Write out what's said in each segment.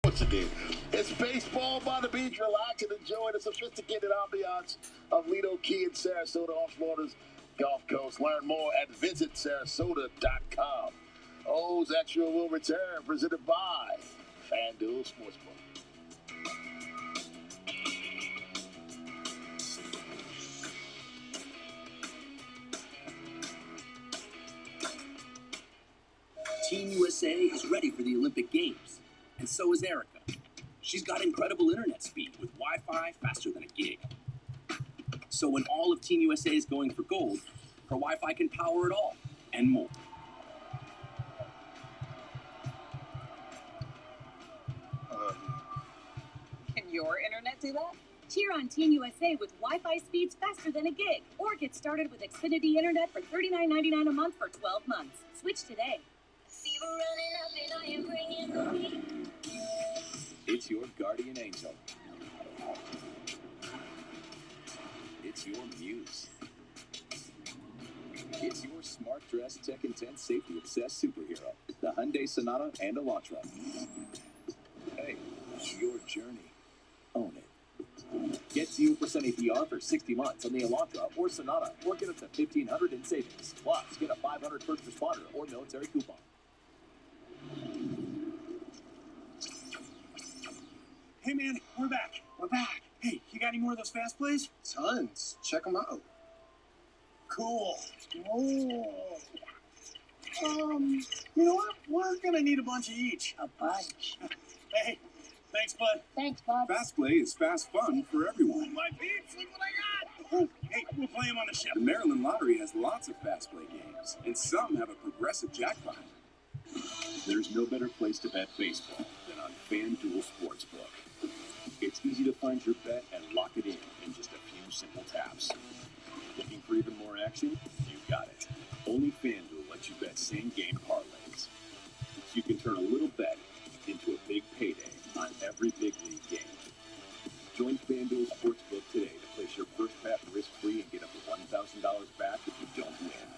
Once again, it's baseball by the beach. Relax and enjoy the sophisticated ambiance of Lido Key in Sarasota off Florida's Gulf Coast. Learn more at visitsarasota.com. O's Extra will return, presented by FanDuel Sportsbook. Team USA is ready for the Olympic Games, and so is Erica. She's got incredible internet speed with Wi-Fi faster than a gig. So when all of Team USA is going for gold, her Wi-Fi can power it all and more. Can your internet do that? Cheer on Team USA with Wi-Fi speeds faster than a gig, or get started with Xfinity Internet for $39.99 a month for 12 months. Switch today. It's your guardian angel. It's your muse. It's your smart dress, tech intense, safety obsessed superhero, the Hyundai Sonata and Elantra. Hey, your journey. Own it. Get 0% APR for 60 months on the Elantra or Sonata, or get up to $1,500 in savings. Plus, get a $500 first responder or military coupon. Hey man, we're back. Hey, you got any more of those fast plays? Tons. Check them out. Cool. Oh. You know what? We're gonna need a bunch of each. A bunch. Hey, thanks, bud. Thanks, Bob. Fast play is fast fun for everyone. My peeps, look what I got. Hey, we'll play them on the ship. The Maryland Lottery has lots of fast play games, and some have a progressive jackpot. There's no better place to bet baseball than on FanDuel Sportsbook. It's easy to find your bet and lock it in just a few simple taps. Looking for even more action? You got it. Only FanDuel lets you bet same-game parlays. So you can turn a little bet into a big payday on every big league game. Join FanDuel Sportsbook today to place your first bet risk-free and get up to $1,000 back if you don't win.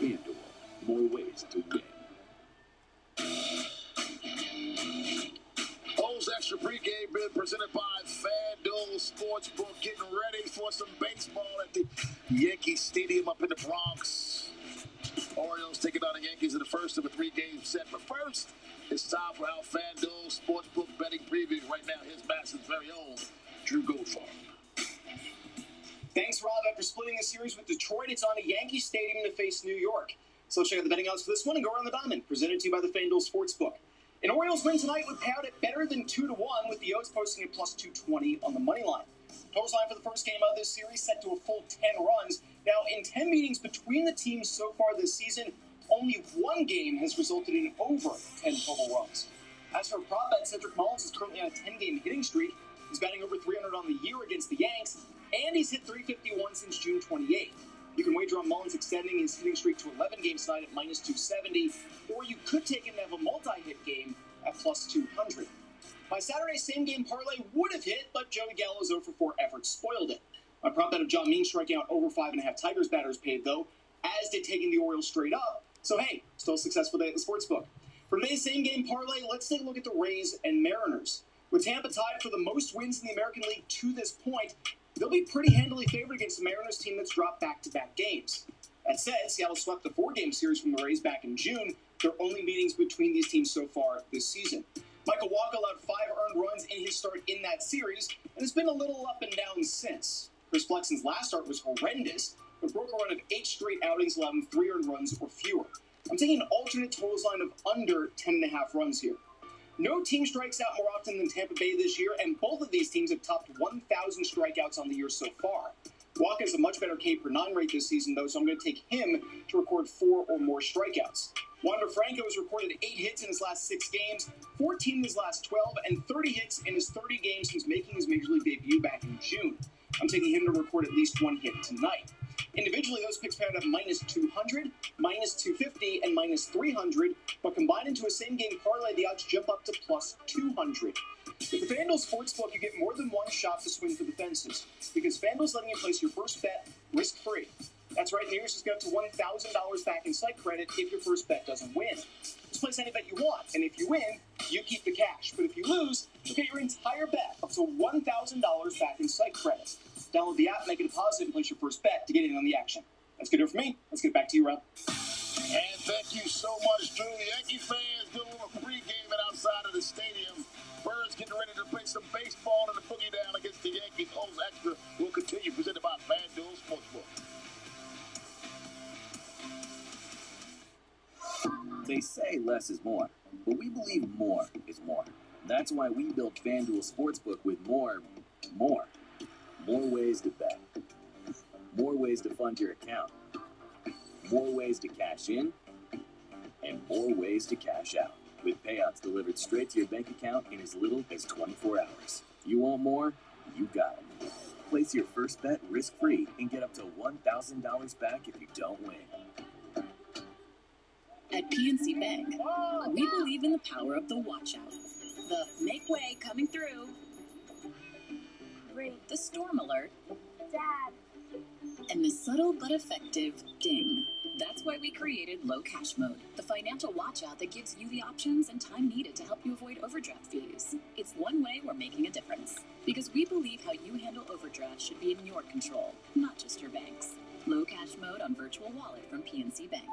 FanDuel, more ways to win. O's Extra pregame been presented by FanDuel Sportsbook. Getting ready for some baseball at the Yankee Stadium up in the Bronx. Orioles taking on the Yankees in the first of a three-game set. But first, it's time for our FanDuel Sportsbook betting preview. Right now, his Master's very own Drew Goldfarb. Thanks, Rob. After splitting the series with Detroit, it's on to Yankee Stadium to face New York. So let's check out the betting odds for this one and go around the diamond. Presented to you by the FanDuel Sportsbook. An Orioles win tonight would pay out at better than 2-1, with the O's posting at plus 220 on the money line. Total line for the first game of this series set to a full 10 runs. Now, in 10 meetings between the teams so far this season, only one game has resulted in over 10 total runs. As for prop bet, Cedric Mullins is currently on a 10-game hitting streak. He's batting over 300 on the year against the Yanks, and he's hit 351 since June 28th. You can wager on Mullins extending his hitting streak to 11 games tonight at minus 270, or you could take him to have a multi-hit game at plus 200. My Saturday same-game parlay would have hit, but Joey Gallo's 0-for-4 efforts spoiled it. My prop bet of John Means striking out over 5.5 Tigers batters paid, though, as did taking the Orioles straight up. So hey, still a successful day at the sportsbook. For today's same-game parlay, let's take a look at the Rays and Mariners. With Tampa tied for the most wins in the American League to this point, they'll be pretty handily favored against the Mariners team that's dropped back-to-back games. That said, Seattle swept the 4-game series from the Rays back in June. Their only meetings between these teams so far this season. Michael Wacha allowed 5 earned runs in his start in that series, and it's been a little up and down since. Chris Flexen's last start was horrendous, but broke a run of 8 straight outings, allowing 3 earned runs or fewer. I'm taking an alternate totals line of under 10.5 runs here. No team strikes out more often than Tampa Bay this year, and both of these teams have topped 1,000 strikeouts on the year so far. Wacha has a much better K/9 rate this season, though, so I'm going to take him to record 4 or more strikeouts. Wander Franco has recorded 8 hits in his last 6 games, 14 in his last 12, and 30 hits in his 30 games since making his Major League debut back in June. I'm taking him to record at least 1 hit tonight. Individually, those picks paired at minus 200, minus 250, and minus 300, but combined into a same-game parlay, the odds jump up to plus 200. With the FanDuel Sportsbook, you get more than one shot to swing for the fences, because FanDuel's letting you place your first bet risk-free. That's right, New Year's has got up to $1,000 back in site credit if your first bet doesn't win. Just place any bet you want, and if you win, you keep the cash. But if you lose, you'll get your entire bet up to $1,000 back in site credit. Download the app, make a deposit, and place your first bet to get in on the action. That's good for me. Let's get back to you, Rob. And thank you so much, Drew. Yankee fans doing a little pregame outside of the stadium. Birds getting ready to play some baseball in the boogie down against the Yankees. O's Extra will continue, presented by FanDuel Sportsbook. They say less is more, but we believe more is more. That's why we built FanDuel Sportsbook with more ways to bet, more ways to fund your account, more ways to cash in, and more ways to cash out, with payouts delivered straight to your bank account in as little as 24 hours. You want more? You got it. Place your first bet risk-free and get up to $1,000 back if you don't win. At PNC Bank, we believe in the power of the watch out. The make way coming through. Great. The storm alert. Dad. And the subtle but effective ding. That's why we created Low Cash Mode, the financial watch out that gives you the options and time needed to help you avoid overdraft fees. It's one way we're making a difference. Because we believe how you handle overdraft should be in your control, not just your bank's. Low Cash Mode on Virtual Wallet from PNC Bank.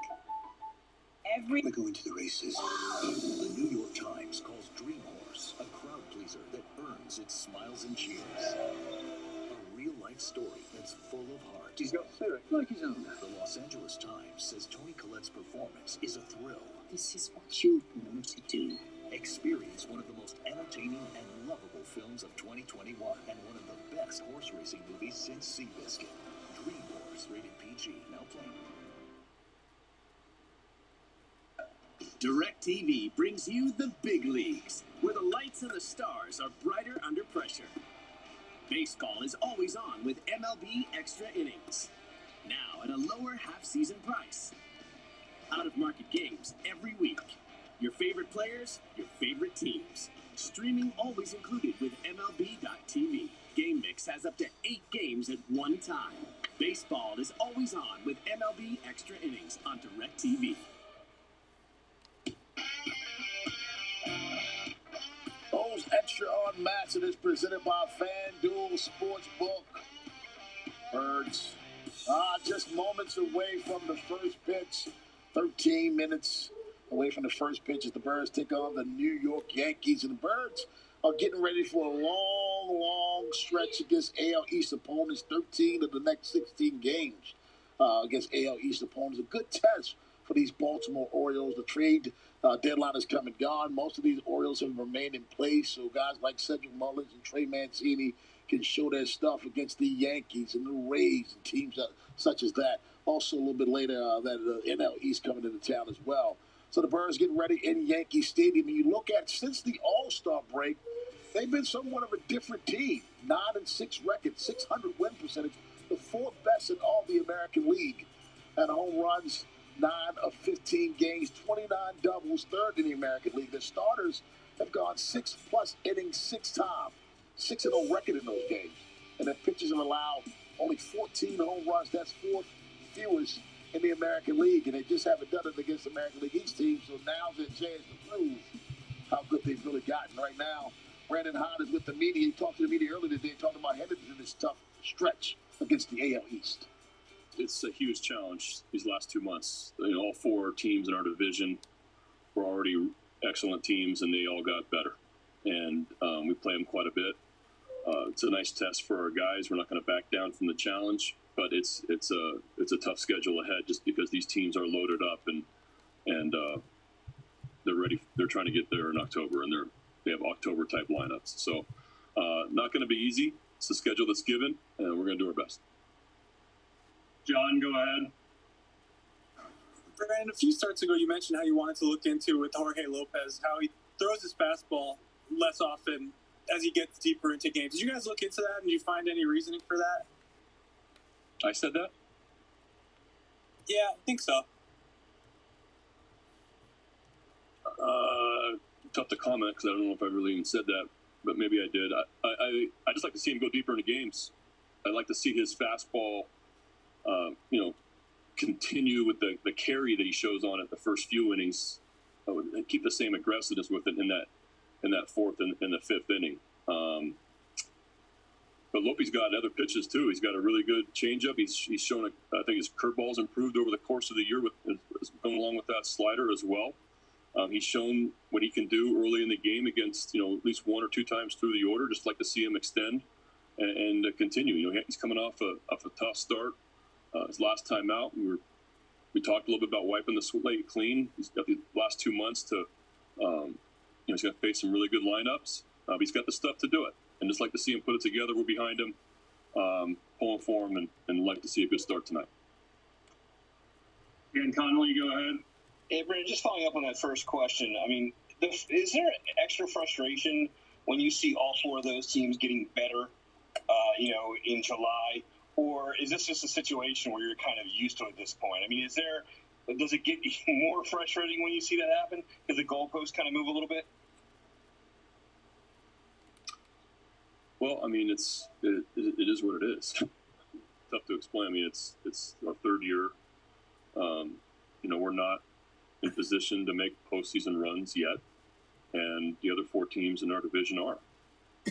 We go into the races. The New York Times calls Dream Horse a crowd pleaser that earns its smiles and cheers. A real-life story that's full of heart. He's got spirit, like his own. The Los Angeles Times says Toni Collette's performance is a thrill. This is what you want to do. Experience one of the most entertaining and lovable films of 2021 and one of the best horse racing movies since Seabiscuit. Dream Horse, rated PG, now playing. DirecTV brings you the big leagues, where the lights and the stars are brighter under pressure. Baseball is always on with MLB Extra Innings, now at a lower half-season price. Out-of-market games every week. Your favorite players, your favorite teams. Streaming always included with MLB.tv. Game Mix has up to 8 games at one time. Baseball is always on with MLB Extra Innings on DirecTV. O's Extra Unmatched is presented by FanDuel Sportsbook. Birds just moments away from the first pitch. 13 minutes away from the first pitch as the Birds take on the New York Yankees. And the Birds are getting ready for a long stretch against AL East opponents. 13 of the next 16 games against AL East opponents. A good test for these Baltimore Orioles. The trade deadline has come and gone. Most of these Orioles have remained in place, so guys like Cedric Mullins and Trey Mancini can show their stuff against the Yankees and the Rays and teams such as that. Also, a little bit later, that NL East coming into town as well. So the Birds getting ready in Yankee Stadium. And you look at, since the All-Star break, they've been somewhat of a different team. 9-6 record, 600 win percentage, the 4th best in all the American League. And home runs, 9 of 15 games, 29 doubles, 3rd in the American League. The starters have gone 6+ innings 6 times. 6-0 record in those games. And the pitchers have allowed only 14 home runs. That's 4th fewest in the American League. And they just haven't done it against the American League East team. So now's their chance to prove how good they've really gotten. Right now, Brandon Hahn is with the media. He talked to the media earlier today, talking about heading into this tough stretch against the AL East. It's a huge challenge these last 2 months. You know, all 4 teams in our division were already excellent teams, and they all got better. And we play them quite a bit. It's a nice test for our guys. We're not going to back down from the challenge, but it's a tough schedule ahead just because these teams are loaded up and they're ready. They're trying to get there in October, and they have October type lineups. So not going to be easy. It's the schedule that's given, and we're going to do our best. John, go ahead. Brandon, a few starts ago, you mentioned how you wanted to look into with Jorge Lopez, how he throws his fastball less often as he gets deeper into games. Did you guys look into that, and did you find any reasoning for that? I said that? Yeah, I think so. Tough to comment because I don't know if I really even said that, but maybe I did. I just like to see him go deeper into games. I like to see his fastball, continue with the carry that he shows on it the first few innings, keep the same aggressiveness with it in that fourth and the fifth inning. But Lope's got other pitches too. He's got a really good changeup. He's shown I think his curveball's improved over the course of the year going along with that slider as well. He's shown what he can do early in the game against, at least one or two times through the order. Just like to see him extend and continue. He's coming off a tough start. His last time out, we talked a little bit about wiping the slate clean. He's got the last 2 months to, he's got to face some really good lineups. He's got the stuff to do it. And just like to see him put it together. We're behind him, pulling for him, and like to see a good start tonight. And Connolly, go ahead. Hey, Brandon, just following up on that first question. I mean, is there extra frustration when you see all four of those teams getting better, in July? Or is this just a situation where you're kind of used to it at this point? I mean, does it get more frustrating when you see that happen? Does the goalposts kind of move a little bit? Well, I mean, it is what it is. Tough to explain. I mean, it's our third year. We're not in position to make postseason runs yet, and the other four teams in our division are.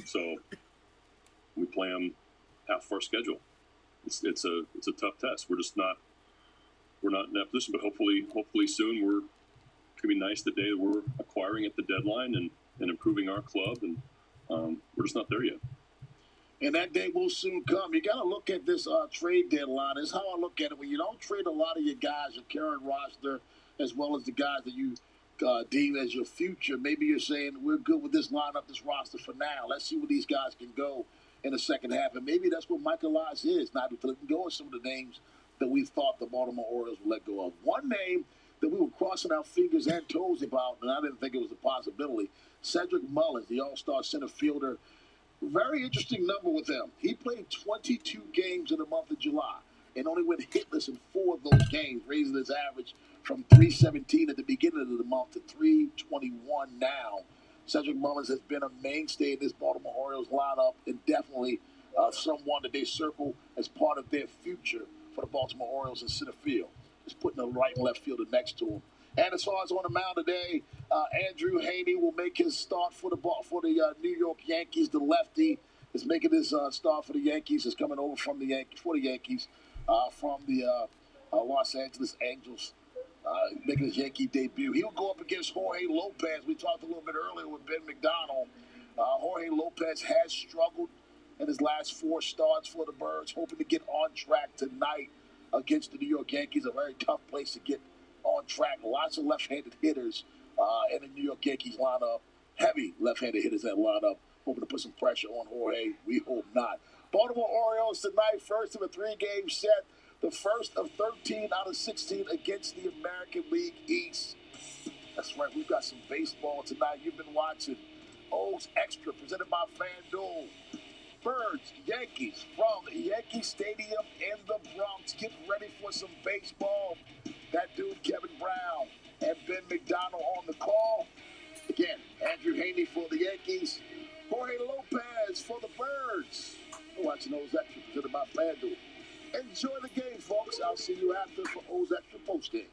So we play them half our schedule. It's a tough test. We're not in that position, but hopefully soon it's gonna be nice the day that we're acquiring at the deadline and improving our club, and we're just not there yet. And that day will soon come. You got to look at this trade deadline. It's how I look at it. When you don't trade a lot of your guys, your current roster, as well as the guys that you deem as your future, maybe you're saying, we're good with this lineup, this roster for now. Let's see where these guys can go in the second half. And maybe that's what Michael Elias is, not to let go of some of the names that we thought the Baltimore Orioles would let go of. One name that we were crossing our fingers and toes about, and I didn't think it was a possibility, Cedric Mullins, the all-star center fielder. Very interesting number with him. He played 22 games in the month of July and only went hitless in 4 of those games, raising his average from 317 at the beginning of the month to 321 now. Cedric Mullins has been a mainstay in this Baltimore Orioles lineup and definitely someone that they circle as part of their future for the Baltimore Orioles in center field. Just putting the right and left fielder next to him. And as far as on the mound today, Andrew Haney will make his start for the New York Yankees. The lefty is making his start for the Yankees. Is coming over from the Yankees from the Los Angeles Angels, making his Yankee debut. He'll go up against Jorge Lopez. We talked a little bit earlier with Ben McDonald. Jorge Lopez has struggled in his last 4 starts for the Birds, hoping to get on track tonight against the New York Yankees. A very tough place to get on track. Lots of left-handed hitters in the New York Yankees lineup. Heavy left-handed hitters in that lineup. Hoping to put some pressure on Jorge. We hope not. Baltimore Orioles tonight, first of a 3-game set. The first of 13 out of 16 against the American League East. That's right, we've got some baseball tonight. You've been watching O's Extra, presented by FanDuel. Birds, Yankees, from Yankee Stadium in the Bronx. Get ready for some baseball. That dude, Kevin Brown, and Ben McDonald on the call. Again, Andrew Haney for the Yankees. Jorge Lopez for the Birds. We're watching O's Extra, presented by FanDuel. Enjoy the game, folks. I'll see you after for O's Extra postgame.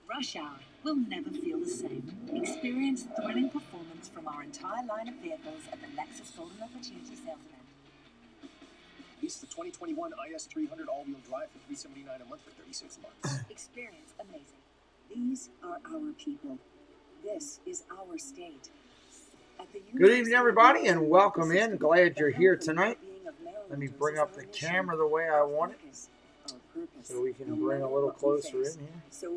Rush hour will never feel the same. Experience thrilling performance from our entire line of vehicles at the Lexus Golden Opportunity Sales Event. Lease the 2021 IS300 all-wheel drive for $379 a month for 36 months. Experience amazing. These are our people. This is our state. Good evening, everybody, and welcome in. Glad you're here tonight. Let me bring up the camera the way I want it, so we can bring a little closer in here.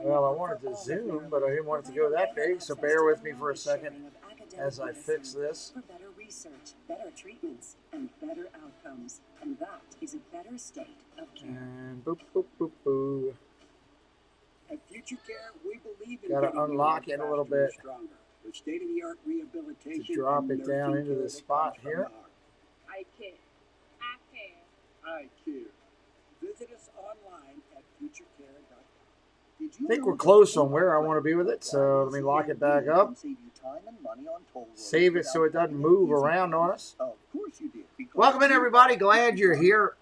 Well, I wanted to zoom, but I didn't want it to go that big, so bear with me for a second as I fix this. research, better treatments, and better outcomes. And that is a better state of care. And boop, boop, boop, boop. At Future Care, we believe in Gotta getting unlock you it a little faster and bit. stronger with state-of-the-art rehabilitation. To drop and it down nursing into care the that spot comes from here. the heart. I care. I care. I care. Visit us online at futurecare.com. I think we're close on where I want to be with it, so let me lock it back up. Save it so it doesn't move around on us. Welcome in, everybody. Glad you're here.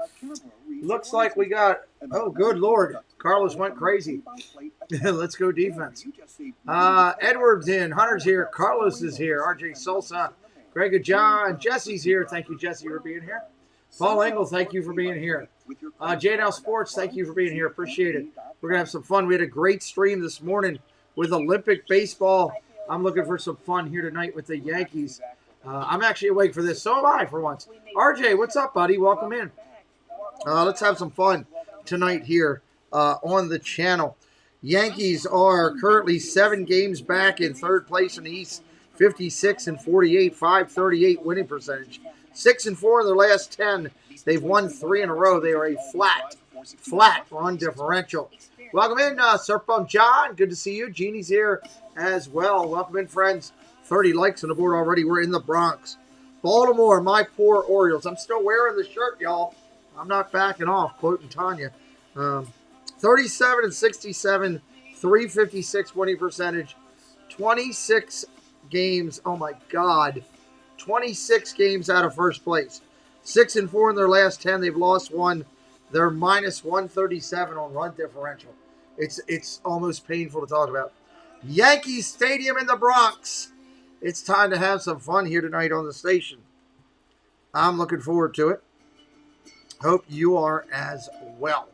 Looks like we got, oh, good Lord. Carlos went crazy. Let's go defense. Edward's in. Hunter's here. Carlos is here. RJ Sosa. Greg John. Jesse's here. Thank you, Jesse, for being here. Paul Engel, thank you for being here. JNL Sports, thank you for being here. Appreciate it. We're going to have some fun. We had a great stream this morning with Olympic baseball. I'm looking for some fun here tonight with the Yankees. I'm actually awake for this. So am I for once. RJ, what's up, buddy? Welcome in. Let's have some fun tonight here on the channel. Yankees are currently 7 games back in third place in the East. 56-48, 538 winning percentage. 6-4 in their last 10. They've won 3 in a row. They are a flat run differential. Welcome in, Surfbum John. Good to see you. Jeannie's here as well. Welcome in, friends. 30 likes on the board already. We're in the Bronx. Baltimore, my poor Orioles. I'm still wearing the shirt, y'all. I'm not backing off, quoting Tanya. 37-67, 356 winning percentage. 26 games. Oh, my God. 26 games out of first place. 6-4 in their last 10. They've lost 1. They're minus 137 on run differential. It's almost painful to talk about. Yankee Stadium in the Bronx. It's time to have some fun here tonight on the station. I'm looking forward to it. Hope you are as well.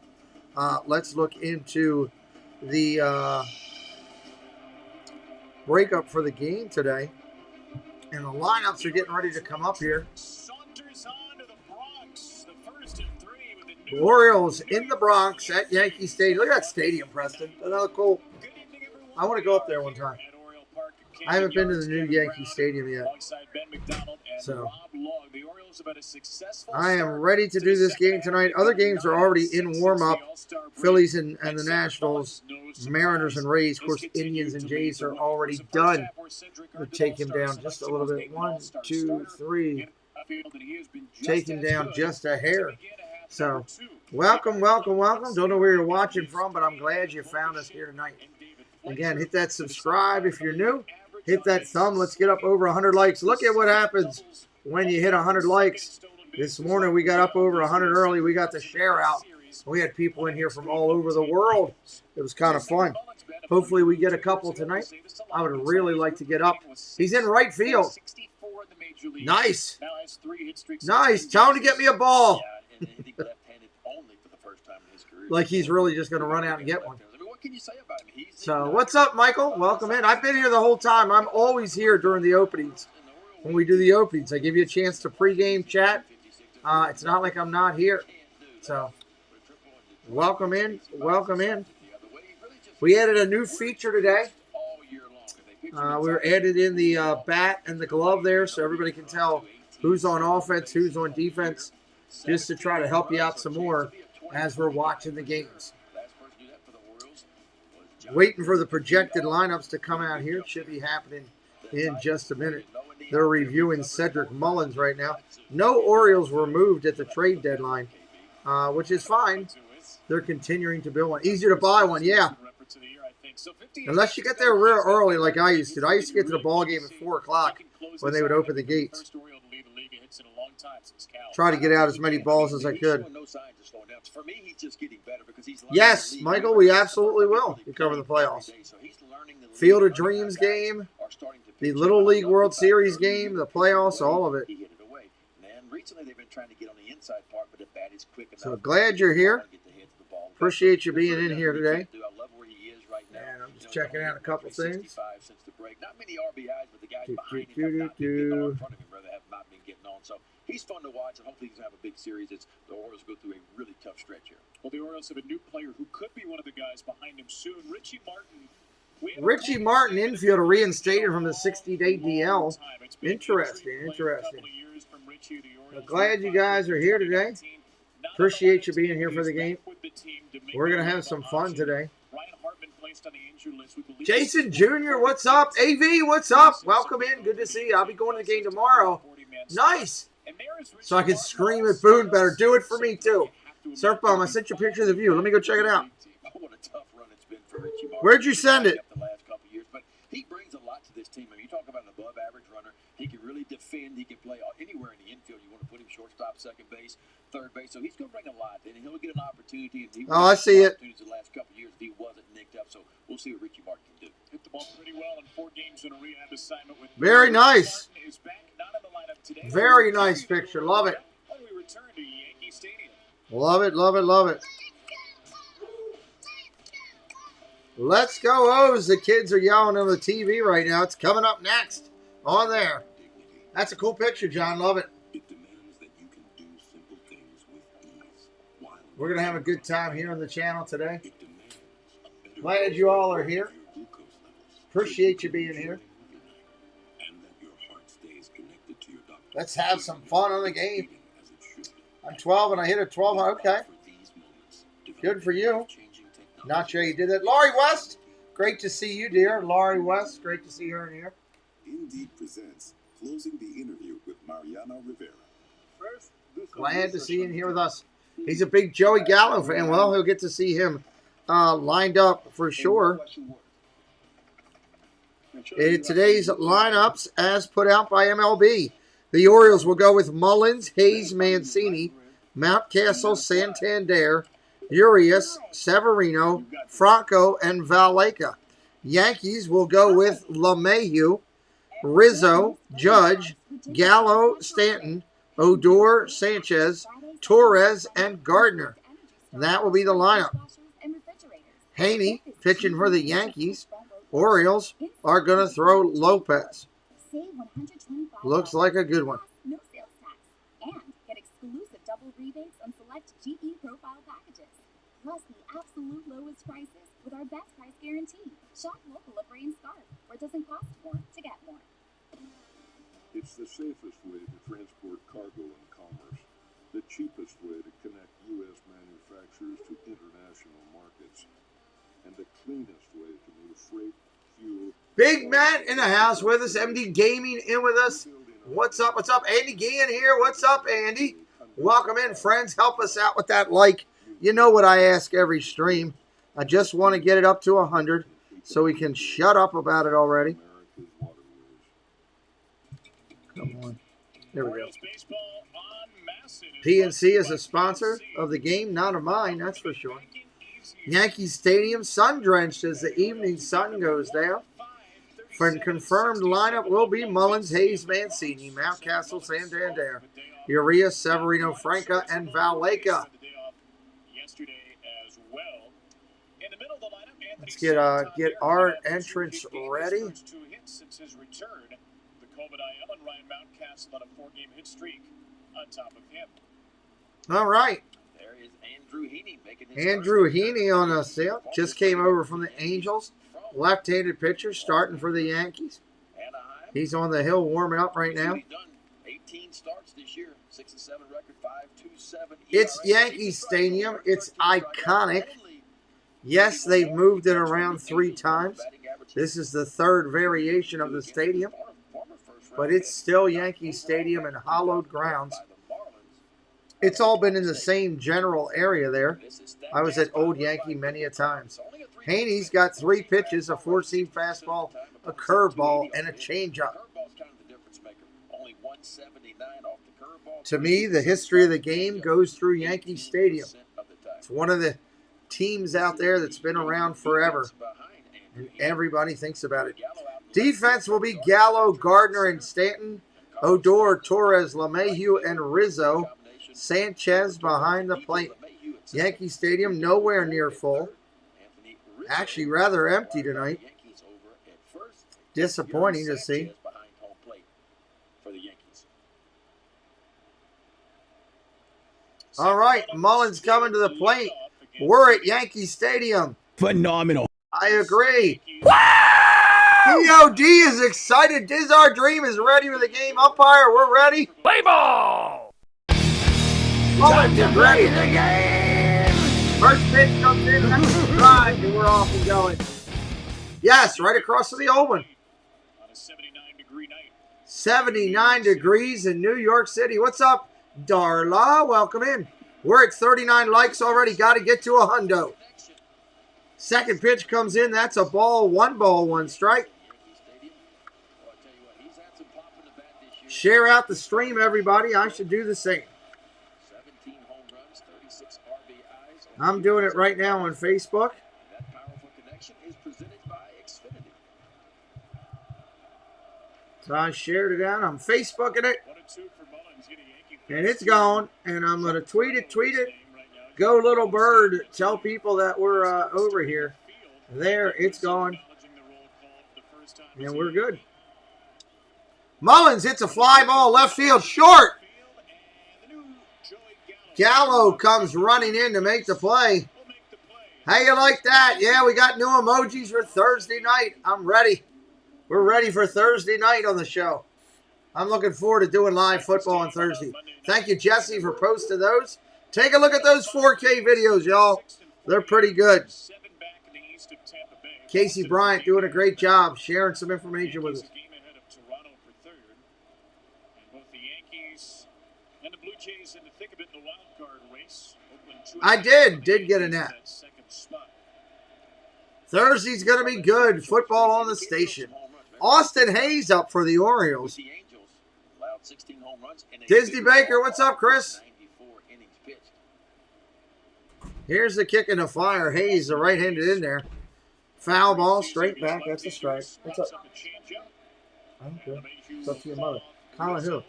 Let's look into the breakup for the game today. And the lineups are getting ready to come up here. The Orioles in the Bronx at Yankee Stadium. Look at that stadium, Preston. Another cool. I want to go up there one time. I haven't been to the new Yankee Stadium yet. So I am ready to do this game tonight. Other games are already in warm-up. Phillies and the Nationals, Mariners and Rays. Of course, Indians and Jays are already done. We'll take him down just a little bit. 1, 2, 3. Take him down just a hair. So, welcome, welcome, welcome. Don't know where you're watching from, but I'm glad you found us here tonight. Again, hit that subscribe if you're new. Hit that thumb. Let's get up over 100 likes. Look at what happens when you hit 100 likes. This morning, we got up over 100 early. We got the share out. We had people in here from all over the world. It was kind of fun. Hopefully, we get a couple tonight. I would really like to get up. He's in right field. Nice. Nice. Tell him to get me a ball. Like he's really just going to run out and get one. So, what's up, Michael? Welcome in. I've been here the whole time. I'm always here during the openings. When we do the openings, I give you a chance to pregame chat. It's not like I'm not here. So, welcome in. Welcome in. We added a new feature today. We were added in the bat and the glove there so everybody can tell who's on offense, who's on defense, just to try to help you out some more as we're watching the games. Waiting for the projected lineups to come out here. Should be happening in just a minute. They're reviewing Cedric Mullins right now. No Orioles were moved at the trade deadline, which is fine. They're continuing to build one. Easier to buy one, yeah. Unless you get there real early like I used to. I used to get to the ball game at 4 o'clock when they would open the gates. Try to get out as many balls as I could. Yes, Michael, we absolutely will. We cover the playoffs. Field of Dreams game, the Little League World Series game, the playoffs, all of it. So glad you're here. Appreciate you being in here today. And I'm just checking out a couple things. He's fun to watch, and hopefully he's going to have a big series. The Orioles go through a really tough stretch here. Well, the Orioles have a new player who could be one of the guys behind him soon. Richie Martin Richie Martin, infielder, reinstated from the 60-day DL. Interesting. I'm glad you guys are here today. Appreciate you being here for the game. We're going to have some fun today. Jason Jr., what's up? AV, what's up? Welcome in. Good to see you. I'll be going to the game tomorrow. Nice. So I can scream at Boone better. Do it for me, too. Surf Bomb, I sent you a picture of the view. Let me go check it out. Where'd you send it? He brings a lot to this team. I mean, you talk about an above-average runner. He can really defend. He can play anywhere in the infield. You want to put him shortstop, second base, third base. So he's going to bring a lot. And he'll get an opportunity. Oh, I see it. The last couple of years, if he wasn't nicked up. So we'll see what Richie Martin can do. Hit the ball pretty well in 4 games in a rehab assignment with very nice. Very nice picture. Love it. Love it, love it, love it. Let's go, O's. The kids are yelling on the TV right now. It's coming up next on there. That's a cool picture, John. Love it. We're going to have a good time here on the channel today. Glad you all are here. Appreciate you being here. Let's have some fun on the game. I'm 12 and I hit a 12. Okay. Good for you. Not sure you did that. Laurie West, great to see you, dear. Laurie West, great to see her in here. Indeed presents closing the interview with Mariano Rivera. Glad to see him here with us. He's a big Joey Gallo fan. Well, he'll get to see him lined up for sure. In today's lineups, as put out by MLB, the Orioles will go with Mullins, Hayes, Mancini, Mountcastle, Santander, Urias, Severino, Franco, and Valleca. Yankees will go with LeMahieu, Rizzo, Judge, Gallo, Stanton, Odor, Sanchez, Torres, and Gardner. That will be the lineup. Haney pitching for the Yankees. Orioles are going to throw Lopez. Looks like a good one. No sales tax. And get exclusive double rebates on select GE profile packages. Plus the absolute lowest prices with our best price guarantee. Shop local at Brain Scarf, where it doesn't cost more to get more. It's the safest way to transport cargo and commerce, the cheapest way to connect U.S. manufacturers to international markets, and the cleanest way to move freight, fuel. Big Matt in the house with us. MD Gaming in with us. What's up? What's up? Andy Gian here. What's up, Andy? Welcome in, friends. Help us out with that like. You know what I ask every stream. I just want to get it up to 100 so we can shut up about it already. Come on. There we go. PNC is a sponsor of the game, not of mine, that's for sure. Yankee Stadium sun-drenched as the evening sun goes down. For confirmed lineup will be Mullins, Hayes, Mancini, Mountcastle, Santander, Urias, Severino, Franca, and Valleca. Let's get our entrance ready. All right. There is Andrew Heaney making his Andrew Heaney on a sale. Just came over from the Angels. Left-handed pitcher starting for the Yankees. He's on the hill warming up right now. 18 starts this year, 6-7 record, 5.27. It's Yankee Stadium. It's iconic. Yes, they've moved it around 3 times. This is the 3rd variation of the stadium. But it's still Yankee Stadium and hallowed grounds. It's all been in the same general area there. I was at Old Yankee many a times. Haney's got 3 pitches, a 4-seam fastball, a curveball, and a changeup. To me, the history of the game goes through Yankee Stadium. It's one of the teams out there that's been around forever, and everybody thinks about it. Defense will be Gallo, Gardner, and Stanton. Odor, Torres, LeMahieu, and Rizzo. Sanchez behind the plate. Yankee Stadium nowhere near full. Actually rather empty tonight. Disappointing to see. All right, Mullins coming to the plate. We're at Yankee Stadium. Phenomenal. I I agree. POD is excited. Diz Our Dream is ready for the game. Umpire, we're ready. Play ball! Time to play the game! First pitch comes in, that's a strike, and we're off and going. Yes, right across to the old one. On a 79-degree night. 79 degrees in New York City. What's up, Darla? Welcome in. We're at 39 likes already. Got to get to a hundo. Second pitch comes in. That's a ball. 1 strike. Share out the stream, everybody. I should do the same. I'm doing it right now on Facebook. So I shared it out. I'm Facebooking it. And it's gone. And I'm going to tweet it. Go Little Bird. Tell people that we're over here. There, it's gone. And we're good. Mullins hits a fly ball left field short. Gallo comes running in to make the play. How you like that? Yeah, we got new emojis for Thursday night. I'm ready. We're ready for Thursday night on the show. I'm looking forward to doing live football on Thursday. Thank you, Jesse, for posting those. Take a look at those 4K videos, y'all. They're pretty good. Casey Bryant doing a great job sharing some information with us. I did get a net. Thursday's going to be good. Football on the station. Austin Hayes up for the Orioles. Disney Baker, what's up, Chris? Here's the kick in the fire. Hayes, the right-handed in there. Foul ball, straight back. That's a strike. What's up? I don't care. It's up to your mother. Colin who?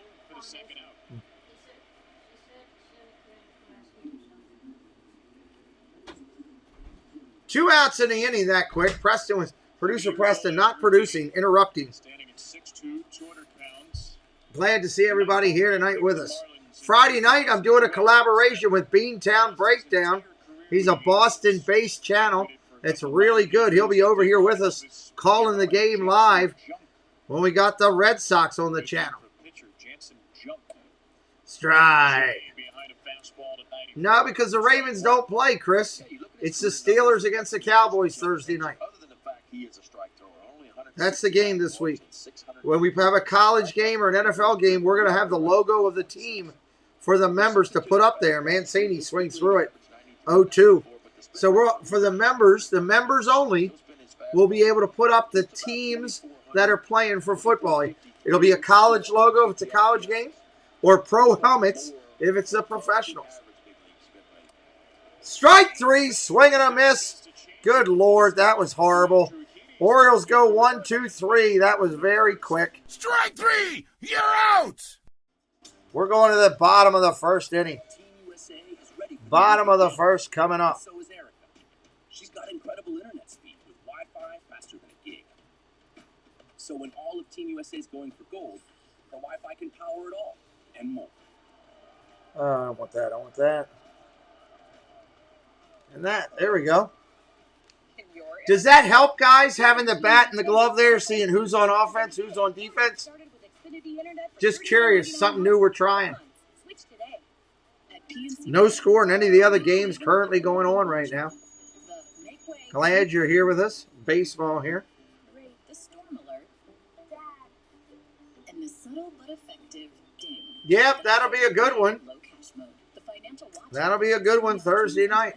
2 outs in the inning that quick. Preston was producer Preston not producing, interrupting. Glad to see everybody here tonight with us. Friday night, I'm doing a collaboration with Beantown Breakdown. He's a Boston-based channel. It's really good. He'll be over here with us calling the game live when we got the Red Sox on the channel. Strike. No, because the Ravens don't play, Chris. It's the Steelers against the Cowboys Thursday night. That's the game this week. When we have a college game or an NFL game, we're going to have the logo of the team for the members to put up there. Mancini swings through it. 0-2. So for the members only, we'll be able to put up the teams that are playing for football. It'll be a college logo if it's a college game, or pro helmets if it's the professionals. Strike 3, swing and a miss. Good Lord, that was horrible. Orioles go 1-2-3. That was very quick. Strike 3, you're out. We're going to the bottom of the first inning. Bottom of the first coming up. So is Erica. She's got incredible internet speed with Wi-Fi faster than a gig. So when all of Team USA is going for gold, her Wi-Fi can power it all and more. I don't want that. I want that. And that. There we go. Does that help, guys, having the bat and the glove there, seeing who's on offense, who's on defense? Just curious. Something new we're trying. No score in any of the other games currently going on right now. Glad you're here with us. Baseball here. Yep, that'll be a good one. That'll be a good one Thursday night.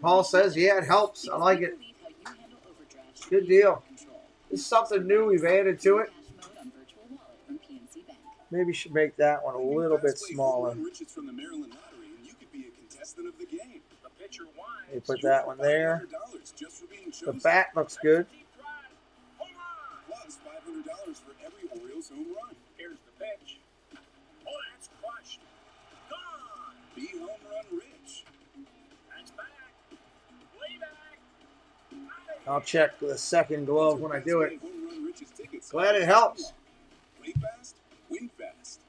Paul says, yeah, it helps. I like it. Good deal. This is something new we've added to it. Maybe should make that one a little bit smaller. We put that one there. The bat looks good. Plus $500 for every Orioles home run. Here's the pitch. Oh, that's crushed. Gone. Be home run rich. That's back. Way back. I'll check the second glove when I do it. Glad it helps. Play fast, win fast.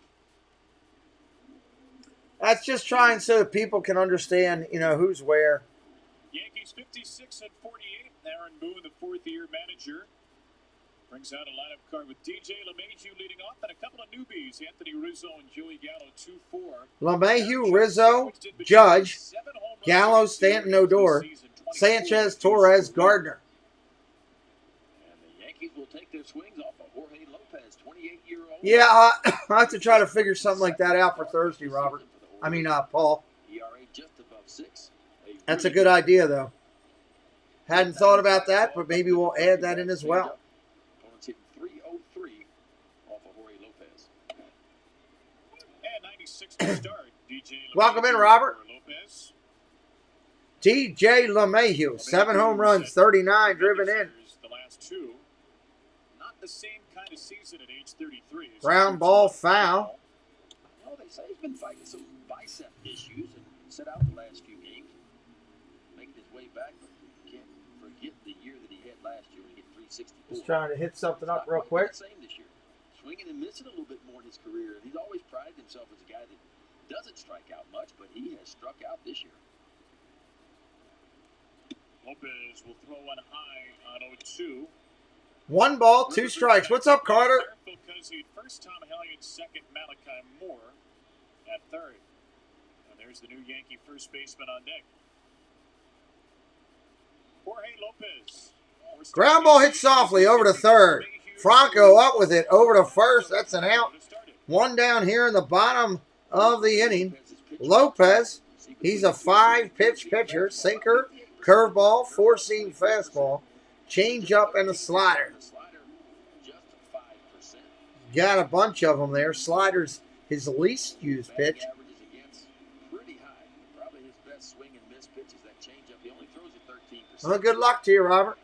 That's just trying so that people can understand, who's where. 56 and 48. Aaron Boone, the fourth-year manager, brings out a lineup card with DJ LeMahieu leading off and a couple of newbies, Anthony Rizzo and Joey Gallo, 2-4. LeMahieu, Rizzo, Judge, Gallo, Stanton, Odor, Sanchez, Torres, Gardner. And the Yankees will take their swings off of Jorge Lopez, 28-year-old. Yeah, I'll have to try to figure something like that out for Thursday, Robert. I mean, Paul. ERA just above 6. That's a good idea, though. Hadn't thought about that, but maybe we'll add that in as well. Opponents hitting 303 off of Jorge Lopez. And 96 to start. DJ Welcome in, Robert. Lopez. DJ LeMahieu, 7 home runs, 39 driven in. The last two. Not the same kind of season at age 33. Ground ball foul. Well, they say he's been fighting some bicep issues and set out the last few games. Making his way back, but you can't forget the year that he had last year when he hit 364. Just trying to hit something up real quick. Same this year. Swinging and missing a little bit more in his career. And he's always prided himself as a guy that doesn't strike out much, but he has struck out this year. Lopez will throw one high on 0-2. 1 ball, 2 strikes. What's up, Carter? Because he first Tom Hellion, second Malachi Moore at third. And there's the new Yankee first baseman on deck. Jorge Lopez. Ground ball hit softly over to third. Franco up with it over to first. That's an out. 1 down here in the bottom of the inning. Lopez, he's a 5-pitch pitcher. Sinker, curveball, 4-seam fastball, changeup, and a slider. Got a bunch of them there. Slider's his least used pitch. Well, good luck to you, Robert.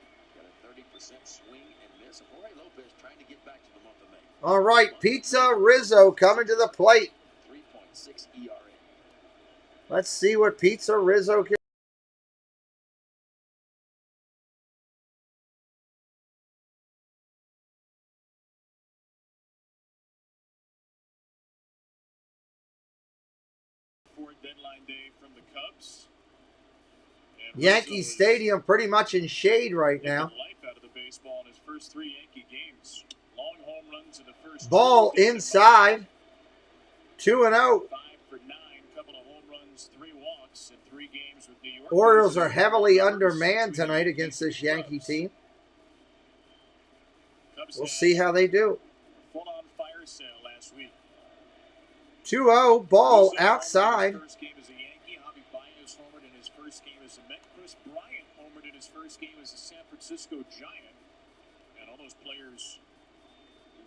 All right, Pizza Rizzo coming to the plate. Let's see what Pizza Rizzo can. Deadline day from the Cubs. Yankee Stadium pretty much in shade right now. Life out of the baseball in his first 3 Yankee games. Long home runs in the first. Ball inside. 2-0. 5 for 9. Couple of home runs, 3 walks in 3 games with New York. Orioles are heavily undermanned tonight against this Yankee team. We'll see how they do. Full-on fire sale last week. 2-0, ball outside. First game as a Yankee. Javi Baez homered in his first game as a Met. Chris Bryant homered in his first game as a San Francisco Giant. And all those players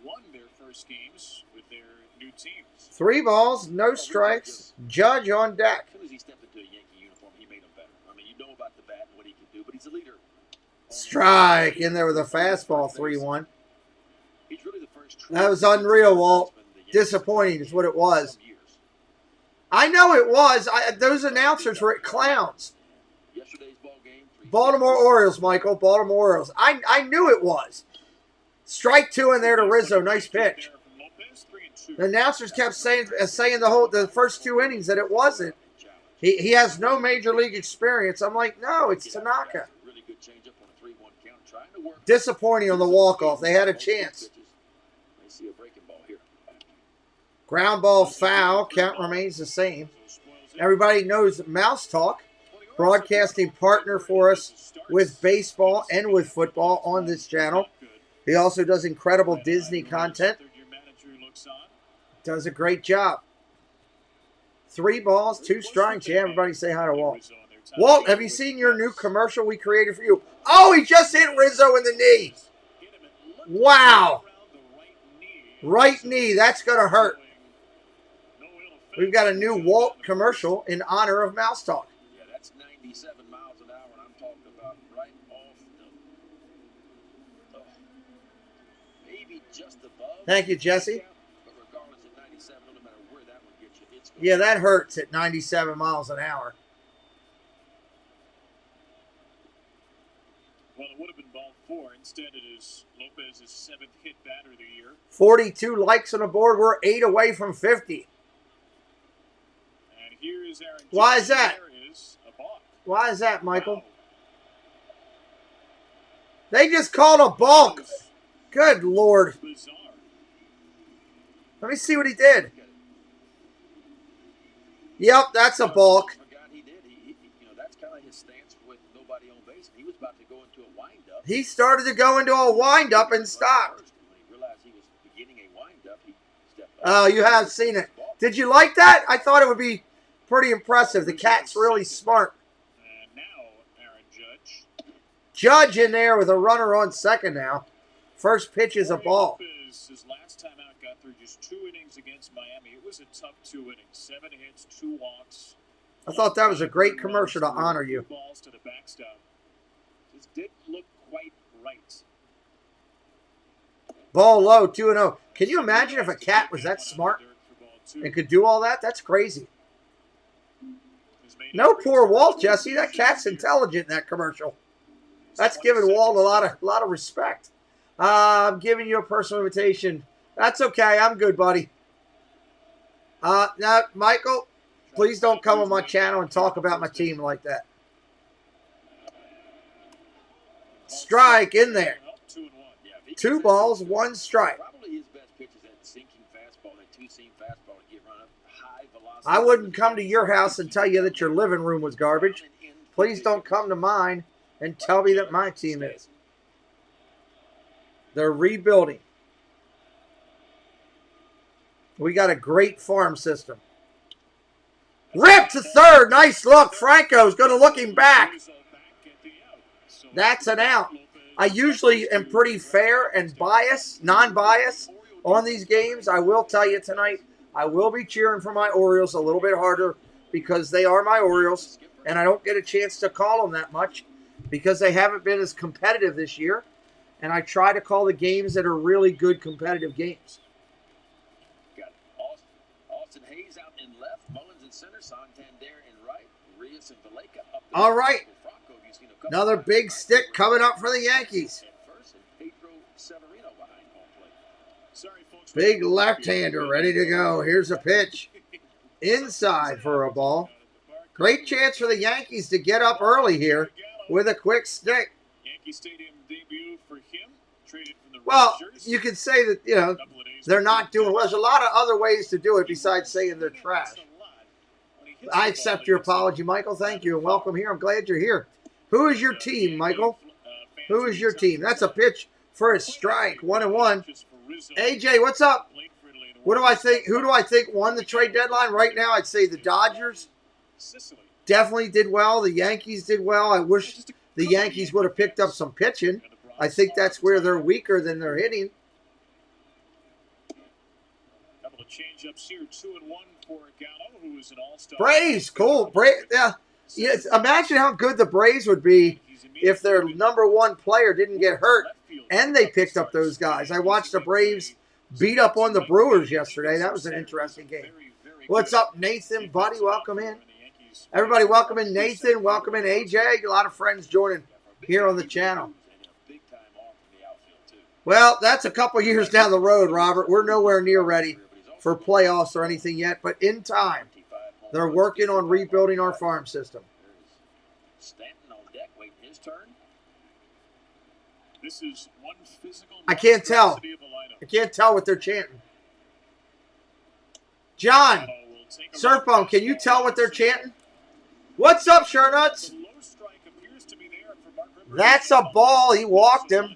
won their first games with their new teams. 3 balls, no strikes. Judge on deck. As soon as he stepped into a Yankee uniform, he made him better. I mean, you know about the bat and what he can do, but he's a leader. Strike in there with a fastball, 3-1. He's really the first. That was unreal, Walt. Disappointing is what it was. I know it was. Those announcers were clowns. Baltimore Orioles, Michael. Baltimore Orioles. I knew it was. Strike 2 in there to Rizzo. Nice pitch. The announcers kept saying the first 2 innings that it wasn't. He has no major league experience. I'm like, no, it's Tanaka. Disappointing on the walk-off. They had a chance. Ground ball foul. Count remains the same. Everybody knows Mouse Talk, broadcasting partner for us with baseball and with football on this channel. He also does incredible Disney content. Does a great job. 3 balls, 2 strikes. Yeah, everybody say hi to Walt. Walt, have you seen your new commercial we created for you? Oh, he just hit Rizzo in the knee. Wow. Right knee. That's going to hurt. We've got a new Walt commercial in honor of Mouse Talk. Yeah, that's 97 miles an hour, and I'm talking about right off the maybe just above. Thank you, Jesse. But regardless of 97, no matter where that one gets you, it's good. Yeah, that hurts at 97 miles an hour. Well, it would have been ball 4. Instead, it is Lopez's 7th hit batter of the year. 42 likes on the board. We're 8 away from 50. Here is Aaron. Why is that? There is a balk. Why is that, Michael? Wow. They just called a balk. Good Lord. Let me see what he did. Yep, that's a balk. That's kind of his stance with nobody on base. He was about to go into a windup. He started to go into a windup and stopped. When he realized he was beginning a windup, he stepped up. Oh, you have seen it. Did you like that? I thought it would be pretty impressive. The cat's really smart. And now, Aaron Judge. Judge in there with a runner on second now. First pitch is a ball. His last time out got through just 2 innings against Miami. It was a tough 2 innings. 7 hits, 2 walks. I thought that was a great commercial to honor you. 2 balls to the backstop. Just didn't look quite right. Ball low, 2-0. Can you imagine if a cat was that smart and could do all that? That's crazy. No poor Walt, Jesse. That cat's intelligent in that commercial. That's giving Walt a lot of respect. I'm giving you a personal invitation. That's okay. I'm good, buddy. Now, Michael, please don't come on my channel and talk about my team like that. Strike in there. 2 balls, 1 strike. Probably his best pitch is that sinking fastball, that 2-seam fastball to get run up high velocity. I wouldn't come to your house and tell you that your living room was garbage. Please don't come to mine and tell me that my team is. They're rebuilding. We got a great farm system. Rip to third. Nice look. Franco's going to look him back. That's an out. I usually am pretty fair and non-biased on these games. I will tell you tonight, I will be cheering for my Orioles a little bit harder because they are my Orioles, and I don't get a chance to call them that much because they haven't been as competitive this year, and I try to call the games that are really good competitive games. Got Austin Hayes out in left, Mullins in center, Santander in right, Reyes and Valleca up the All right. Another big stick coming up for the Yankees. Big left-hander ready to go. Here's a pitch. Inside for a ball. Great chance for the Yankees to get up early here with a quick stick. Yankee Stadium debut for him. Traded from the Well, Rangers. you can say that, you know, they're not doing well. There's a lot of other ways to do it besides saying they're trash. I accept your apology, Michael. Thank you, and welcome here. I'm glad you're here. Who is your team, Michael? Who is your team? That's a pitch for a strike. 1-1. AJ, what's up? What do I think? Who do I think won the trade deadline? Right now, I'd say the Dodgers definitely did well. The Yankees did well. I wish the Yankees would have picked up some pitching. I think that's where they're weaker than they're hitting. Couple of change-ups here. 2-1 for Gallo, who is an all-star. Braves, cool. Yeah. Yes, imagine how good the Braves would be if their #1 player didn't get hurt and they picked up those guys. I watched the Braves beat up on the Brewers yesterday. That was an interesting game. What's up, Nathan, buddy? Welcome in. Everybody, welcome in Nathan. Welcome in AJ. A lot of friends joining here on the channel. Well, that's a couple years down the road, Robert. We're nowhere near ready for playoffs or anything yet, but in time. They're working on rebuilding our farm system. Stanton on deck, waiting his turn. This is one physical. I can't tell. I can't tell what they're chanting. John, Surfbone, can you tell what they're chanting? What's up, Shernuts? That's a ball. He walked him.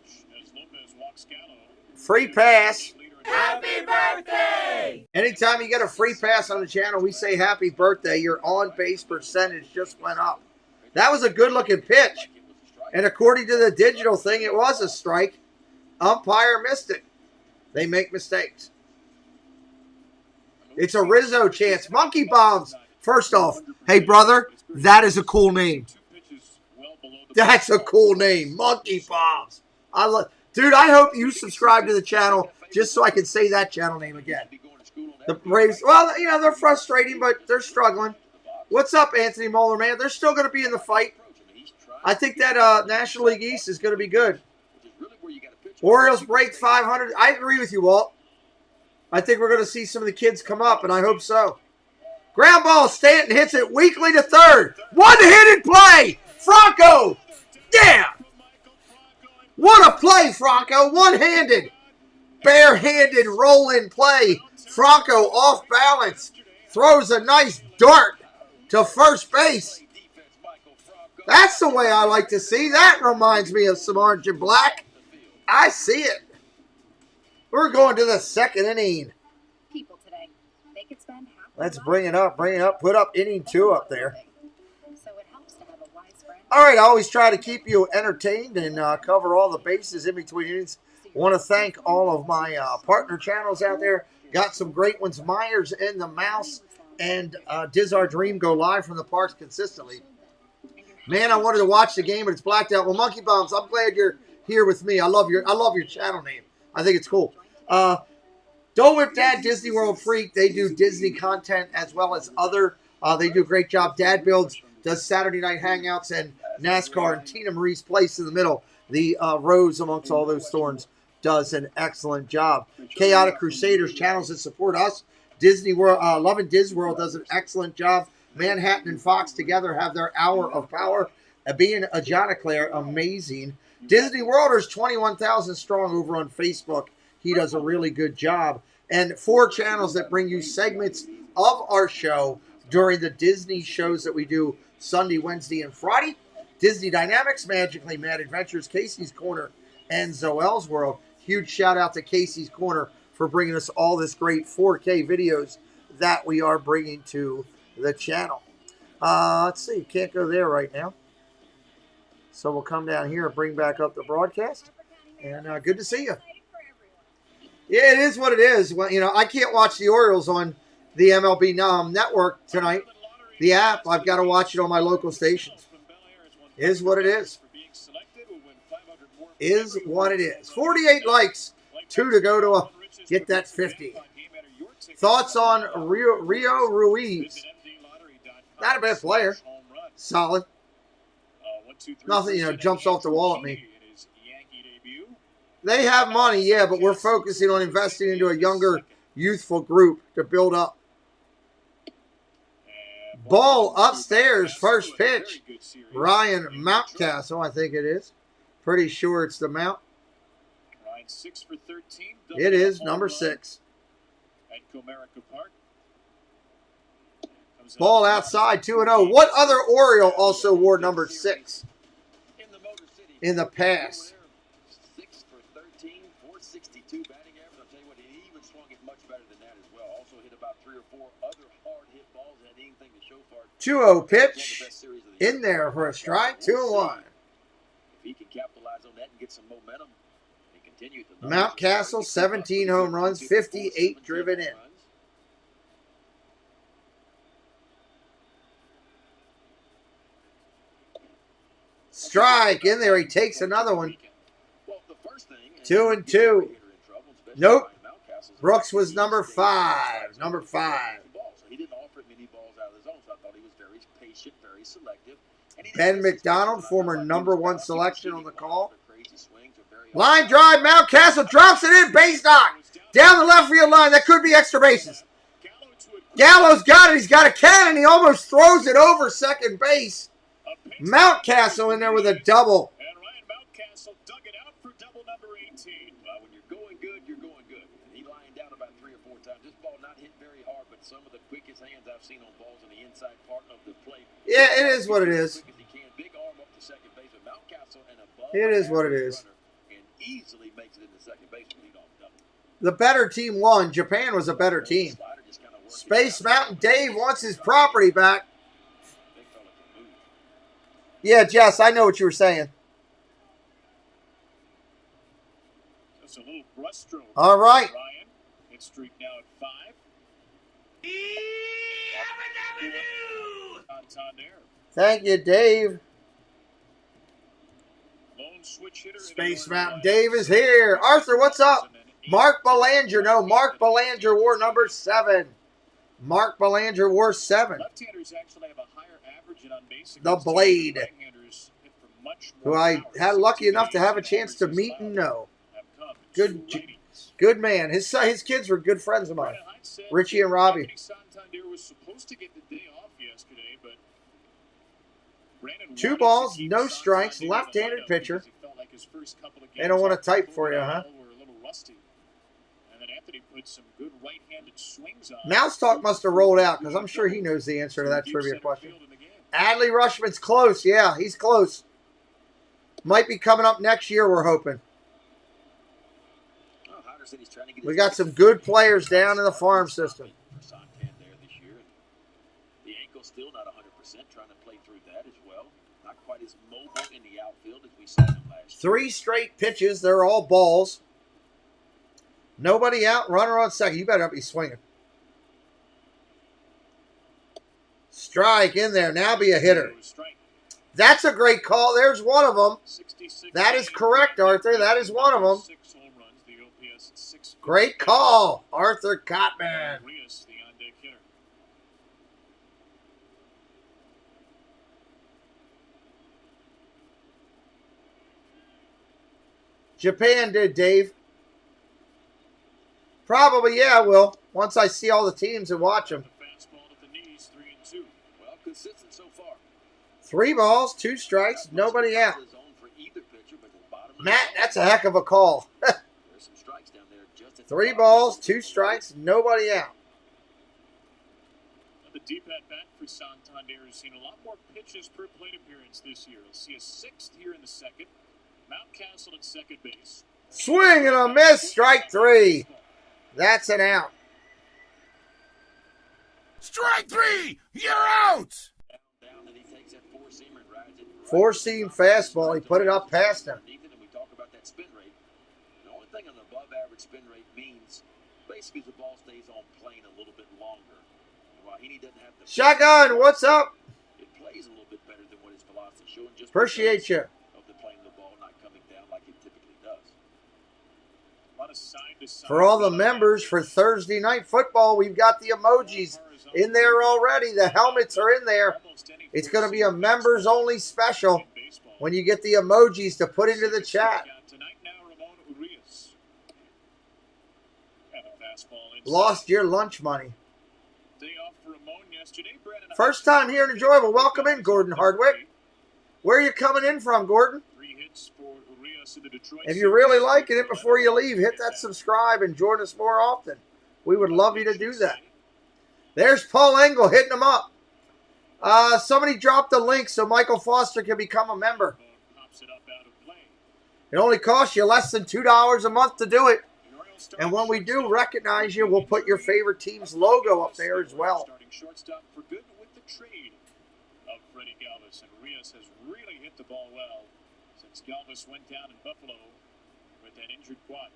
Free pass. Happy birthday! Anytime you get a free pass on the channel, we say happy birthday. Your on-base percentage just went up. That was a good-looking pitch. And according to the digital thing, it was a strike. Umpire missed it. They make mistakes. It's a Rizzo chance. Monkey Bombs. First off, hey, brother, that is a cool name. That's a cool name. Monkey Bombs. Dude, I hope you subscribe to the channel just so I can say that channel name again. The Braves, well, you know, they're frustrating, but they're struggling. What's up, Anthony Moeller, man? They're still going to be in the fight. I think that National League East is going to be good. Orioles break 500. I agree with you, Walt. I think we're going to see some of the kids come up, and I hope so. Ground ball, Stanton hits it weakly to third. One-handed play. Franco. Yeah. What a play, Franco. One-handed, barehanded roll-in play. Franco off balance. Throws a nice dart to first base. That's the way I like to see. That reminds me of some orange and black. I see it. We're going to the second inning. People today, they could spend half. Let's bring it up. Put up inning 2 up there. So it helps to have a wise friend. All right, I always try to keep you entertained and cover all the bases in between innings. Want to thank all of my partner channels out there. Got some great ones. Myers and the Mouse and Diz Our Dream go live from the parks consistently. Man, I wanted to watch the game, but it's blacked out. Well, Monkey Bombs, I'm glad you're here with me. I love your channel name. I think it's cool. Don't Whip Dad, Disney World Freak. They do Disney content as well as other. They do a great job. Dad Builds does Saturday Night Hangouts and NASCAR. And Tina Marie's Place in the middle. The Rose amongst all those thorns does an excellent job. Chaotic Crusaders, channels that support us. Disney World, Love and Diz World does an excellent job. Manhattan and Fox together have their hour of power. Being a Jonaclair, amazing. Disney Worlders, 21,000 strong over on Facebook. He does a really good job. And 4 channels that bring you segments of our show during the Disney shows that we do Sunday, Wednesday, and Friday. Disney Dynamics, Magically Mad Adventures, Casey's Corner, and Zoel's World. Huge shout out to Casey's Corner for bringing us all this great 4K videos that we are bringing to the channel. Let's see. Can't go there right now. So we'll come down here and bring back up the broadcast. And good to see you. Yeah, it is what it is. Well, I can't watch the Orioles on the MLB network tonight. The app, I've got to watch it on my local stations. Is what it is. Is what it is. 48 likes. 2 to go to get that 50. Thoughts on Rio Ruiz? Not a bad player. Solid. Nothing, jumps off the wall at me. They have money, yeah, but we're focusing on investing into a younger, youthful group to build up. Ball upstairs, first pitch. Ryan Mountcastle, I think it is. Pretty sure it's the Mount. It is, number 6. Ball outside, 2-0. What other Oriole also wore number 6 in the past? 6 for 13, 462 batting average. I'll tell you what, he even swung it much better than that as well. Also hit about 3 or 4 other hard hit balls that had anything to show for it. 2-0 pitch in there for a strike. 2-1. If he can capitalize on that and get some momentum and continue to Mountcastle, 17 home runs, 58 driven in. Strike in there. He takes another one. 2-2. Nope. Brooks was number 5. Number 5. He didn't offer many balls out of his own, so I thought he was very patient, very selective. Ben McDonald, former number 1 selection on the call. Line drive. Mountcastle drops it in. Base knock. Down the left field line. That could be extra bases. Gallo's got it. He's got a cannon. He almost throws it over second base. Mountcastle in there with a double. And Ryan Mountcastle dug it out for double number 18. Well, when you're going good, you're going good. And he lying down about 3 or 4 times. This ball not hit very hard, but some of the quickest hands I've seen on balls in the inside part of the plate. Yeah, it is what it is. Big arm up to second base with Mountcastle and above. It is what it is. And easily makes it into second base with lead off double. The better team won. Japan was a better team. Space Mountain Dave wants his property back. Yeah, Jess, I know what you were saying. Just a little brushstroke. All right. Ryan. Hit streak now at 5. Thank you, Dave. Lone switch hitter. Space Mountain Dave is here. Arthur, what's up? Mark Belanger. No, Mark Belanger wore number 7. Mark Belanger wore 7. Left-handers actually have a higher average in on base. The Blade, who I had lucky enough to have a chance to meet and know. Good man. His kids were good friends of mine, Richie and Robbie. Santander was supposed to get the day off yesterday, but 2 balls, no strikes, left-handed pitcher. Felt like like his first couple of games. They don't want to type for you, huh? Were a little rusty. And then Anthony put some good right-handed swings on. Mouse Talk must have rolled out because I'm sure he knows the answer to that trivia question. Adley Rushman's close. Yeah, he's close. Might be coming up next year, we're hoping. We got some good players down in the farm system. The ankle's still not 100%, trying to play through that as well. Not quite as mobile in the outfield as we saw him last year. 3 straight pitches. They're all balls. Nobody out. Runner on second. You better not be swinging. Strike in there. Now be a hitter. That's a great call. There's one of them. That is correct, Arthur. That is one of them. Great call, Arthur Cotman. Japan did, Dave. Probably, yeah, I will. Once I see all the teams and watch them. Well, consistent so far. 3 balls, 2 strikes, nobody out. Matt, that's a heck of a call. 3 balls, 2 strikes, nobody out. The deep at bat for Santander has seen a lot more pitches per plate appearance this year. We'll see a 6th here in the second. Mountcastle at second base. Swing and a miss, strike 3. That's an out. Strike 3, you're out. 4-seam fastball. He put it up past him. We talk about that spin rate. The only thing an above average spin rate means basically the ball stays on plane a little bit longer. While he doesn't have the Shotgun, what's up? It plays a little bit better than what his velocity is showing. Just Appreciate you. Of the plane, the ball not coming down like it typically does. A lot of side-to-side. For all the members for Thursday Night Football, we've got the emojis in there already. The helmets are in there. It's going to be a members-only special when you get the emojis to put into the chat. Lost your lunch money. First time here in Enjoyable. Welcome in, Gordon Hardwick. Where are you coming in from, Gordon? If you're really liking it, before you leave, hit that subscribe and join us more often. We would love you to do that. There's Paul Engel hitting him up. Somebody dropped a link so Michael Foster can become a member. It only costs you less than $2 a month to do it. And when we do recognize you, we'll put your favorite team's logo up there as well. Shortstop for good with the trade of Freddie Galvis, and Rios has really hit the ball well since Galvis went down in Buffalo with that injured quad.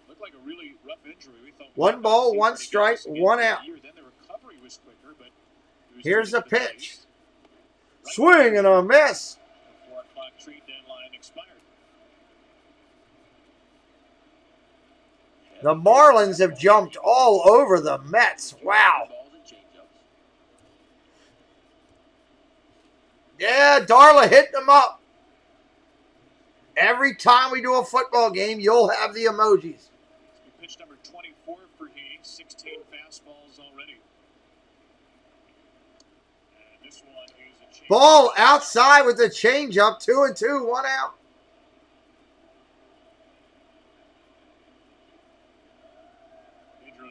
Looked like a really rough injury. We thought 1 ball, 1 strike, 1 out. Then the recovery was quicker, but here's the pitch. Swing and a miss. The 4 o'clock trade deadline expired. The Marlins have jumped all over the Mets. Wow. Yeah, Darla hitting them up. Every time we do a football game, you'll have the emojis. Pitch number 24 for Heaney, 16 fastballs already. And this one is a change. Ball outside with the changeup, 2-2, 1 out.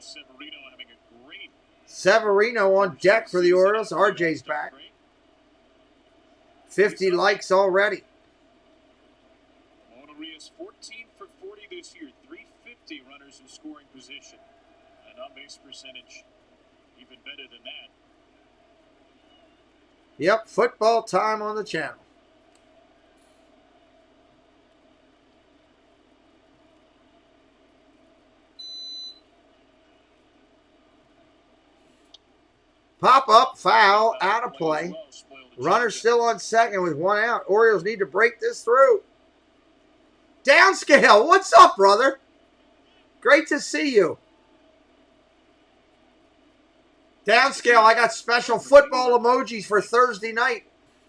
Severino having a great. Severino on deck for the Orioles. RJ's back. 50 likes already. Mona Rios 14 for 40 this year. 350 runners in scoring position. And on-base percentage even better than that. Yep, football time on the channel. Pop up, foul, out of play. Runner still on second with 1 out. Orioles need to break this through. Downscale, what's up, brother? Great to see you. Downscale, I got special football emojis for Thursday night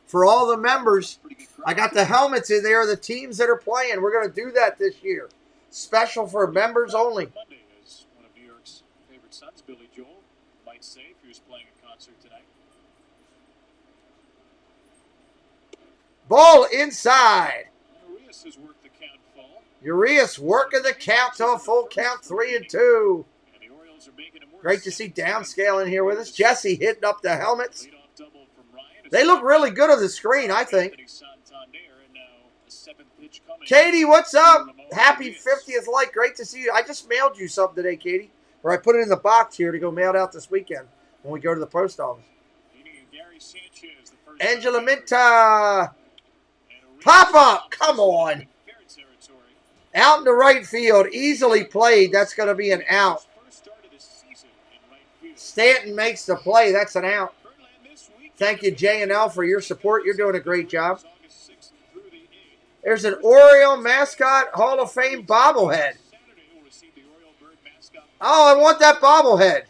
for all the members. I got the helmets in there, the teams that are playing. We're going to do that this year. Special for members only. Monday is one of New York's favorite sons, Billy Joel, might say if he was playing a concert tonight. Ball inside. has worked the count full. Urias working the count to a full count, 3-2. Great to see Downscale in here with us. Jesse hitting up the helmets. They look really good on the screen, I think. Katie, what's up? Happy 50th like. Great to see you. I just mailed you something today, Katie. Or I put it in the box here to go mail it out this weekend when we go to the post office. Angela Minta. Pop up. Come on. Out in the right field. Easily played. That's going to be an out. Stanton makes the play. That's an out. Thank you, J&L, for your support. You're doing a great job. There's an Oriole mascot Hall of Fame bobblehead. Oh, I want that bobblehead.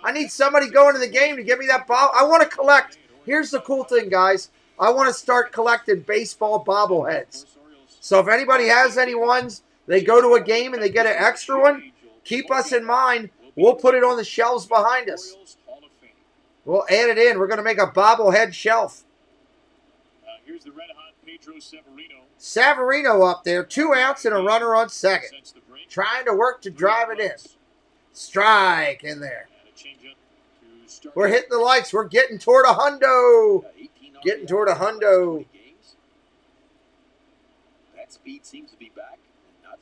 I need somebody going to the game to give me that bobble. I want to collect. Here's the cool thing, guys. I want to start collecting baseball bobbleheads. So if anybody has any ones, they go to a game and they get an extra one, keep us in mind. We'll put it on the shelves behind us. We'll add it in. We're going to make a bobblehead shelf. Here's the red-hot Pedro Severino. Severino up there. 2 outs and a runner on second. Trying to work to drive it in. Strike in there. We're hitting the lights. We're getting toward a hundo. Getting toward a hundo. That speed seems to be back.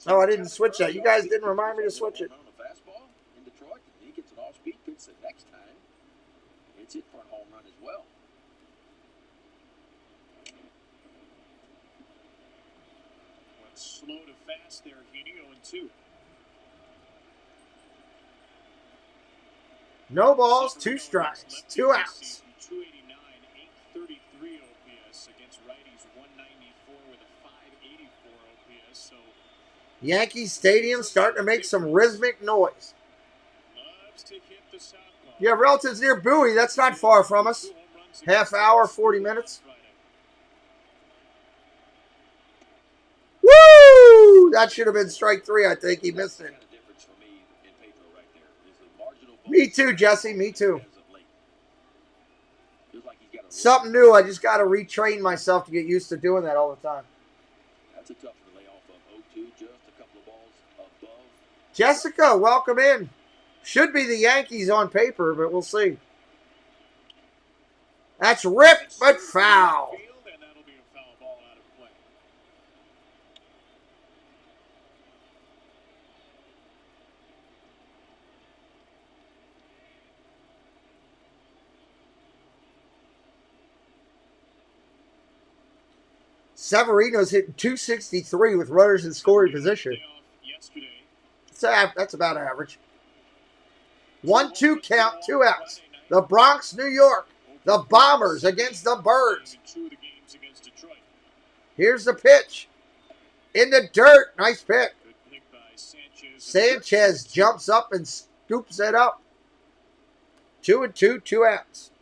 Oh, I didn't switch that. You guys didn't remind me to switch it. In Detroit, he gets an off-speed pitch the next time. It's it for a home run as well. Went slow to fast there, Heaney, 0-2. No balls, 2 strikes, 2 outs. 289, 833 OPS against righties, 194 with a 584 OPS. So Yankee Stadium starting to make some rhythmic noise. Yeah, relatives near Bowie. That's not far from us. Half hour, 40 minutes. Woo! That should have been strike 3, I think. He missed it. Me too, Jesse. Me too. Something new. I just got to retrain myself to get used to doing that all the time. That's a tough one to lay off of 0-2, just a couple of balls above. Jessica, welcome in. Should be the Yankees on paper, but we'll see. That's ripped but foul. Severino's hitting 263 with runners in scoring position. That's about average. 1-2 count, 2 outs. The Bronx, New York. The Bombers against the Birds. Here's the pitch. In the dirt. Nice pick. Sanchez jumps up and scoops it up. 2-2, 2 outs.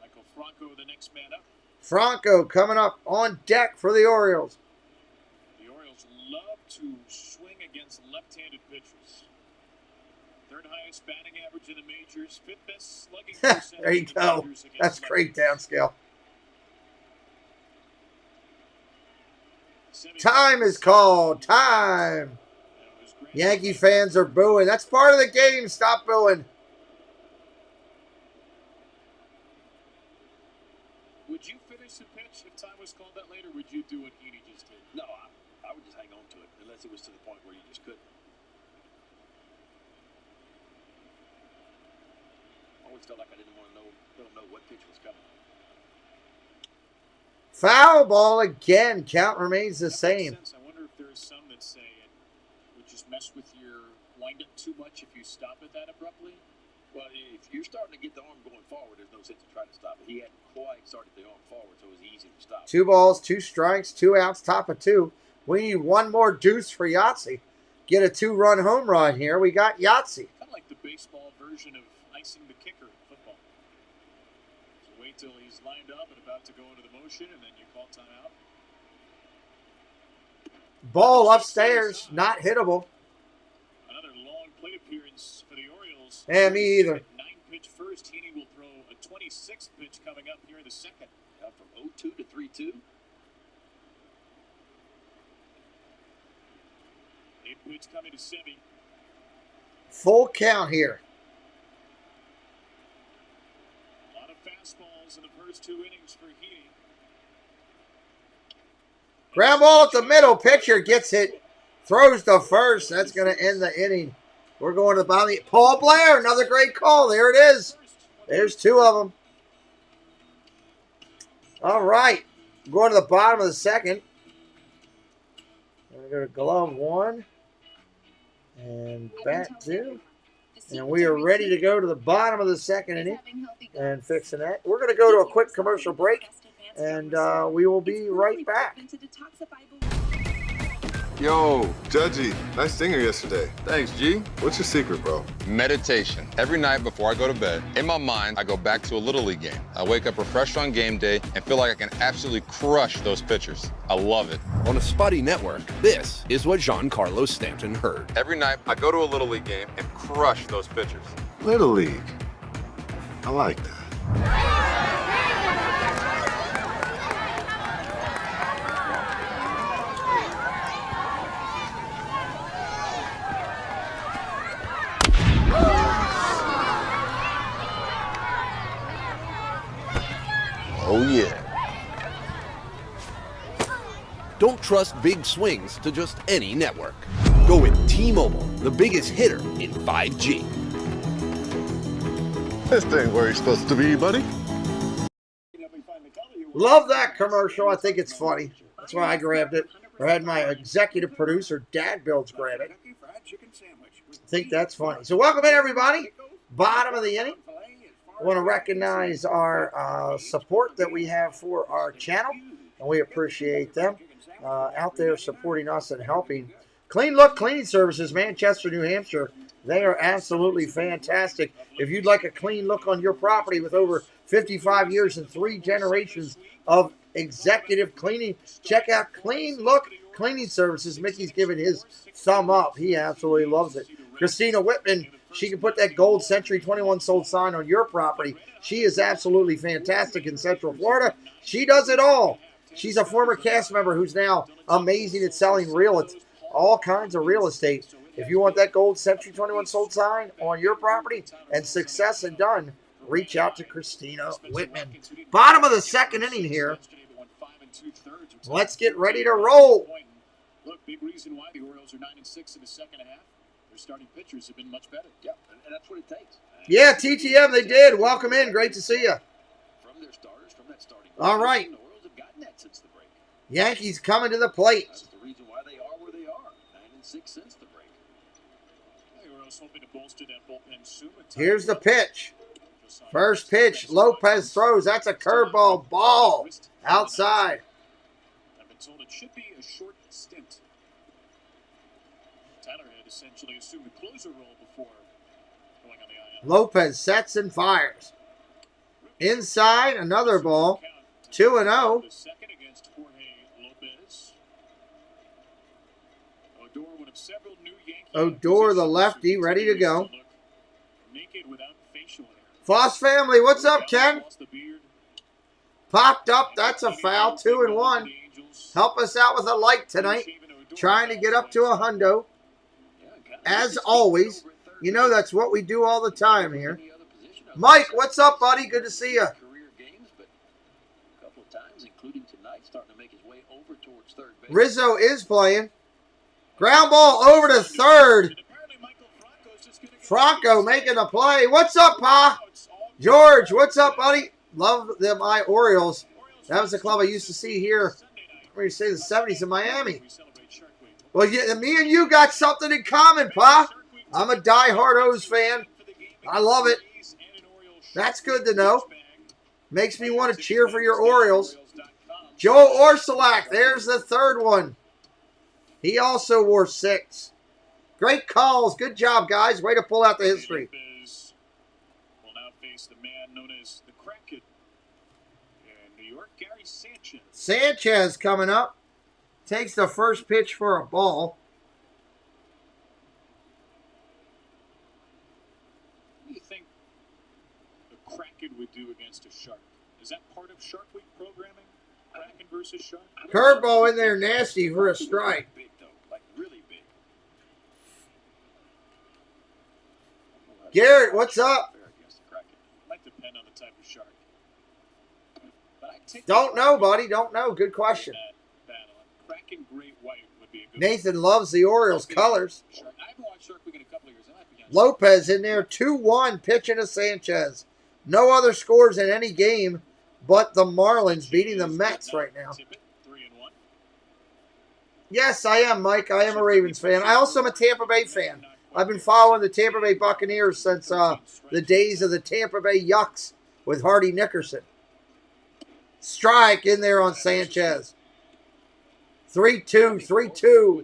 Michael Franco, the next man up. Franco coming up on deck for the Orioles. The Orioles love to swing against left-handed pitchers. Third highest batting average in the majors. Fifth best slugging percentage. There you go. That's great downscale. Time is called. Time. Yankee fans are booing. That's part of the game. Stop booing. Would you finish the pitch if time was called that later? Would you do what Heaney just did? No, I would just hang on to it unless it was to the point where you just couldn't. I always felt like I didn't want to know what pitch was coming. Foul ball again. Count remains the same. I wonder if there's some that say it would just mess with your windup too much if you stop it that abruptly. Well, if you're starting to get the arm going forward, there's no sense in trying to stop it. He hadn't quite started the arm forward, so it was easy to stop. 2 balls, 2 strikes, 2 outs, top of 2. We need one more deuce for Yahtzee. Get a 2-run home run here. We got Yahtzee. Kind of like the baseball version of icing the kicker in football. So wait till he's lined up and about to go into the motion, and then you call timeout. Ball upstairs, not hittable. Another long plate appearance for the Orioles. Yeah, me either. 9-pitch first. Heaney will throw a 26th pitch coming up here in the second. From 0-2 to 3-2. Coming to Semi. Full count here. A lot of fastballs in the first 2 innings for Heaney. Ground ball at the middle. Pitcher gets it. Throws to first. That's going to end the inning. We're going to the bottom. Paul Blair, another great call. There it is. There's 2 of them. All right. Going to the bottom of the second. We're going to go to glove 1. And bat 2. And we are ready to go to the bottom of the second inning and fixing that. We're going to go to a quick commercial break, and we will be right back. Yo, Judgy, nice singer yesterday. Thanks, G. What's your secret, bro? Meditation. Every night before I go to bed, in my mind, I go back to a Little League game. I wake up refreshed on game day and feel like I can absolutely crush those pitchers. I love it. On a spotty network, this is what Giancarlo Stanton heard. Every night, I go to a Little League game and crush those pitchers. Little League. I like that. Oh, yeah. Don't trust big swings to just any network. Go with T-Mobile, the biggest hitter in 5G. This ain't where you're supposed to be, buddy. Love that commercial. I think it's funny. That's why I grabbed it. Or had my executive producer, Dad Builds, grab it. I think that's funny. So welcome in, everybody. Bottom of the inning. I want to recognize our support that we have for our channel, and we appreciate them out there supporting us and helping. Clean Look Cleaning Services, Manchester, New Hampshire. They are absolutely fantastic. If you'd like a clean look on your property with over 55 years and 3 generations of executive cleaning, check out Clean Look Cleaning Services. Mickey's giving his thumb up. He absolutely loves it. Christina Whitman, she can put that Gold Century 21 sold sign on your property. She is absolutely fantastic in Central Florida. She does it all. She's a former cast member who's now amazing at selling all kinds of real estate. If you want that Gold Century 21 sold sign on your property and success and done, reach out to Christina Whitman. Bottom of the second inning here. Let's get ready to roll. Look, big reason why the Orioles are 9-6 in the second half. Their starting pitchers have been much better. Yeah, and that's what it takes. Yeah, TTM, they did. Welcome in. Great to see you. From their starters, from that starting all right. The Orioles have gotten that since the break. Yankees coming to the plate. That's the reason why they are where they are. 9-6 since the break. The Orioles hoping to bolster that bullpen soon. Here's the pitch. First pitch, Lopez throws. That's a curveball ball outside. I've been told it should be a short stint. Tyler had essentially assumed the closer role before going on the IL. Lopez sets and fires. Inside, another ball. 2-0. The second against Jorge Lopez. Odor, one of several new Yankees. Odor, the lefty, ready to go. Naked without facial hair. Foss family, what's up, Ken? Popped up. That's a foul. 2-1. Help us out with a like tonight. Trying to get up to a hundo. As always, you know that's what we do all the time here. Mike, what's up, buddy? Good to see you. Career games, but a couple of times, including tonight, starting to make his way over towards third base. Rizzo is playing. Ground ball over to third. Franco making a play. What's up, Pa? George, what's up, buddy? Love my Orioles. That was the club I used to see here. Where you say the 70s in Miami. Well, yeah, me and you got something in common, Pa. I'm a diehard O's fan. I love it. That's good to know. Makes me want to cheer for your Orioles. Joe Orsulak, there's the third one. He also wore 6. Great calls. Good job, guys. Way to pull out the history. Will now face the man known as the Kraken in New York, Gary Sanchez. Sanchez coming up. Takes the first pitch for a ball. What do you think the Kraken would do against a Shark? Is that part of Shark Week programming? Kraken versus Shark? Curveball in there nasty for a strike. Big, though. Like really big. Garrett, what's up? Might depend on the type of shark. But I'd take Don't know, buddy. Don't know. Good question. Kraken great white would be a good Nathan loves the Orioles colors. shark. I haven't watched Shark Week in a couple of years. I might be on Lopez in there, 2-1, pitching to Sanchez. No other scores in any game but the Marlins beating the Mets right now. 3-1. Yes, I am, Mike. I am a Ravens fan. I also am a Tampa Bay fan. I've been following the Tampa Bay Buccaneers since the days of the Tampa Bay Yucks with Hardy Nickerson. Strike in there on Sanchez. 3-2, 3-2.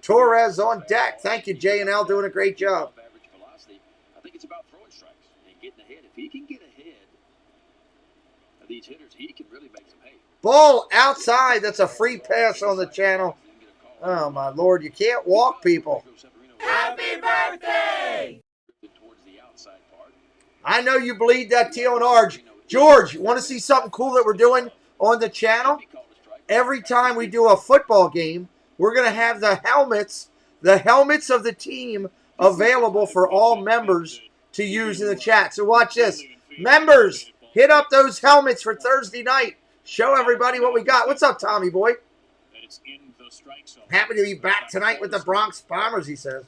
Torres on deck. Thank you, J&L, doing a great job. I think it's about throwing strikes and getting ahead. If he can get ahead of these hitters, he can really make some hay. Ball outside. That's a free pass on the channel. Oh, my Lord. You can't walk people. Happy birthday! I know you bleed that teal and orange. George, you want to see something cool that we're doing on the channel? Every time we do a football game, we're going to have the helmets of the team available for all members to use in the chat. So watch this. Members, hit up those helmets for Thursday night. Show everybody what we got. What's up, Tommy boy? Happy to be back tonight with the Bronx Bombers, he says.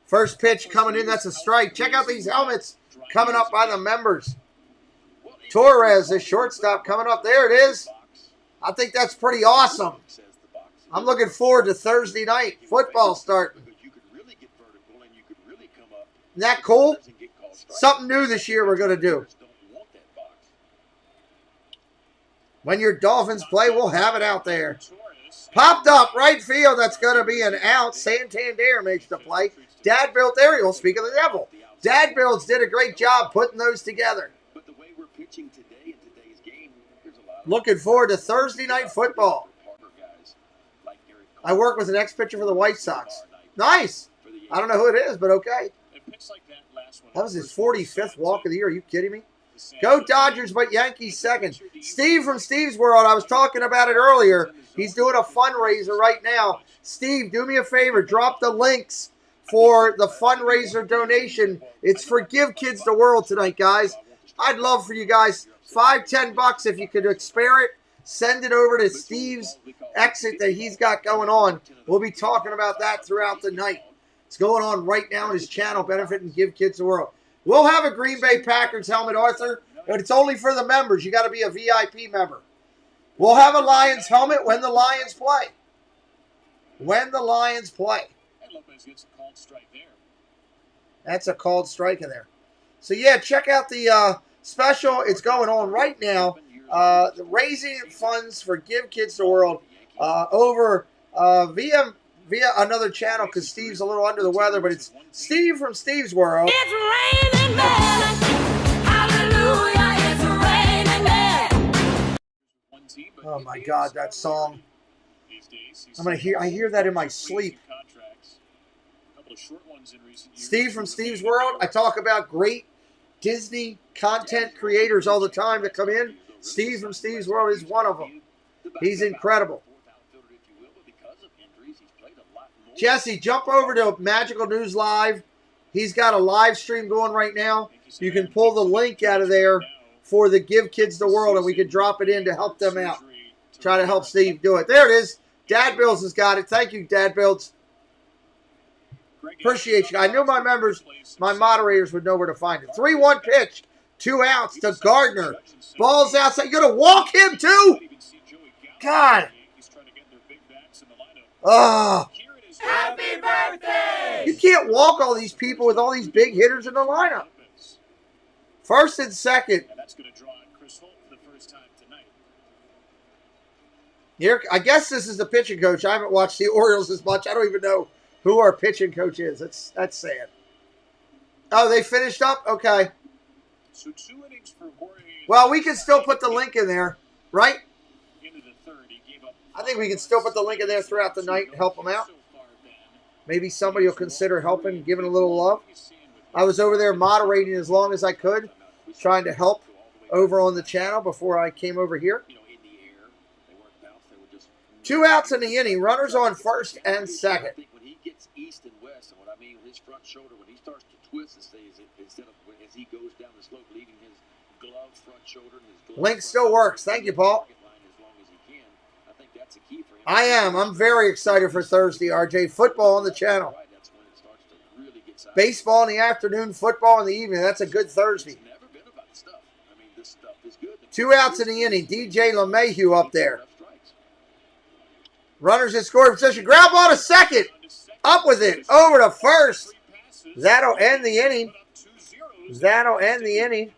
First pitch coming in, that's a strike. Check out these helmets coming up by the members. Torres, the shortstop, coming up. There it is. I think that's pretty awesome. I'm looking forward to Thursday night. Football starting. Isn't that cool? Something new this year we're going to do. When your Dolphins play, we'll have it out there. Popped up, right field. That's going to be an out. Santander makes the play. Dad built aerial. Speak of the devil. Dad Builds did a great job putting those together. Looking forward to Thursday night football. I work with an ex-pitcher for the White Sox. Nice. I don't know who it is, but okay. That was his 45th walk of the year. Are you kidding me? Go Dodgers, but Yankees second. Steve from Steve's World. I was talking about it earlier. He's doing a fundraiser right now. Steve, do me a favor. Drop the links for the fundraiser donation. It's for Give Kids the World tonight, guys. I'd love for you guys, $5-10 if you could spare it. Send it over to Steve's exit that he's got going on. We'll be talking about that throughout the night. It's going on right now on his channel, Benefit and Give Kids the World. We'll have a Green Bay Packers helmet, Arthur, but it's only for the members. You got to be a VIP member. We'll have a Lions helmet when the Lions play. When the Lions play. That's a called strike in there. So, yeah, check out the special. It's going on right now. Raising funds for Give Kids the World over via another channel because Steve's a little under the weather, but it's Steve from Steve's World. It's raining men. Hallelujah, it's raining men. Oh my God, that song! I hear that in my sleep. Steve from Steve's World. I talk about great Disney content creators all the time that come in. Steve from Steve's World is one of them. He's incredible. Jesse, jump over to Magical News Live. He's got a live stream going right now. You can pull the link out of there for the Give Kids the World, and we can drop it in to help them out. Try to help Steve do it. There it is. Dad Builds has got it. Thank you, Dad Builds. Appreciate you. I knew my members, my moderators would know where to find it. 3-1 pitch. 2 outs to Gardner. Ball's outside. You're going to walk him, too? God. Oh. Happy birthday! You can't walk all these people with all these big hitters in the lineup. First and second. Here, I guess this is the pitching coach. I haven't watched the Orioles as much. I don't even know who our pitching coach is. That's sad. Oh, they finished up? Okay. Well, we can still put the link in there, right? I think we can still put the link in there throughout the night and help them out. Maybe somebody will consider helping, giving a little love. I was over there moderating as long as I could, trying to help over on the channel before I came over here. 2 outs in the inning. Runners on first and second. Yes, and what I mean, his front shoulder, when he starts to twist and stays, instead of as he goes down the slope, leaving his glove front shoulder and his glove Link still works. Thank you, Paul. I think that's a key for him. I am. I'm very excited for Thursday, RJ. Football on the channel. Baseball in the afternoon, football in the evening. That's a good Thursday. 2 outs in the inning. DJ LeMahieu up there. Runners in scoring position. Ground ball to second. Up with it. Over to first. That'll end the inning. That'll end the inning.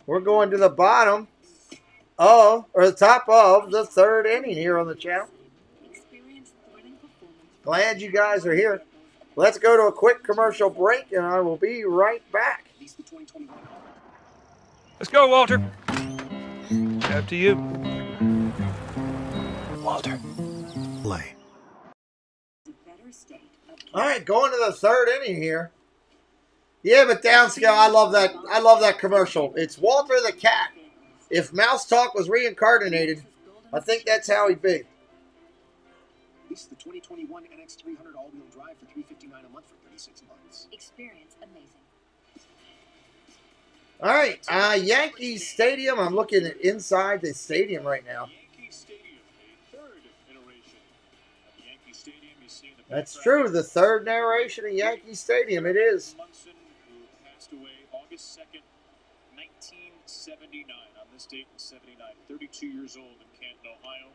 We're going to the bottom of, or the top of, the third inning here on the channel. Glad you guys are here. Let's go to a quick commercial break, and I will be right back. Let's go, Walter. Up to you. Walter, play. All right, going to the third inning here. Yeah, but downscale, I love that. I love that commercial. It's Walter the Cat. If Mouse Talk was reincarnated, I think that's how he'd be. Lease the 2021 NX300 all-wheel drive for $359 a month for 36 months. Experience amazing. All right, Yankees Stadium. I'm looking at inside the stadium right now. That's true. The third narration of Yankee Stadium. It is. Who passed away August 2nd, 1979. On this date in 79, 32 years old in Canton, Ohio.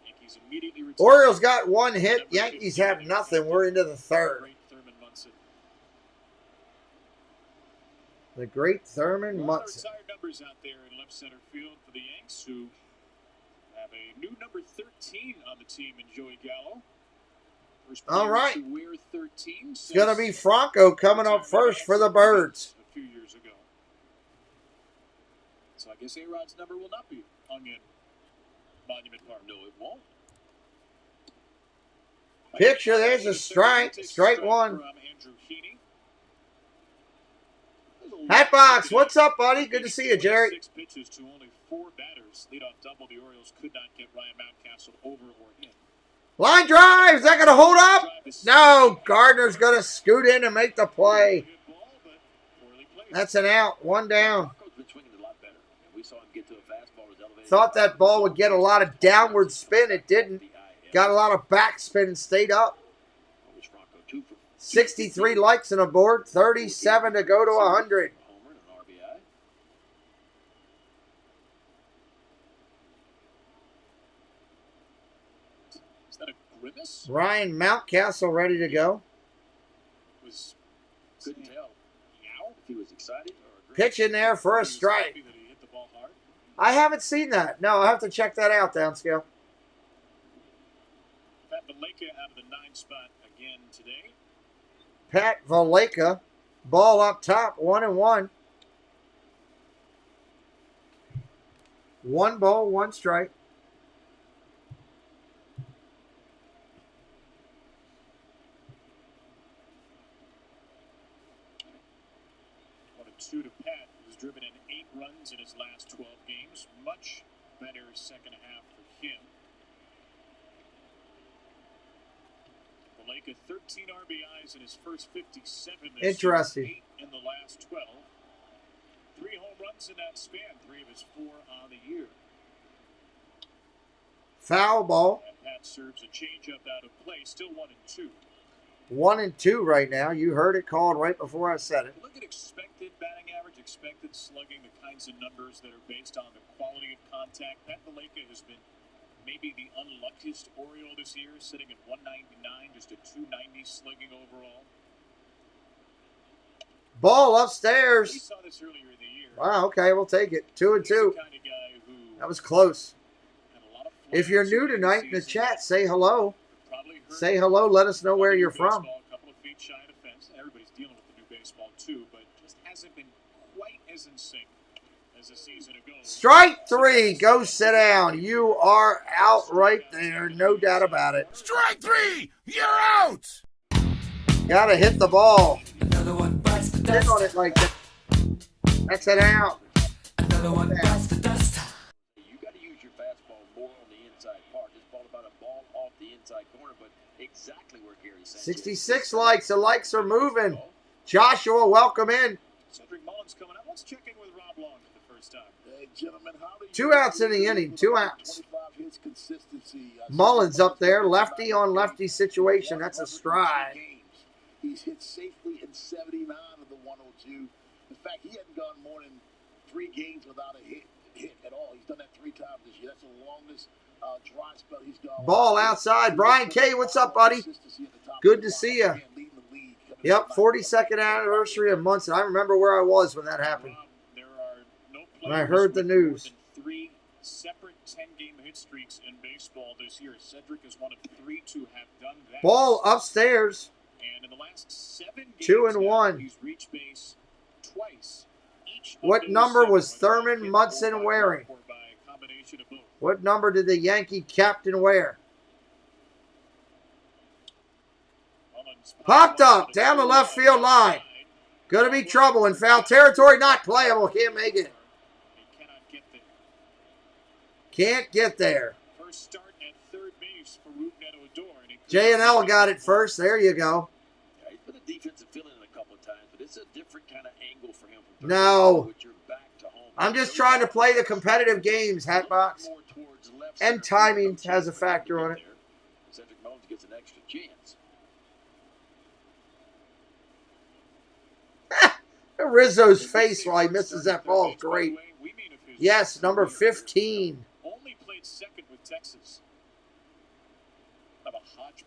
Yankees immediately retired. Orioles got one hit. Yankees have nothing. We're into the third. The great Thurman Munson. Retired numbers out there in left center field for the Yanks, who have a new number 13 on the team in Joey Gallo. All right. Wear 13 It's going to be Franco coming up first for the Birds. A few years ago. So I guess A-Rod's number will not be hung in Monument Park. No, it won't. Picture, there's a strike. Strike one. Hatbox, what's up, buddy? Good to see you, Jerry. 6 pitches to only 4 batters. Leadoff double. The Orioles could not get Ryan Mountcastle over or in. Line drive. Is that going to hold up? No. Gardner's going to scoot in and make the play. That's an out. One down. Thought that ball would get a lot of downward spin. It didn't. Got a lot of backspin and stayed up. 63 likes on the board. 37 to go to 100. Ryan Mountcastle ready to go. Couldn't tell if he was excited or Pitch in there for a strike. I haven't seen that. No, I'll have to check that out, downscale. Pat Valleca out of the 9 spot again today. Pat Valleca, ball up top, 1-1. 1 ball, 1 strike. Two to Pat, who's driven in 8 runs in his last 12 games. Much better second half for him. Valleca, 13 RBIs in his first 57 this Interesting. year, 8 in the last 12. 3 home runs in that span, 3 of his 4 on the year. Foul ball. And Pat serves a changeup out of play, still 1-2. 1-2 right now. You heard it called right before I said it. Look at expected batting average, expected slugging, the kinds of numbers that are based on the quality of contact. Pat Valleca has been maybe the unluckiest Oriole this year, sitting at 199, just a 290 slugging overall. Ball upstairs. We saw this earlier in the year. Wow, okay, we'll take it. 2-2. That was close. If you're new tonight in the chat, say hello. Say hello. Let us know where you're from. A couple of feet shy of fence. Everybody's dealing with the new baseball too, but just hasn't been quite as in sync as a season ago. Strike 3. Go sit down. You are out right there. No doubt about it. Strike 3. You're out. Gotta hit the ball. Hit on it like that. That's an out. Another one bites the dust. You got to use your fastball more on the inside part. This ball about a ball off the inside. outside corner, but exactly where Gary Sanchez 66 likes. The likes are moving. Joshua, welcome in. Cedric Mullins coming up. Let's check in with Rob Long for the first time. Hey, gentlemen, how do you 2 outs in the inning. 2 outs. 25 hits consistency. Mullins up there. Lefty on lefty situation. That's a stride. He's hit safely in 79 of the 102. In fact, he hadn't gone more than 3 games without a hit at all. He's done that 3 times this year. That's the longest dry spell he's gone. Ball outside. Brian K., what's up, buddy? Good to see you. Yep, 42nd anniversary of Munson. I remember where I was when that happened. There are no when I heard the news. 3 separate 10-game hit streaks in baseball this year. Cedric is one of 3 to have done that. Ball upstairs. And in the last 7 games, 2 and 1. He's reached base twice. What number was Thurman Munson wearing? What number did the Yankee captain wear? Popped up down the left field line. Going to be trouble in foul territory. Not playable. Can't make it. Can't get there. First start at third base for Rougned Odor. J&L got it first. There you go. Yeah, he's put a defensive fill in a couple of times, but it's a different kind of angle for him. No. I'm just trying to play the competitive games, Hatbox. And timing has a factor on it. Cedric Mullins gets an extra chance. Rizzo's face while he misses that ball is great. Yes, number 15. Only played second with Texas.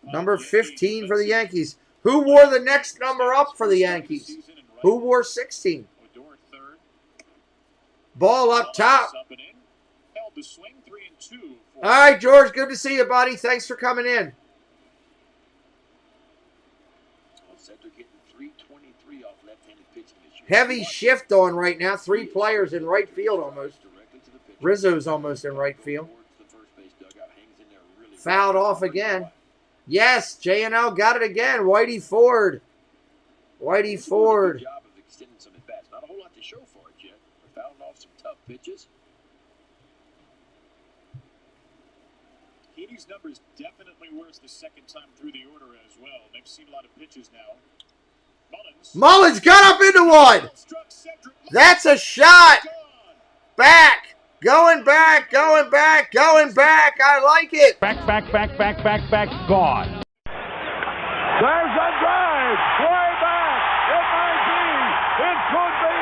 Number 15 for the Yankees. Who wore the next number up for the Yankees? Who wore 16? Ball up top. All right, George, good to see you, buddy. Thanks for coming in. Heavy shift on right now. 3 players in right field almost. Rizzo's almost in right field. Fouled off again. Yes, J&L got it again. Whitey Ford. Whitey Ford. Not a whole lot to show for it yet. We're fouling off some tough pitches. Heaney's number is definitely worse the second time through the order as well. They've seen a lot of pitches now. Mullins got up into one. That's a shot. Back. Going back, going back, going back. I like it. Back, gone. There's a drive. Way back. It might be. It could be.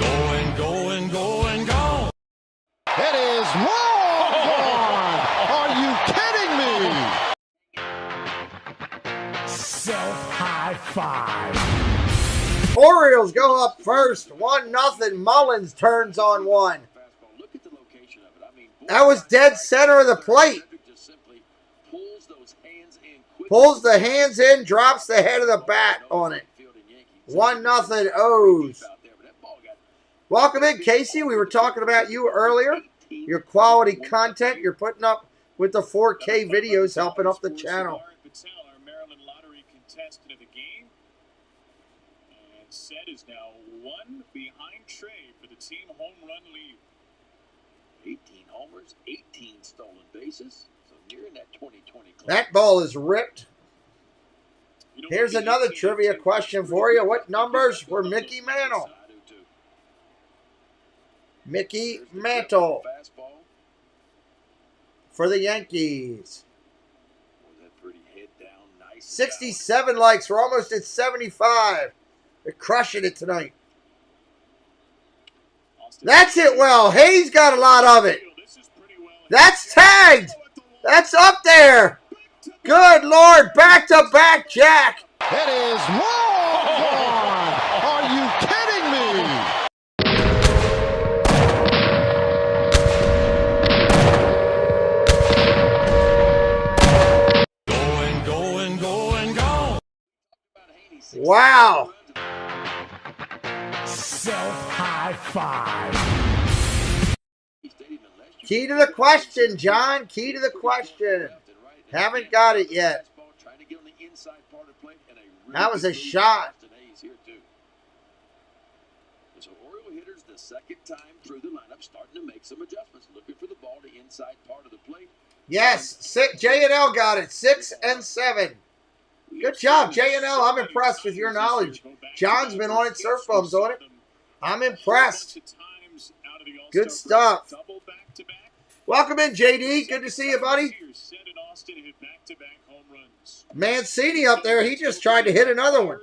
And going. It is long gone. Are you kidding me? Self-high five. Orioles go up first. 1-0. Mullins turns on one. That was dead center of the plate. Pulls the hands in, drops the head of the bat on it. 1-0 O's. Welcome in, Casey. We were talking about you earlier. Your quality content you're putting up with the 4K videos helping up the channel. Our Maryland lottery contestant of the game. And Set is now 1 behind Trey for the team home run lead. 18 homers, 18 stolen bases. So nearing that 2020 club. That ball is ripped. Here's another trivia question for you. What numbers were Mickey Mantle? Mickey Mantle for the Yankees. 67 likes. We're almost at 75. They're crushing it tonight. That's it well. Hayes got a lot of it. That's tagged. That's up there. Good Lord. Back-to-back Jack. It is long gone. Are you kidding me? Going. Wow. Self-high five. Key to the question, John. Key to the question. Haven't got it yet. That was a shot. So Oriole hitters the second time through the lineup starting to make some adjustments, looking for the ball to inside part of the plate. Yes, J&L got it. 6 and 7. Good job, J&L. I'm impressed with your knowledge. John's been on it, Surf Bum's on it. I'm impressed. Good stuff. Welcome in, JD. Good to see you, buddy. Mancini up there. He just tried to hit another one.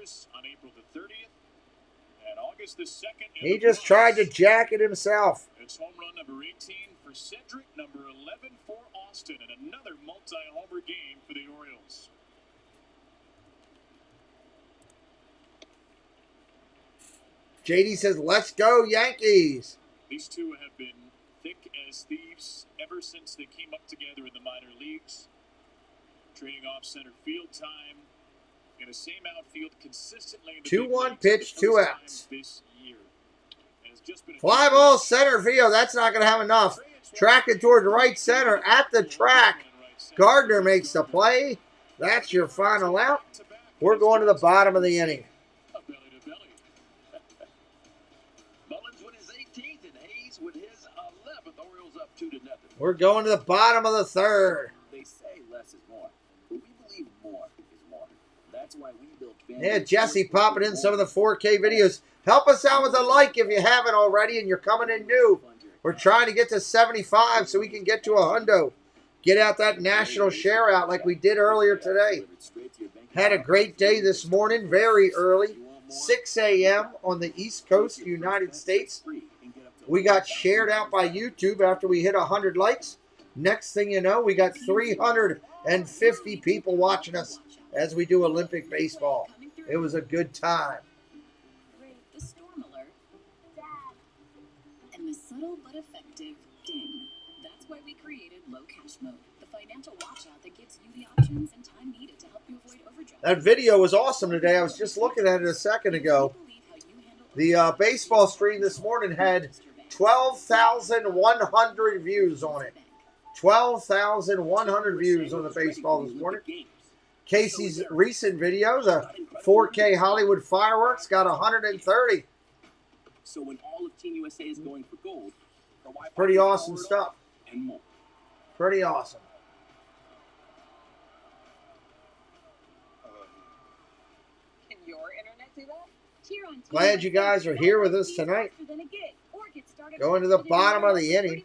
He just tried to jack it himself. It's home run number 18 for Cedric, number 11 for Austin, and another multi-homer game for the Orioles. JD says, let's go, Yankees. These two have been thick as thieves ever since they came up together in the minor leagues, trading off center field time in the same outfield consistently. 2-1 pitch, 2 outs. Fly ball center field. That's not going to have enough. Tracking toward right center at the track. Gardner makes the play. That's your final out. We're going to the bottom of the inning. We're going to the bottom of the third. They say less is more, but we believe more is more. That's why we built. Yeah, Jesse popping in some of the 4K videos. Help us out with a like if you haven't already and you're coming in new. We're trying to get to 75 so we can get to a hundo. Get out that national share out like we did earlier today. Had a great day this morning, very early. 6 a.m. on the East Coast, United States. We got shared out by YouTube after we hit 100 likes. Next thing you know, we got 350 people watching us as we do Olympic baseball. It was a good time. The storm alert. And the subtle but effective ding. That's why we created low cash mode, the financial watch out that gives you the options and time needed to help you avoid overdraft. That video was awesome today. I was just looking at it a second ago. The baseball stream this morning had 12,100 views on it. 12,100 views on the baseball this morning. Casey's recent video, the 4K Hollywood fireworks, got 130. So when all of Team USA is going for gold, pretty awesome stuff. And more. Pretty awesome. Can your internet do that? Glad you guys are here with us tonight. Going to the bottom of the inning.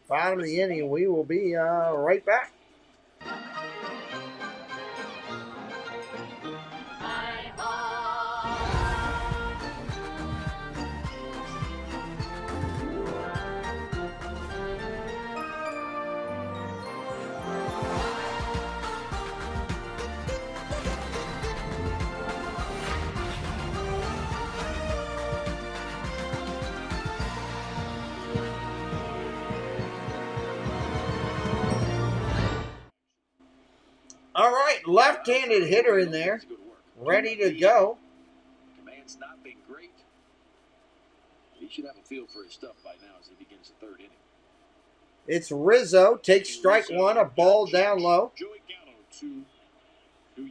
Bottom of the inning. We will be right back. All right, left-handed hitter in there, ready to go. Command's not been great. He should have a feel for his stuff by now as he begins the third inning. It's Rizzo, takes strike one, a ball down low.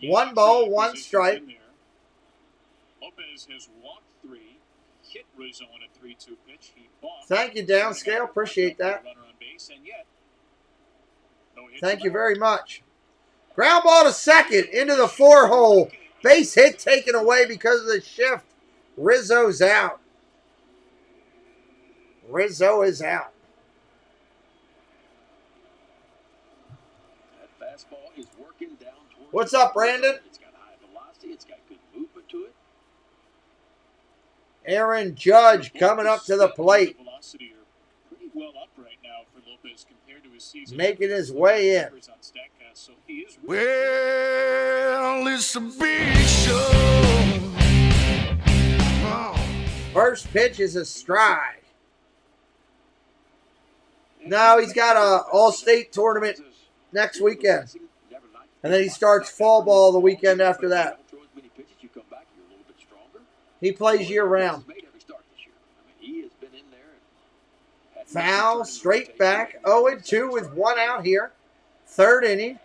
1 ball, 1 strike. Lopez has walked 3, hit Rizzo on a 3-2 pitch. He balked. Thank you, Downscale. Appreciate that. Thank you very much. Ground ball to second, into the 4-hole. Base hit taken away because of the shift. Rizzo's out. Rizzo is out. That fastball is working down towards. What's up, Brandon? It's got high velocity. It's got good movement to it. Aaron Judge coming up to the plate. Pretty well up right now for Lopez compared to his season. Making his way in. Well, it's a big show. Oh. First pitch is a stride. No, he's got a all-state tournament next weekend. And then he starts fall ball the weekend after that. He plays year-round. Foul, straight back, 0-2 with 1 out here. Third inning.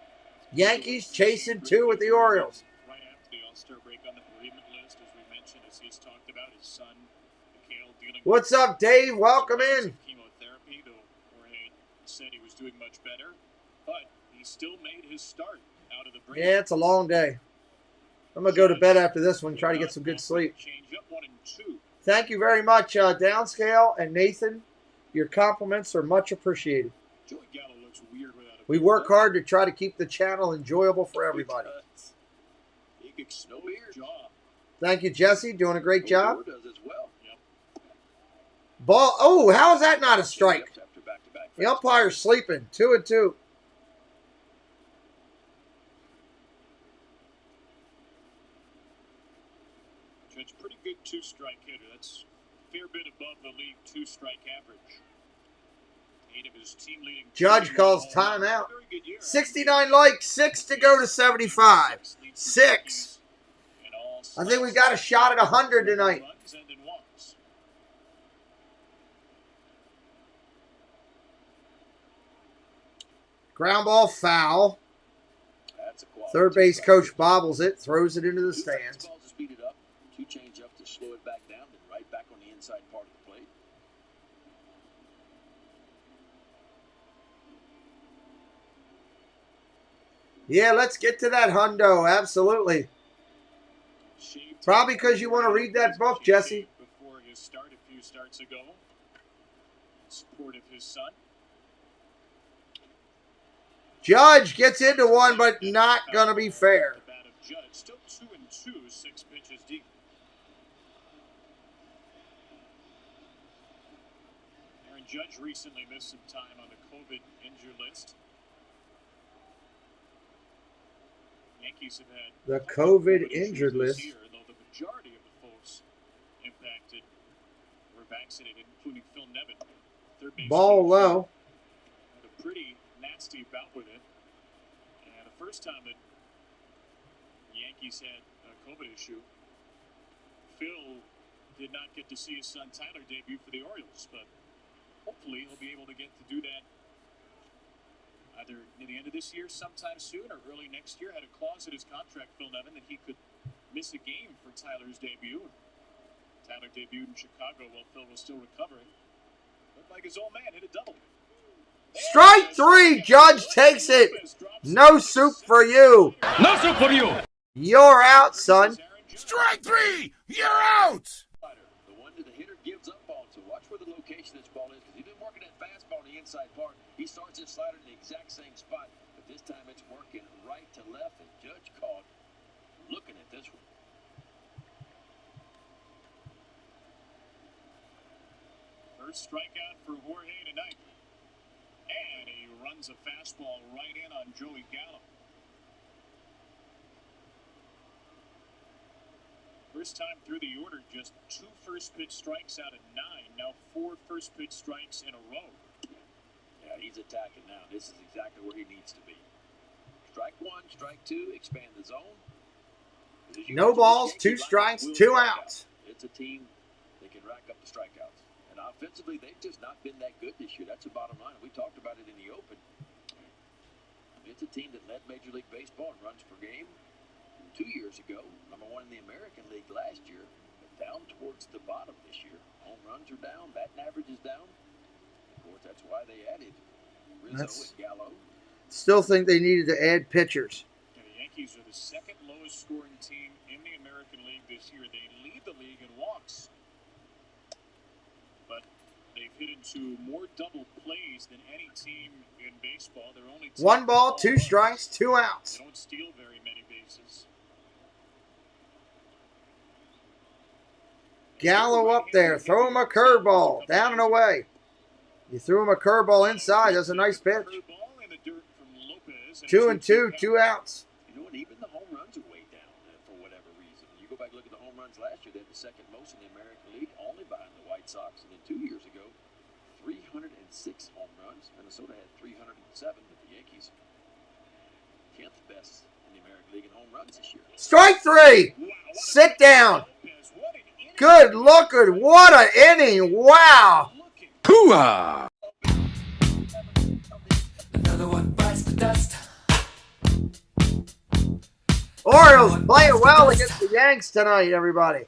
Yankees chasing 2 with the Orioles. Right after the All-Star break on the bereavement list, as we mentioned, as he's talked about his son, Mikhail, dealing What's up, Dave? Welcome in. chemotherapy, though Jorge said he was doing much better, but he still made his start out of the break. Yeah, it's a long day. I'm going to go to bed after this one, try to get some good sleep. Thank you very much, Downscale and Nathan. Your compliments are much appreciated. We work hard to try to keep the channel enjoyable for everybody. Thank you, Jesse. Doing a great job. Ball. Oh, how is that not a strike? The umpire's sleeping. 2-2. Judge, pretty good two-strike hitter. That's a fair bit above the league two-strike average. 8 of his team leading. Judge calls timeout. 69 likes, 6 to go to 75. 6. I think we got a shot at 100 tonight. Ground ball foul. Third base coach bobbles it, throws it into the stands. Speed it up, 2 change up to slow it back down, then right back on the inside part of the plate. Yeah, let's get to that hundo. Absolutely. Probably because you want to read that book, Jesse. Before his start a few starts ago, in support of his son. Judge gets into one, but not going to be fair. Judge still 2-2, 6 pitches deep. Aaron Judge recently missed some time on the COVID injured list. Yankees have had the COVID injured list. Year, though the majority of the folks impacted were vaccinated, including Phil Nevin. Third base ball low. Had a pretty nasty bout with it. And the first time that Yankees had a COVID issue, Phil did not get to see his son Tyler debut for the Orioles, but hopefully he'll be able to get to do that either near the end of this year, sometime soon, or early next year. Had a clause in his contract, Phil Nevin, that he could miss a game for Tyler's debut. Tyler debuted in Chicago while Phil was still recovering. Looked like his old man hit a double. Strike 3, Judge takes it. No soup for you. No soup for you. You're out, son. Strike 3, you're out. The one that the hitter gives up on, so watch where the location of this ball is, because he's been working that fastball on the inside part. He starts his slider in the exact same spot, but this time it's working right to left, and Judge caught looking at this one. First strikeout for Jorge tonight. And he runs a fastball right in on Joey Gallo. First time through the order, just 2 first pitch strikes out of 9. Now 4 first pitch strikes in a row. Yeah, he's attacking now. This is exactly where he needs to be. Strike 1, strike 2, expand the zone. No balls, 2 strikes, 2 outs. It's a team that can rack up the strikeouts. And offensively, they've just not been that good this year. That's the bottom line. We talked about it in the open. It's a team that led Major League Baseball in runs per game 2 years ago. #1 in the American League last year. But down towards the bottom this year. Home runs are down. Batting average is down. Of course, that's why they added Rizzo and Gallo. Still think they needed to add pitchers. The Yankees are the 2nd lowest scoring team in the American League this year. They lead the league in walks. But they've hit into more double plays than any team in baseball. They're only 1 ball, 2 strikes, 2 outs. They don't steal very many bases. Gallo up there. Throw him a curveball. Down and away. You threw him a curveball inside. That's a nice pitch. 2-2, 2 outs. You know, and even the home runs are way down for whatever reason. You go back and look at the home runs last year, they had the 2nd most in the American League, only behind the White Sox. And then 2 years ago, 306 home runs. Minnesota had 307, but the Yankees 10th best in the American League in home runs this year. Strike 3. Sit down. Good looking. What an inning. Wow. Hoo-ah. Another one bites the dust. Orioles playing well against the Yanks tonight, everybody.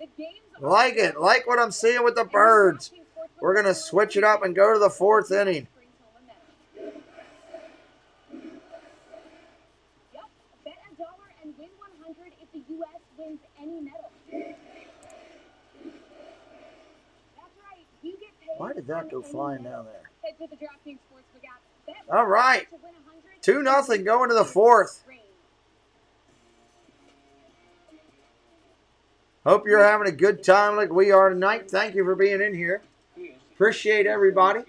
Like it. Like what I'm seeing with the Birds. We're going to switch it up and go to the 4th inning. $100 if the U.S. wins any medal. That's right. You get paid. Why did that go flying down there? Head to the DraftKings Sportsbook app. All right. 2-0 going to the fourth. Hope you're having a good time like we are tonight. Thank you for being in here. Appreciate everybody.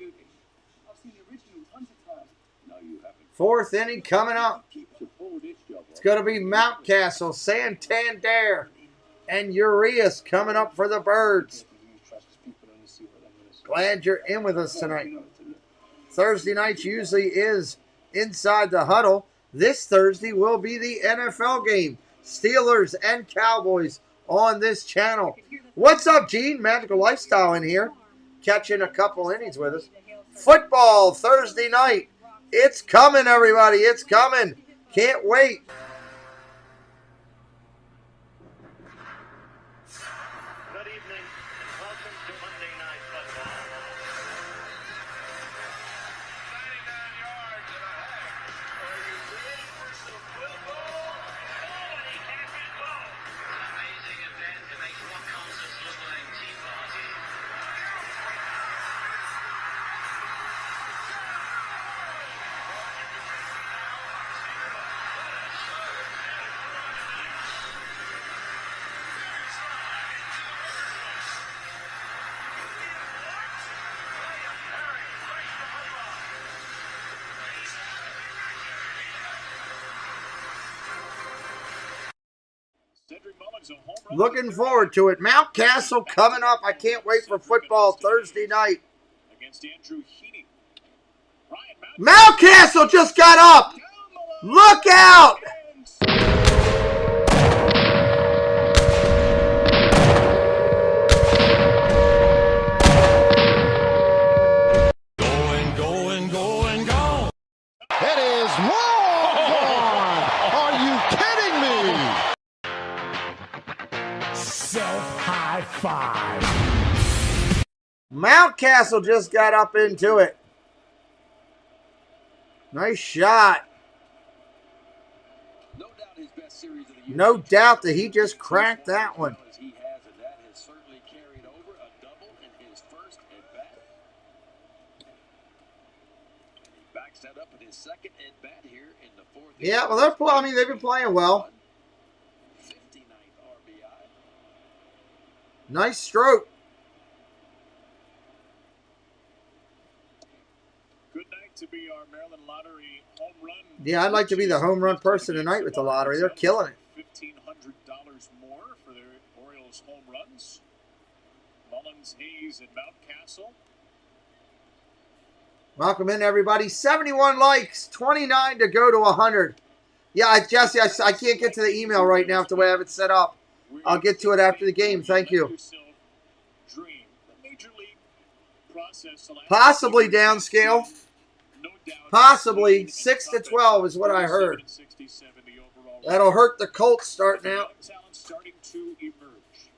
Fourth inning coming up. It's going to be Mountcastle, Santander, and Urias coming up for the Birds. Glad you're in with us tonight. Thursday nights usually is Inside the Huddle. This Thursday will be the NFL game. Steelers and Cowboys on this channel. What's up, Gene? Magical Lifestyle in here. Catching a couple innings with us. Football Thursday night. It's coming, everybody. It's coming. Can't wait. Good evening. Welcome to Monday Night Football. 99 yards and a half. Are you ready for some football? Nobody can get low. An amazing event to make what concerts look like tea party. Looking forward to it. Mountcastle coming up. I can't wait for football Thursday night. Mountcastle just got up. Look out. It is long gone. Are you kidding me? Self-high five. Mountcastle just got up into it. Nice shot. No doubt that he just cracked that one. Yeah, well, they've been playing well. Nice stroke. Good night to be our Maryland Lottery home run. Yeah, I'd like to be the home run person tonight with the lottery. They're killing it. $1,500 more for their Orioles home runs. Mullins, Hayes, and Mountcastle. Welcome in, everybody. 71 likes, 29 to go to 100. Yeah, Jesse, I can't get to the email right now the way I have it set up. I'll get to it after the game. Thank you. Possibly downscale. Possibly 6 to 12 is what I heard. That'll hurt the Colts starting out. Starting to emerge.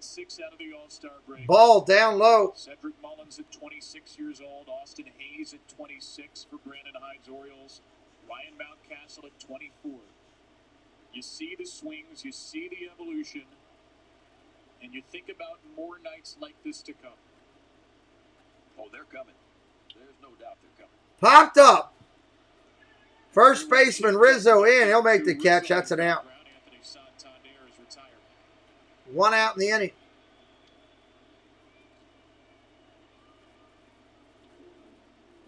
9-6 out of the All-Star break. Ball down low. Cedric Mullins at 26 years old. Austin Hayes at 26 for Brandon Hyde's Orioles. Ryan Mountcastle at 24. You see the swings, you see the evolution, and you think about more nights like this to come. Oh, they're coming. There's no doubt they're coming. Popped up. First baseman Rizzo in. He'll make the catch. That's an out. One out in the inning.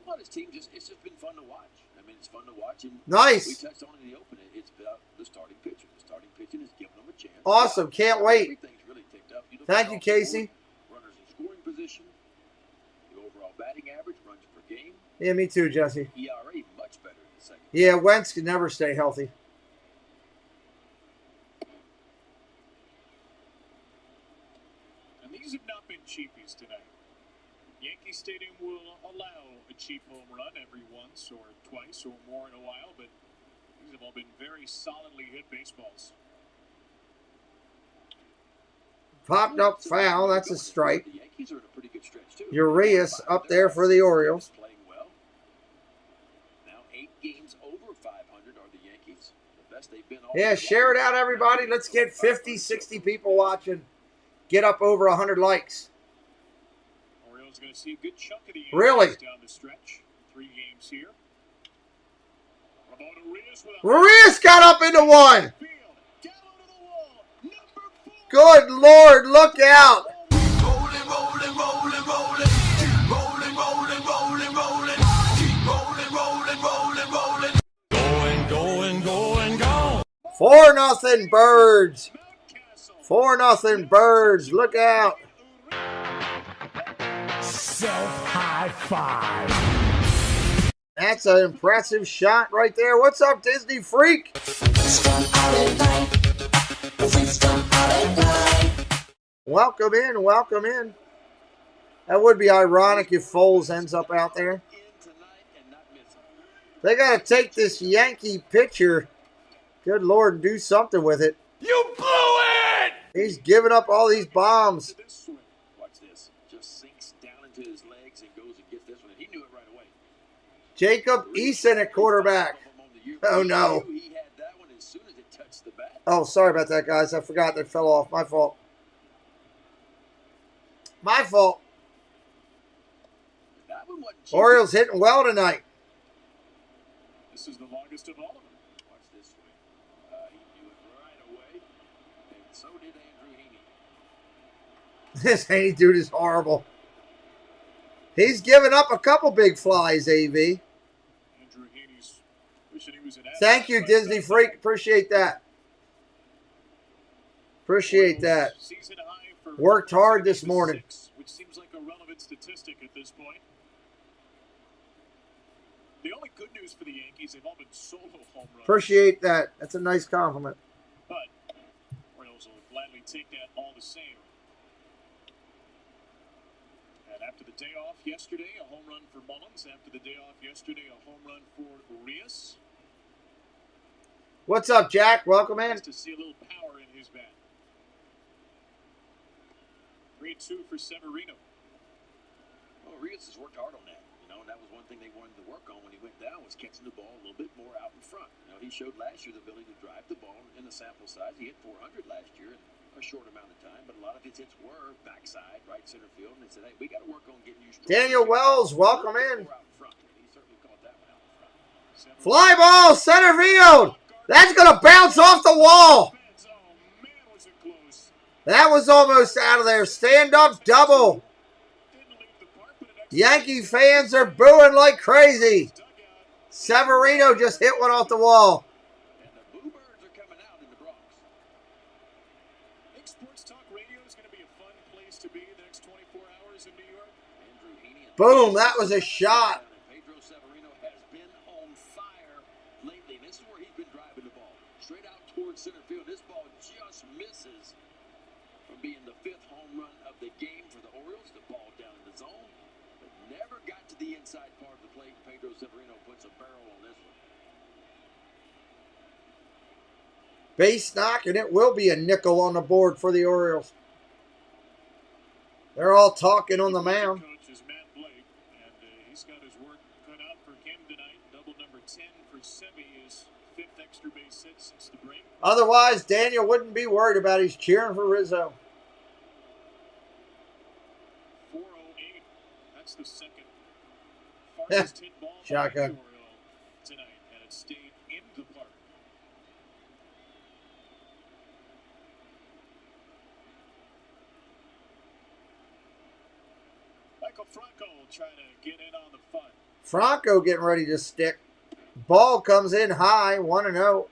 Well, this team it's just been fun to watch. I mean, it's fun to watch. And nice. We touched on it in the opening. It's about the starting pitcher. The starting pitching is giving them a chance. Awesome. Can't wait. Everything's really ticked up. Thank you, Casey. Runners in scoring position. The overall batting average, runs per game. Yeah, me too, Jesse. ERA much better in the second. Yeah, Wentz can never stay healthy. And these have not been cheapies tonight. Yankee Stadium will allow a cheap home run every once or twice or more in a while, but these have all been very solidly hit baseballs. Popped up foul. That's a strike. The Yankees are in a pretty good stretch, too. Urias up there for the Orioles. Playing well. Now 8 games over 500 are the Yankees. The best they've been all Yeah, share it out, everybody. Let's get 50, 60 people watching. Get up over 100 likes. Orioles going to see a good chunk of the Really? down the stretch. 3 games here. Ruiz got up into one. Good Lord, look out. Rolling, rolling, rolling, rolling. Keep rolling, rolling, rolling, rolling. Keep rolling, rolling, rolling, rolling. Going, going, going, going. 4-0 Birds. 4-0 Birds. Look out. Self high five. That's an impressive shot right there. What's up, Disney Freak? Welcome in, welcome in. That would be ironic if Foles ends up out there. They got to take this Yankee pitcher, good Lord, and do something with it. You blew it! He's giving up all these bombs. Watch this. Just sinks down into his legs and goes and gets this one. He knew it right away. Jacob Eason at quarterback. Oh, no. He had that one as soon as it touched the bat. Oh, sorry about that, guys. I forgot that fell off. My fault. My fault. Orioles hitting well tonight. This is the longest of all of them. Watch this swing. He knew it right away. And so did Andrew Heaney. This Haney dude is horrible. He's given up a couple big flies, AV. Andrew Heaney's wishing he was an Thank you, Disney Freak. Appreciate that. Appreciate that. Worked hard this morning. Which seems like a relevant statistic at this point. The only good news for the Yankees, they've all been solo home runs. Appreciate that. That's a nice compliment. But Orioles will gladly take that all the same. And after the day off yesterday, a home run for Mullins. After the day off yesterday, a home run for Urias. What's up, Jack? Welcome in. Nice to see a little power in his bat. 3-2 for Severino. Well, Urias has worked hard on that. You know, and that was one thing they wanted to work on when he went down, was catching the ball a little bit more out in front. You know, he showed last year the ability to drive the ball in the sample size. He hit 400 last year in a short amount of time, but a lot of his hits were backside, right center field, and they said, hey, we got to work on getting you strong. Daniel Wells, welcome in. Fly ball, center field. That's going to bounce off the wall. That was almost out of there. Stand up double. Yankee fans are booing like crazy. Severino just hit one off the wall. And the Bluebirds are coming out in the Bronx. I think Sports Talk Radio is going to be a fun place to be the next 24 hours in New York. Andrew Heaney. Boom, that was a shot. Pedro Severino has been on fire lately. And this is where he's been driving the ball. Straight out towards center field. This ball just misses from being the 5th home run of the game for the Orioles. The ball down in the zone. But never got to the inside part of the plate. Pedro Severino puts a barrel on this one. Base knock, and it will be a nickel on the board for the Orioles. They're all talking on the mound. Coach is Matt Blake, and he's got his work cut out for him tonight. Double number 10 for Semi, his 5th extra base hit since the break. Otherwise, Daniel wouldn't be worried about it. He's cheering for Rizzo. 408. That's the second farthest hit ball by Shotgun. the Oriole tonight, and it stayed in the park. Michael Franco trying to get in on the fun. Franco getting ready to stick. Ball comes in high, 1-0. Well,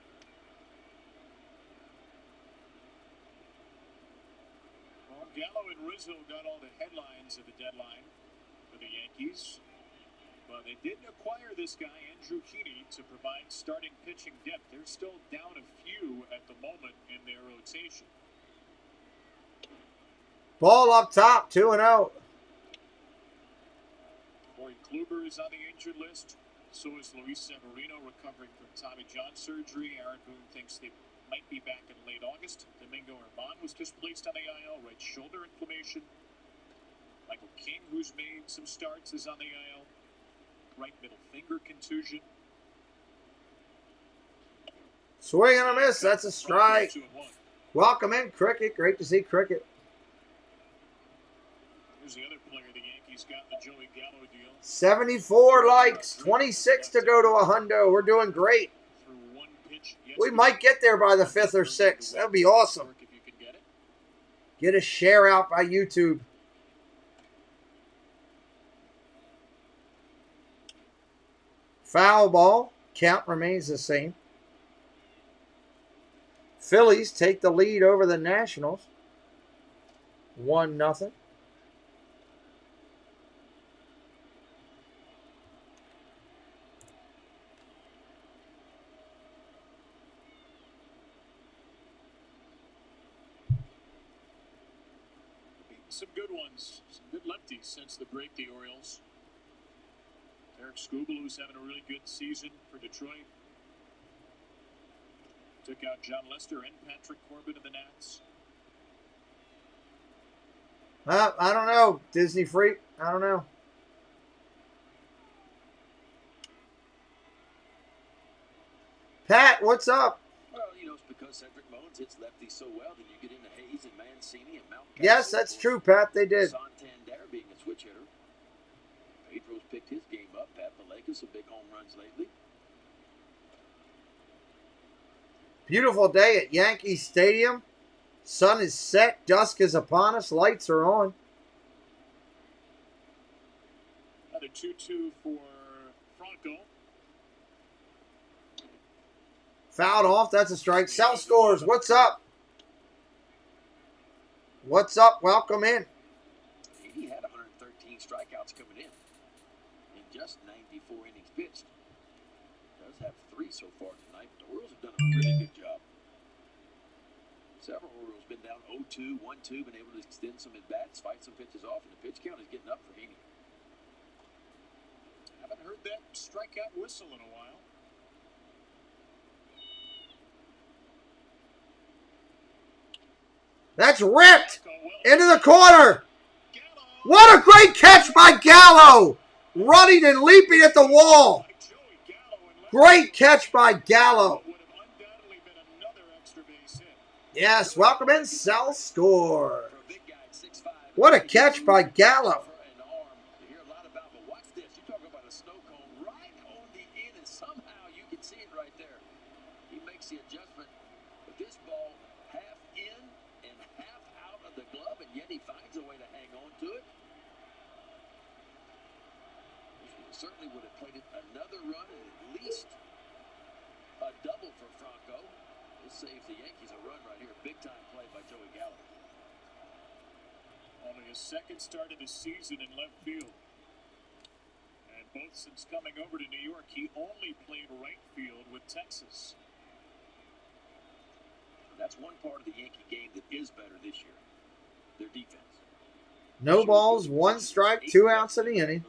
Gallo and Rizzo got all the headlines of the deadline for the Yankees. But they didn't acquire this guy, Andrew Heaney, to provide starting pitching depth. They're still down a few at the moment in their rotation. Ball up top, 2-0. Corey Kluber is on the injured list. So is Luis Severino, recovering from Tommy John surgery. Aaron Boone thinks they might be back in late August. Domingo Herman was just placed on the IL, right shoulder inflammation. Michael King, who's made some starts, is on the IL. Right middle finger contusion. Swing and a miss. That's a strike. Welcome in, Cricket. Great to see Cricket. Here's the other player the Yankees got the Joey Gallo deal. 74 likes. 26 to go to a hundo. We're doing great. We might get there by the 5th or 6th. That would be awesome. Get a share out by YouTube. Foul ball. Count remains the same. Phillies take the lead over the Nationals. 1-0. Some good ones, some good lefties since the break, the Orioles. Eric Skubal, who's having a really good season for Detroit. Took out John Lester and Patrick Corbin of the Nats. I don't know, Disney freak. I don't know. Pat, what's up? Well, you know, it's because Cedric Mullins hits lefties so well that you get into Hayes and Mancini and Mount. Yes, that's true, Pat. They did. Santander being a switch hitter. Pedro's picked his game up. Pat Vallejo, some big home runs lately. Beautiful day at Yankee Stadium. Sun is set. Dusk is upon us. Lights are on. Another 2-2 for Franco. Fouled off. That's a strike. Cell scores. What's up? What's up? Welcome in. He had 113 strikeouts coming in just 94 innings pitched. Does have 3 so far tonight. But the Orioles have done a really good job. Several Orioles been down 0-2, 1-2, been able to extend some at-bats, fight some pitches off, and the pitch count is getting up for Heaney. Haven't heard that strikeout whistle in a while. That's ripped into the corner. What a great catch by Gallo. Running and leaping at the wall. Great catch by Gallo. Yes, welcome in, Cell score. What a catch by Gallo. Certainly would have played it another run and at least a double for Franco. This saves the Yankees a run right here. Big time play by Joey Gallo. Only his second start of the season in left field. And both since coming over to New York, he only played right field with Texas. That's one part of the Yankee game that is better this year. Their defense. No balls, 1 strike, 2 outs in the inning.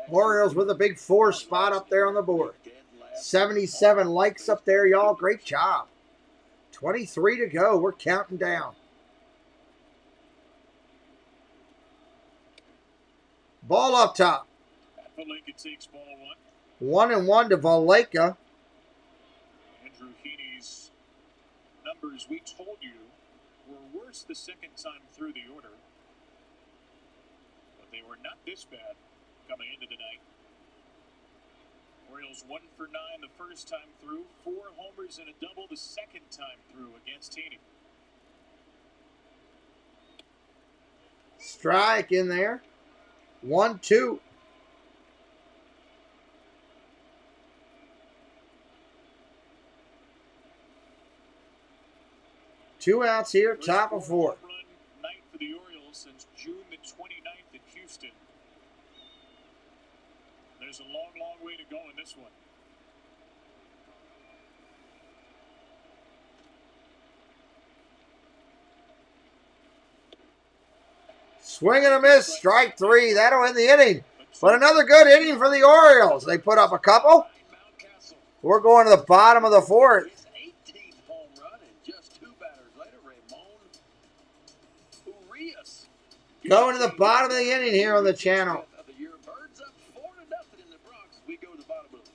Orioles with a big 4 spot up there on the board. 77 likes up there, y'all. Great job. 23 to go. We're counting down. Ball up top. Vallejo takes ball 1. 1-1 to Vallejo. Andrew Heaney's numbers, we told you, were worse the second time through the order. But they were not this bad coming into tonight. Orioles 1 for 9 the first time through, 4 homers and a double the second time through against Heaney. Strike in there. 1-2. Two outs here, top of 4. Night for the Orioles since June the 29th in Houston. There's a long, long way to go in this one. Swing and a miss, strike 3. That'll end the inning. But another good inning for the Orioles. They put up a couple. We're going to the bottom of the 4th. Going to the bottom of the inning here on the channel.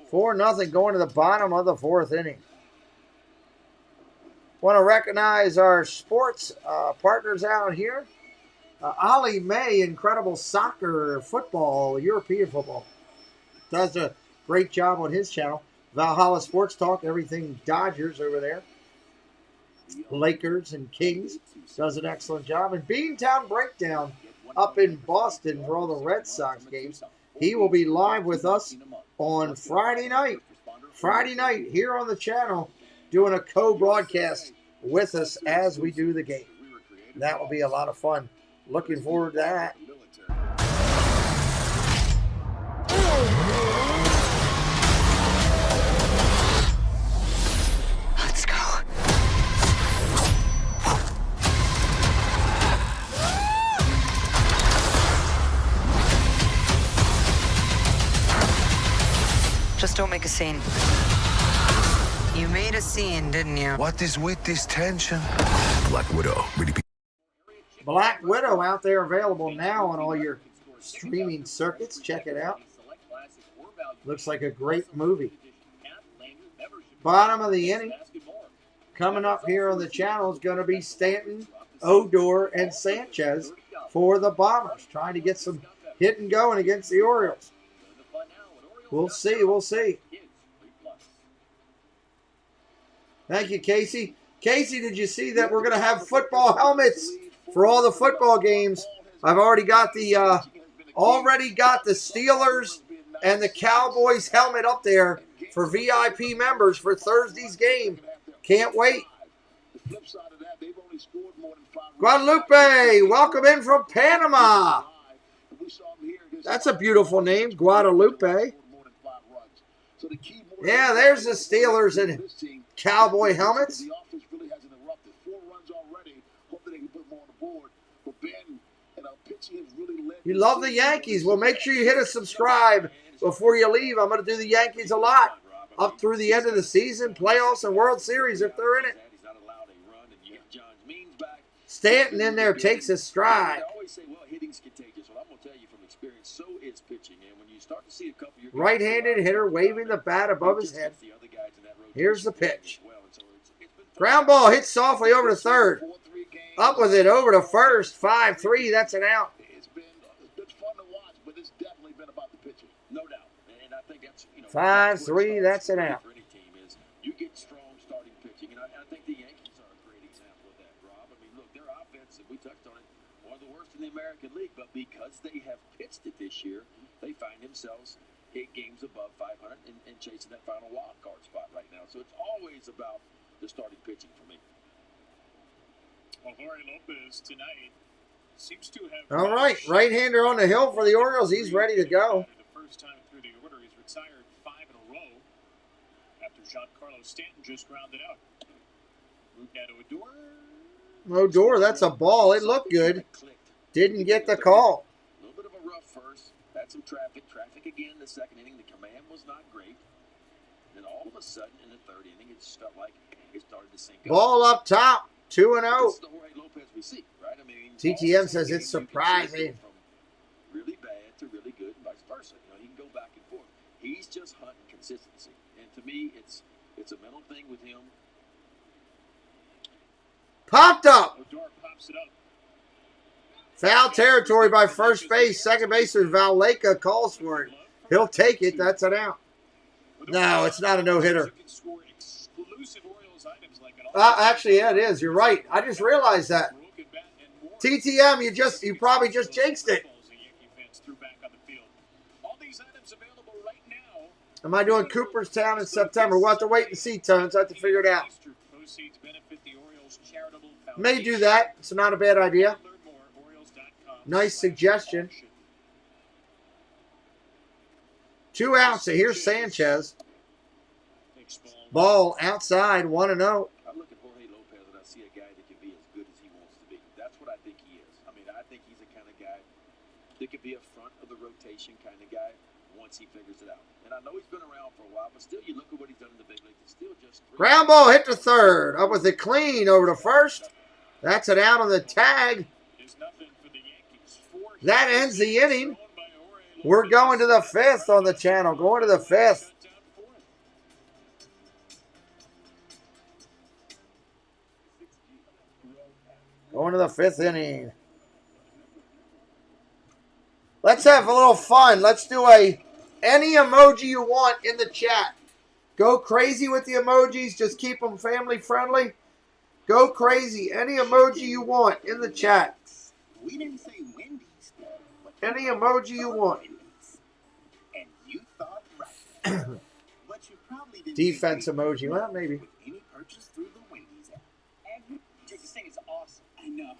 4-0 going to the bottom of the 4th inning. Want to recognize our sports partners out here. Ollie May, incredible soccer, football, European football. Does a great job on his channel. Valhalla Sports Talk, everything Dodgers over there. Lakers and Kings does an excellent job. And Beantown Breakdown up in Boston for all the Red Sox games. He will be live with us on Friday night. Friday night here on the channel doing a co-broadcast with us as we do the game. That will be a lot of fun. Looking forward to that. Let's go. Just don't make a scene. You made a scene, didn't you? What is with this tension? Black Widow. Black Widow out there available now on all your streaming circuits. Check it out. Looks like a great movie. Bottom of the inning. Coming up here on the channel is going to be Stanton, Odor, and Sanchez for the Bombers. Trying to get some hit and going against the Orioles. We'll see. We'll see. Thank you, Casey. Casey, did you see that we're going to have football helmets for all the football games? I've already got the Steelers and the Cowboys helmet up there for VIP members for Thursday's game. Can't wait. Guadalupe, welcome in from Panama. That's a beautiful name, Guadalupe. Yeah, there's the Steelers and Cowboy helmets. You love the Yankees. Well, make sure you hit a subscribe before you leave. I'm going to do the Yankees a lot up through the end of the season, playoffs, and World Series if they're in it. Stanton in there takes a stride. Right-handed hitter waving the bat above his head. Here's the pitch. Ground ball hit softly over to third. Up with it over to first. 5-3. That's an out. 5-3. That's an out. You get strong starting pitching, and I think the Yankees are a great example of that, Rob. I mean, look, their offense, and we touched on it, one of the worst in the American League, but because they have pitched it this year, they find themselves 8 games above 500 and chasing that final wild card spot right now. So it's always about the starting pitching for me. Well, Jorge Lopez tonight seems to have. All right, right-hander on the hill for the Orioles. He's ready to go. The first time through the order, he's retired 5 in a row after Giancarlo Stanton just grounded out. Odor, that's a ball. It looked good. Didn't get the call. A little bit of a rough first. Had some traffic. Traffic again in the second inning. The command was not great. Then all of a sudden in the third inning, it just felt like it started to sink up. Ball up top. 2-0. This is the Jorge Lopez we see, right? I mean, TTM says it's surprising. From really bad to really good and vice versa. You know, he can go back and forth. He's just hunting consistency. And to me, it's a mental thing with him. Popped up. Odor pops it up. Foul territory by first base. Second baseman Valleca calls for it. He'll take it. That's an out. No, it's not a no-hitter. Actually, yeah, it is. You're right. I just realized that. TTM, you probably just jinxed it. Am I doing Cooperstown in September? We'll have to wait and see, Tones. I have to figure it out. May do that. It's not a bad idea. Nice suggestion. 2 outs. So here's Sanchez. Ball outside, 1-0. I look at Jorge Lopez and I see a guy that can be as good as he wants to be. That's what I think he is. I mean, I think he's the kind of guy that could be a front of the rotation kind of guy once he figures it out. And I know he's been around for a while, but still, you look at what he's done in the big leagues. It's still just ground ball hit to third. Up with it clean over to first. That's an out on the tag. That ends the inning. We're going to the 5th on the channel. Going to the 5th. Going to the 5th inning. Let's have a little fun. Let's do any emoji you want in the chat. Go crazy with the emojis. Just keep them family friendly. Go crazy. Any emoji you want in the chat. We didn't say Wendy's. Any emoji you want. And you thought right. But you probably didn't Defense emoji. Well, maybe. with any purchase through the Wendy's app. This thing is awesome. I know.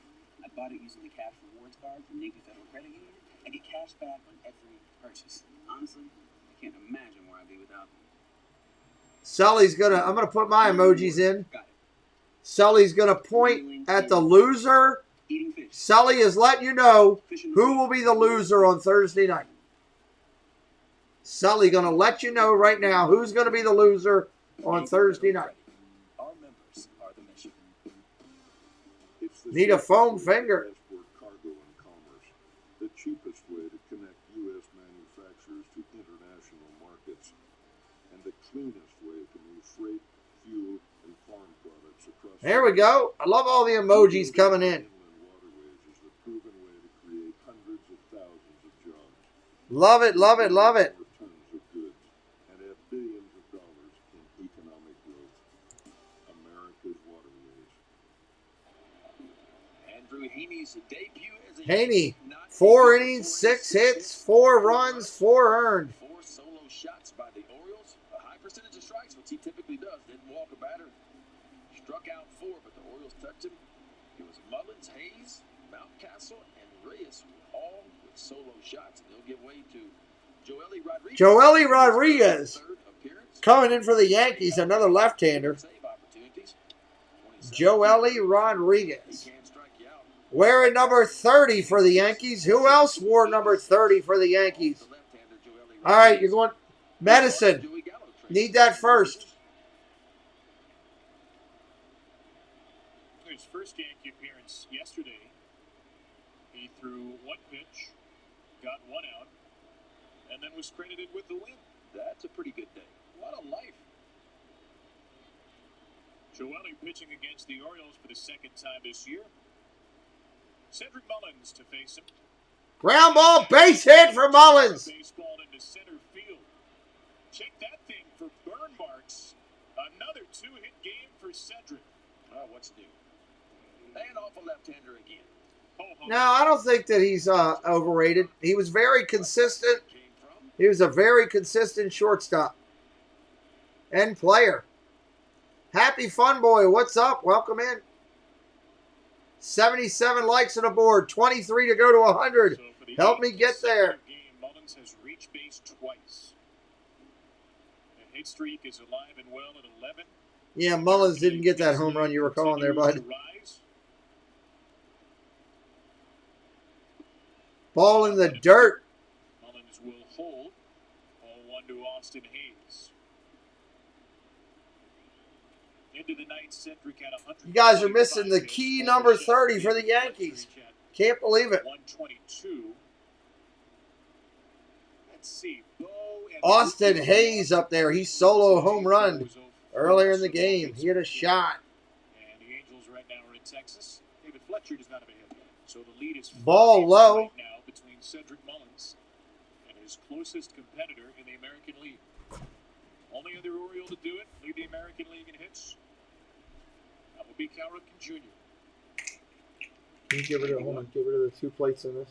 I bought it using the cash rewards card from Navy Federal Credit Union. I get cash back on every purchase. Honestly, I can't imagine where I'd be without them. Sully's I'm gonna put my emojis in. Sully's gonna point at the loser. Sully is letting you know who will be the loser on Thursday night. Sully gonna let you know right now who's gonna be the loser on Thursday night. Our members are the mission. Need a foam finger. Cargo and commerce, the cheapest way to connect U.S. manufacturers to international markets, and the cleanest way to move freight, fuel, and farm products across. There we go. I love all the emojis coming in. Waterways is the proven way to create hundreds of thousands of jobs. Love it, love it, love it. Tons of goods and add billions of dollars in economic growth. America's waterways. Andrew Haney's debut as a Haney, 4 innings, 6 hits, 4 runs, 4 earned. 4 solo shots by the Orioles. A high percentage of strikes, which he typically does. Didn't walk a batter. Struck out 4, but the Orioles touched him. It was Mullins, Hayes, Mountcastle, and Reyes, all with solo shots. And they'll give way to Joely Rodriguez. Joely Rodriguez coming in for the Yankees, another left-hander. Joely Rodriguez. Wearing number 30 for the Yankees. Who else wore number 30 for the Yankees? All right, you're going medicine. Need that first. His first Yankee appearance yesterday. He threw 1 pitch, got 1 out, and then was credited with the win. That's a pretty good day. What a life. Joely pitching against the Orioles for the 2nd time this year. Cedric Mullins to face him. Ground ball, base hit for Mullins. Baseball into center field. Check that thing for burn marks. Another 2-hit game for Cedric. What's new? And off a left-hander again. No, I don't think that he's overrated. He was very consistent. He was a very consistent shortstop and player. Happy Fun Boy, what's up? Welcome in. 77 likes on the board, 23 to go to 100. Help me get there. Mullins has reached base twice. The hit streak is alive and well at 11. Yeah, Mullins didn't get that home run you were calling there, bud. Ball in the dirt. Mullins will hold. 0-1 to Austin Hayes. Into the ninth, Cedric had 100. You guys are missing the key number 30 for the Yankees. Can't believe it. 122. Let's see. Austin Hayes up there. He solo home run earlier in the game. He had a shot. And the Angels right now are in Texas. David Fletcher does not have a hit. So the lead is ball low right now between Cedric Mullins and his closest competitor in the American League. Only other Oriole to do it, lead the American League in hits. That will be Cal Ripken Jr. Can you get rid of, hold on, get rid of the 2 plates in this?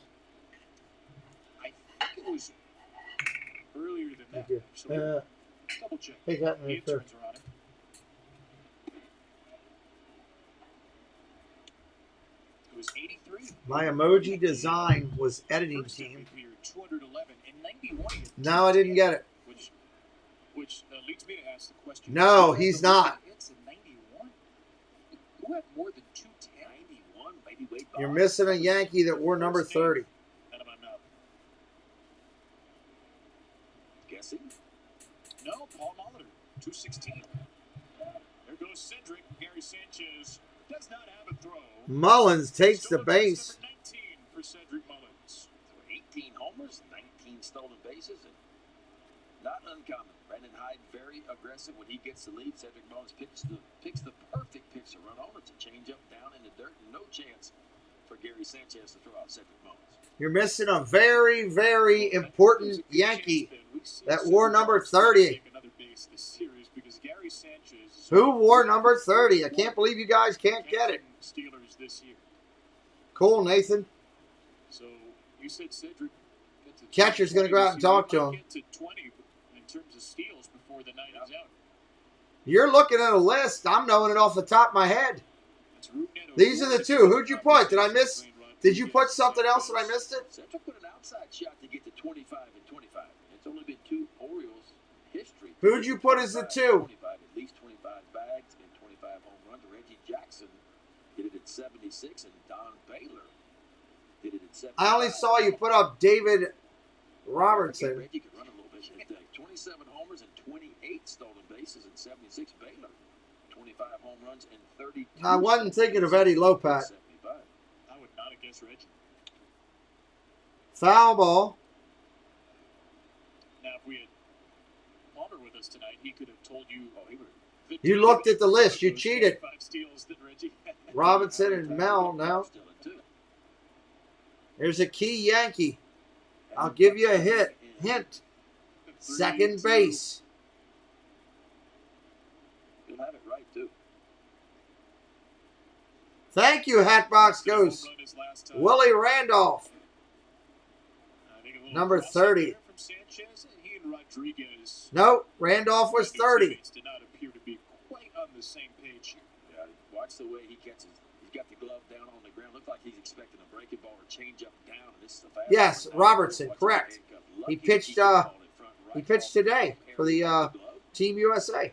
I think it was earlier than that. Thank you. So double check. Hey, got me The interns are on it. It was 83. My emoji design was editing team. 211 and 91. No, I didn't get it. Which leads me to ask the question. No, he's not. Hits in 91. Who had more than 210? 91, maybe Wade Boggs. You're missing a Yankee that wore number 30. Out of my mouth. Guessing? No, Paul Molitor, 216. There goes Cedric. Gary Sanchez does not have a throw. Mullins takes the base. Number 19 for Cedric Mullins. 18 homers, 19 stolen bases, and not uncommon. Brandon Hyde very aggressive when he gets the lead. Cedric Mullins picks the perfect pitch to run on. It's a changeup down in the dirt and no chance for Gary Sanchez to throw out Cedric Mullins. You're missing a very, very important Yankee that wore number 30. Who wore number 30? I can't believe you guys can't get it. Steelers this year. Cool, Nathan. So you said Cedric. Catcher's going to go out and talk to him. Get to 20 in terms of steals before the night is out. You're looking at a list. I'm knowing it off the top of my head. These are the two. Who'd you put? Did I miss? Did you put something else and I missed it? Cedric put an outside shot to get to 25 and 25. It's only been 2 Orioles history. Who'd you put as the two? 25, at least 25 bags and 25 home runs. Reggie Jackson did it at 76, and Don Baylor did it at 75. I only saw you put up David Robertson. Reggie could run a little bit. 27 homers and 28 stolen bases and 76 Baylor. 25 home runs and 32. I wasn't thinking of Eddie Lopat. I would not have guessed Reggie. Foul ball. Now, if we had Palmer with us tonight, he could have told you. Oh, he would have. You looked at the list. You cheated. 5 steals that Reggie had. Robinson and Mel now. There's a key Yankee. I'll give you a hint. Second base. You'll have it right, too. Thank you, Hatbox Ghost. Willie Randolph. Number 30. No, Randolph was 30. Did not appear to be quite on the same page here. Yeah, watch the way he catches. He's got the glove down on the ground. Looks like he's expecting a breaking ball or change up down. And this is a fast Yes, Robertson, correct. He pitched. He pitched today for the Team USA.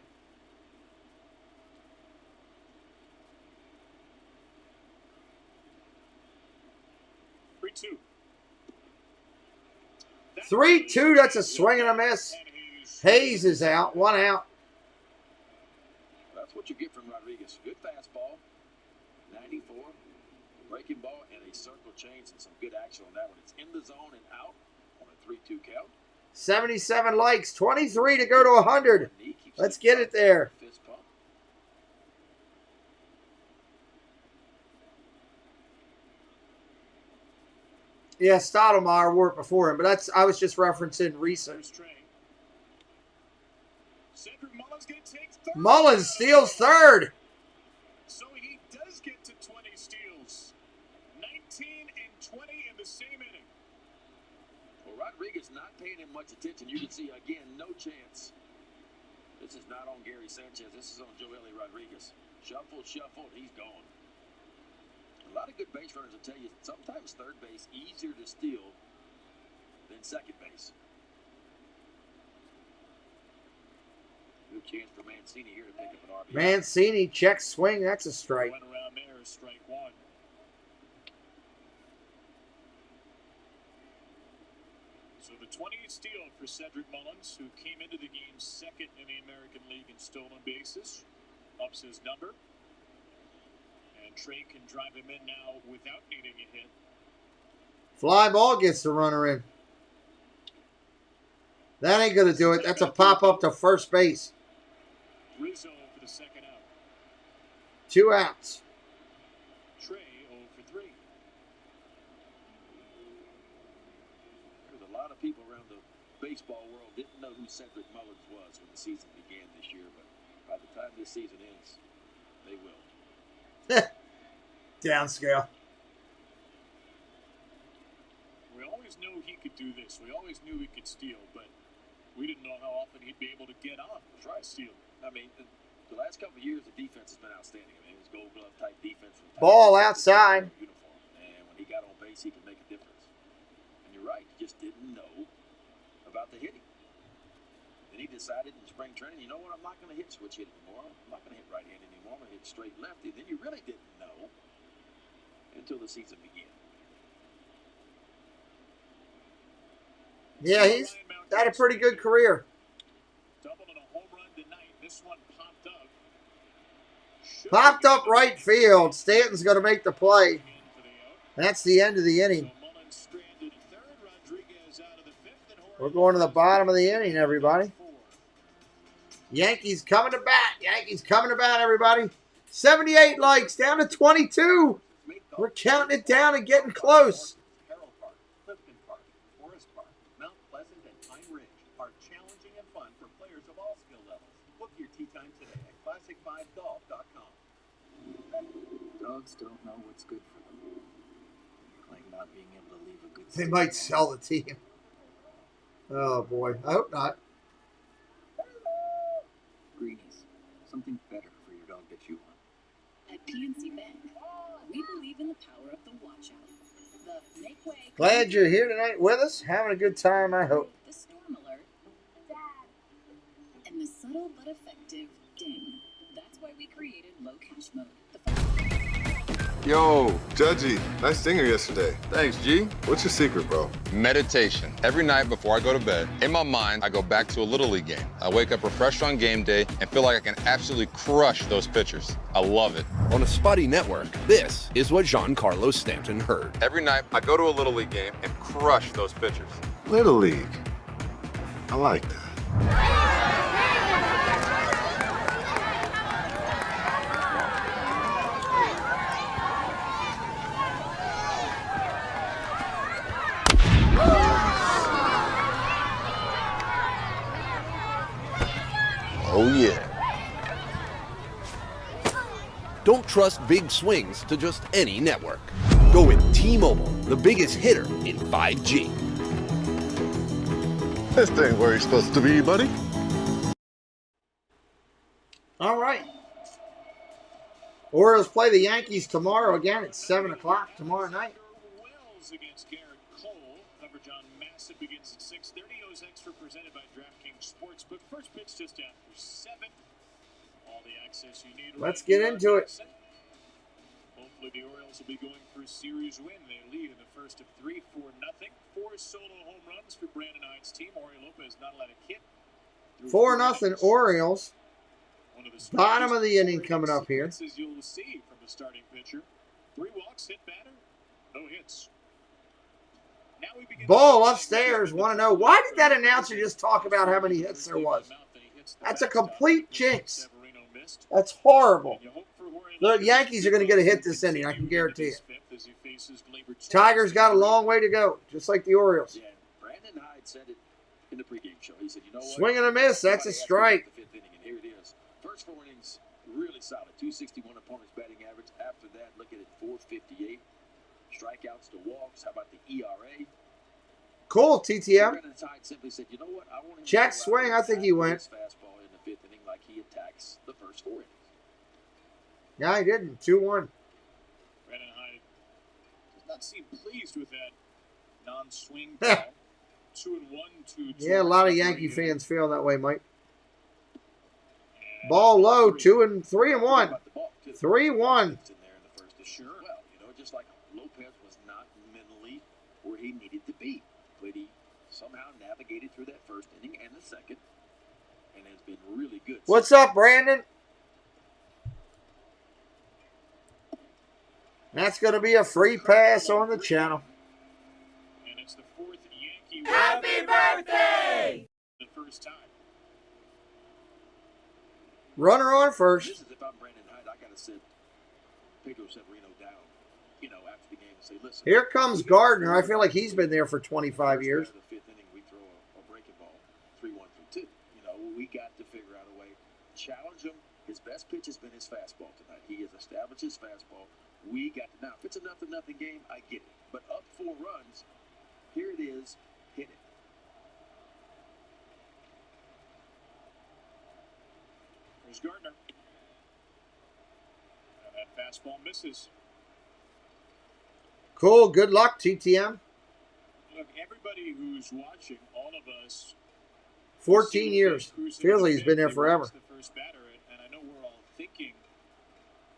Three 3-2. That's a swing and a miss. Hayes is out. 1 out. That's what you get from Rodriguez. Good fastball. 94. Breaking ball and a circle change and some good action on that one. It's in the zone and out on a 3-2 count. 77 likes. 23 to go to 100. Let's get it there. Fist pump. Yeah, Stottlemyre wore it before him, but I was just referencing recent. Mullins steals third. So he does get to 20 steals. 19 and 20 in the same inning. Well, Rodriguez not paying him much attention. You can see, again, no chance. This is not on Gary Sanchez. This is on Joely Rodriguez. Shuffle, shuffle, and he's gone. A lot of good base runners will tell you sometimes third base easier to steal than second base. Good chance for Mancini here to pick up an RBI. Mancini check swing. That's a strike. Went around there, strike one. So the 20th steal for Cedric Mullins, who came into the game second in the American League in stolen bases. Ups his number. And Trey can drive him in now without needing a hit. Fly ball gets the runner in. That ain't going to do it. That's a pop up to first base. Rizzo for the second out. 2 outs. Trey 0 for 3. There's a lot of people around the baseball world didn't know who Cedric Mullins was when the season began this year, but by the time this season ends, they will. Downscale. We always knew he could do this. We always knew he could steal, but we didn't know how often he'd be able to get on and try to steal. I mean, the last couple of years, the defense has been outstanding. I mean, it was gold glove type defense. Ball outside. Uniform. And when he got on base, he could make a difference. And you're right, he just didn't know about the hitting. Then he decided in spring training, you know what, I'm not going to hit switch hit anymore. I'm not going to hit right hand anymore. I'm going to hit straight lefty. Then you really didn't know until the season began. Yeah, he's had a pretty good career. Double and a home run tonight. This one popped up. Popped up right field. Stanton's going to make the play. That's the end of the inning. We're going to the bottom of the inning, everybody. Yankees coming to bat. Yankees coming to bat, everybody. 78 likes, down to 22. We're counting it down and getting close. Carroll Park, Clifton Park, Forest Park, Mount Pleasant, and Pine Ridge are challenging and fun for players of all skill levels. Book your tee time today at classic5golf.com. Dogs don't know what's good for them. Like not being able to leave a good. They might sell the team. Oh boy, I hope not. Greenies, something better for your dog that you want. At PNC Bank, we believe in the power of the watch out. The make way. Glad you're here tonight with us. Having a good time, I hope. The storm alert. And the subtle but effective ding. That's why we created low cash mode. Yo, Judgy, nice singer yesterday. Thanks, G. What's your secret, bro? Meditation. Every night before I go to bed, in my mind, I go back to a Little League game. I wake up refreshed on game day and feel like I can absolutely crush those pitchers. I love it. On a spotty network, this is what Giancarlo Stanton heard. Every night, I go to a Little League game and crush those pitchers. Little League. I like that. Oh, yeah. Don't trust big swings to just any network. Go with T-Mobile, the biggest hitter in 5G. This ain't where he's supposed to be, buddy. All right. Orioles play the Yankees tomorrow again at 7 o'clock tomorrow night. Wells against Garrett Cole. Coverage on Massive begins at 6:30. OZX presented by DraftKings Sportsbook. First pitch just after 7. All the access you need. Let's get into it. Hopefully the Orioles will be going for a series win. They lead in the first of 3, 4-0. 4 solo home runs for Brandon Hyde's team. Oriole Lopez not allowed a hit. 4-0 Orioles. Bottom of the inning coming up here. As you'll see from the starting pitcher. 3 walks, hit batter, no hits. Now we begin. Ball upstairs. Want to know why did that announcer just talk about how many hits there was? That's a complete jinx. That's horrible. The Yankees are going to get a hit this inning, I can guarantee it. Tigers got a long way to go, just like the Orioles. Yeah, Brandon Hyde said it in the pregame show. He said, you know what? Swing and a miss. That's a strike. The 5th inning, and here it is. First 4 innings, really solid. 261 opponent's batting average. After that, look at it, 458. Strikeouts to walks. How about the ERA? Cool, TTM. Brandon Hyde simply said, you know what? I want him Check to swing. I think he went. Fastball in the 5th inning like he attacks the first 4 innings. Yeah, he didn't. 2-1. Brandon Hyde does not seem pleased with that non-swing call. 2-1, 2-2. Yeah, a lot of Yankee fans feel that way, Mike. Ball low, 2-3-1. 3-1. Sure. Well, you know, just like Lopez was not mentally where he needed to be, but he somehow navigated through that first inning and the second, and has been really good. What's up, Brandon? That's going to be a free pass on the channel. And it's the 4th Yankee. Happy birthday! The first time. Runner on first. This is if I'm Brandon Hyde, I got to sit Pedro Severino down, you know, after the game and say, listen. Here comes Gardner. I feel like he's been there for 25 years. The 5th inning, we throw a breaking ball, 3-1 from 2. You know, we got to figure out a way. Challenge him. His best pitch has been his fastball tonight. He has established his fastball. We got to, now, if it's a 0-0 game, I get it. But up 4 runs, here it is, hit it. Here's Gardner. And that fastball misses. Cool. Good luck, TTM. Look, everybody who's watching, all of us. 14 years. Feels like he's been there forever. The first batter, and I know we're all thinking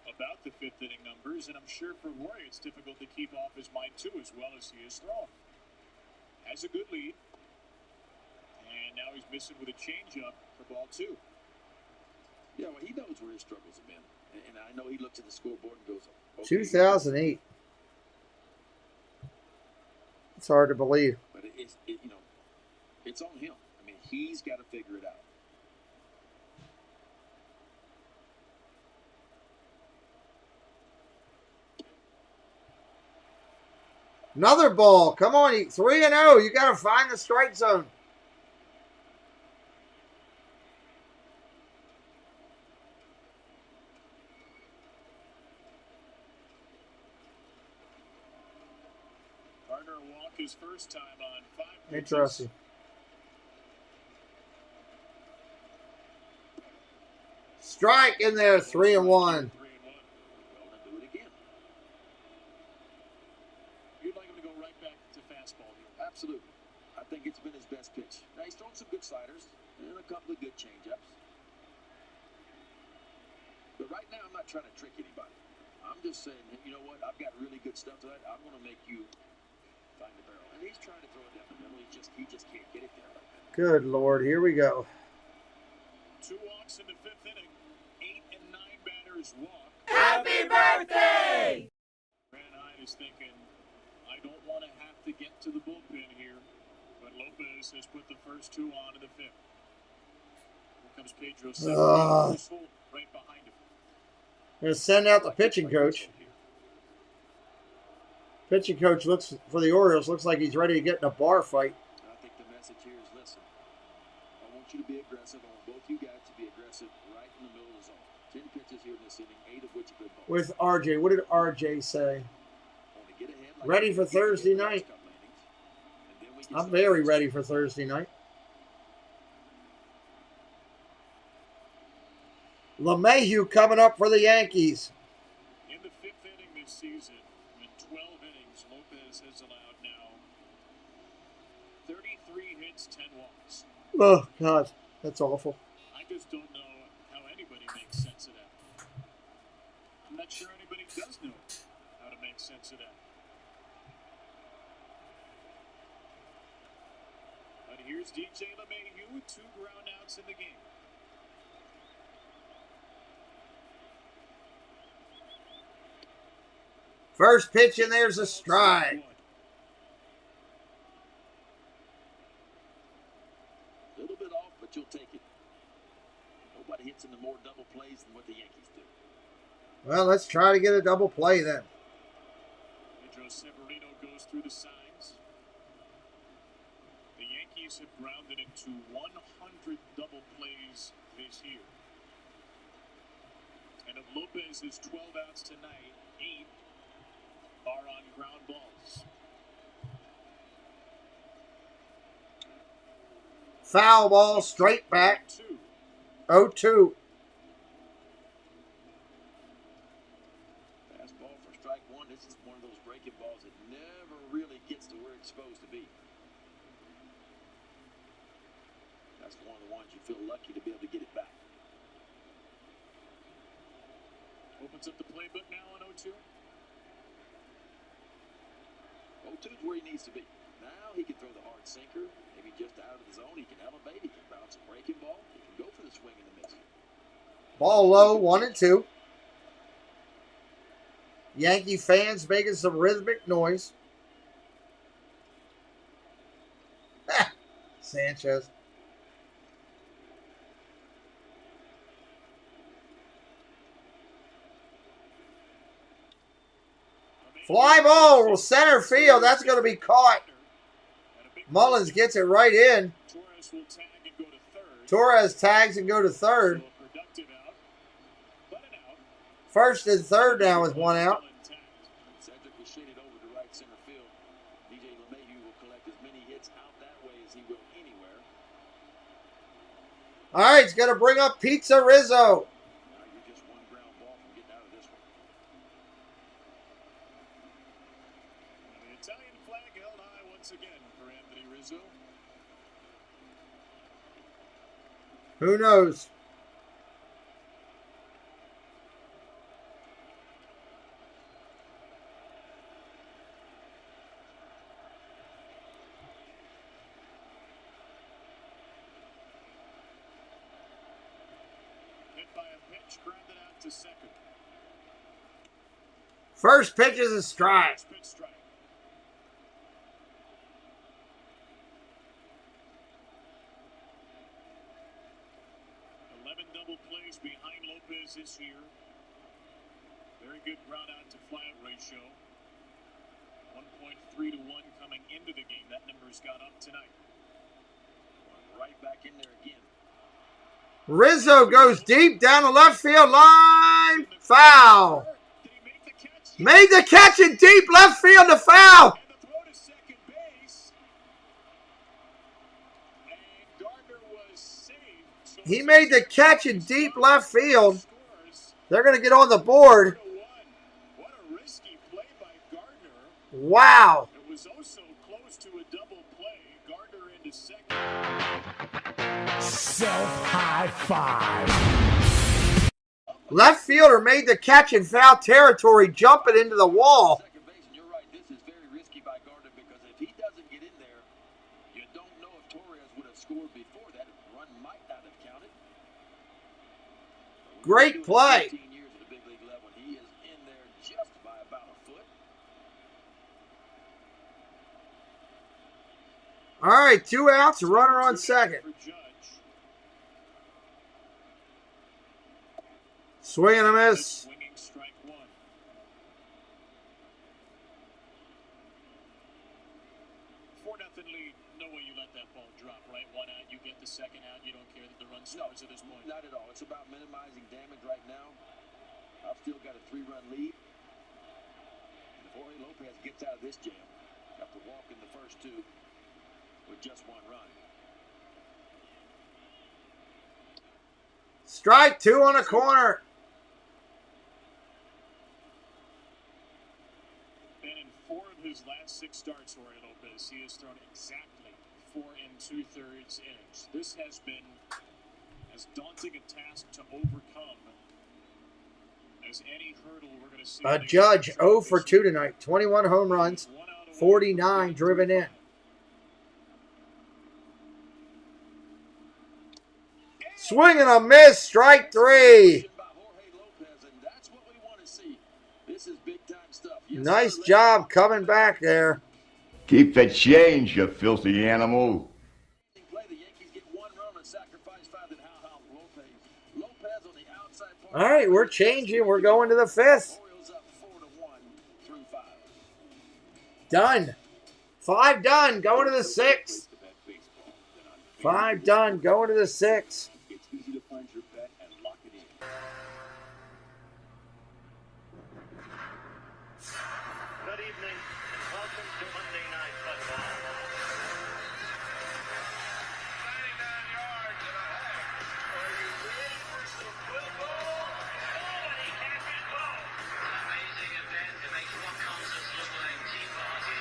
about the 5th inning numbers, and I'm sure for Rory it's difficult to keep off his mind too, as well as he is throwing. Has a good lead, and now he's missing with a changeup for ball 2. Yeah, well, he knows where his struggles have been, and I know he looks at the scoreboard and goes, okay. 2008. It's hard to believe. But you know, it's on him. I mean, he's got to figure it out. Another ball. Come on, 3-0. You got to find the strike zone. Gardner walk his first time on 5 pitches. Interesting. Strike in there, 3-1. You'd like him to go right back to fastball here. Absolutely. I think it's been his best pitch. Now, he's thrown some good sliders and a couple of good changeups. But right now, I'm not trying to trick anybody. I'm just saying, you know what? I've got really good stuff tonight. I'm going to make you find the barrel. And he's trying to throw it down the middle. He just can't get it there right now. Good Lord. Here we go. 2 walks in the 5th inning. 8 and 9 batters walk. Happy birthday! Brandon Hyde is thinking, I don't want to have to get to the bullpen here. But Lopez has put the first 2 on in the 5th. Here comes Pedro Severino, right behind him. Going to send out the pitching coach. Pitching coach looks for the Orioles. Looks like he's ready to get in a bar fight. I think the message here is, listen, I want you to be aggressive. I want both you guys to be aggressive right in the middle of the zone. 10 pitches here in this inning, 8 of which are good balls. With RJ. What did RJ say? Ready for Thursday night. I'm very ready for Thursday night. LeMahieu coming up for the Yankees. In the 5th inning this season, in 12 innings, Lopez has allowed now 33 hits, 10 walks. Oh, God. That's awful. I just don't know how anybody makes sense of that. I'm not sure anybody does know how to make sense of that. But here's DJ LeMahieu with 2 groundouts in the game. First pitch, and there's a strike. A little bit off, but you'll take it. Nobody hits into more double plays than what the Yankees do. Well, let's try to get a double play then. Pedro Severino goes through the signs. The Yankees have grounded into 100 double plays this year. And of Lopez's 12 outs tonight, 8 are on ground balls. Foul ball, straight back. 0-2. Fastball for strike 1. This is one of those breaking balls that never really gets to where it's supposed to be. That's one of the ones you feel lucky to be able to get it back. Opens up the playbook now on 0-2. 0-2 is where he needs to be. Now he can throw the hard sinker, maybe just out of the zone. He can elevate, he can bounce a breaking ball, he can go for the swing and the miss. Ball low, 1-2. Yankee fans making some rhythmic noise. Sanchez. Fly ball, center field. That's going to be caught. Mullins gets it right in. Torres tags and go to third. First and third now with 1 out. Cedric was shaded over to right center field. DJ LeMahieu will collect as many hits out that way as he will anywhere. All right, it's going to bring up Pizza Rizzo. Who knows? Hit by a pitch, grounded out to second. First pitch is a strike. First pitch strike. Double plays behind Lopez this year. Very good ground out to fly out ratio. 1.3 to 1 coming into the game. That number's gone up tonight. Right back in there again. Rizzo goes deep down the left field line. Foul. Made the catch in deep left field to foul. And the throw to second base. And Gardner was saved. So He made the catch in deep left field. They're going to get on the board. What a risky play by Gardner. Wow. It was also close to a double play. Gardner into second. Self-high five. Left fielder made the catch in foul territory, jumping into the wall. Second base, and you're right, this is very risky by Gardner because if he doesn't get in there, you don't know if Torres would have scored before that. The run might not have counted. Great play. 15 years at the big league level, he is in there just by about a foot. All right, 2 outs, runner on second. Swing and a miss. Swinging strike one. 4-0 lead. No way you let that ball drop, right? 1 out, you get the second out. You don't care that the run scores at this point. Not at all. It's about minimizing damage right now. I've still got a 3-run lead. And if Jorge Lopez gets out of this jam, after walking the first 2 with just 1 run. Strike 2 on a corner. And in 4 of his last 6 starts, Jorge Lopez, he has thrown exactly 4 2/3 innings. This has been as daunting a task to overcome as any hurdle we're going to see. Judge 0 for 2 tonight. 21 home runs, 49 driven in. Swing and a miss, strike 3. Nice job coming back there. Keep the change, you filthy animal. All right, we're changing. We're going to the 5th. Done. 5 done. Going to the 6th. 5 done. Going to the 6th. It's easy to find your bet and lock it in. Good evening and welcome to Monday Night Football. 99 yards and a half. Are you ready for some football? Nobody catches ball. An amazing event that makes what comes as look like Tea Party.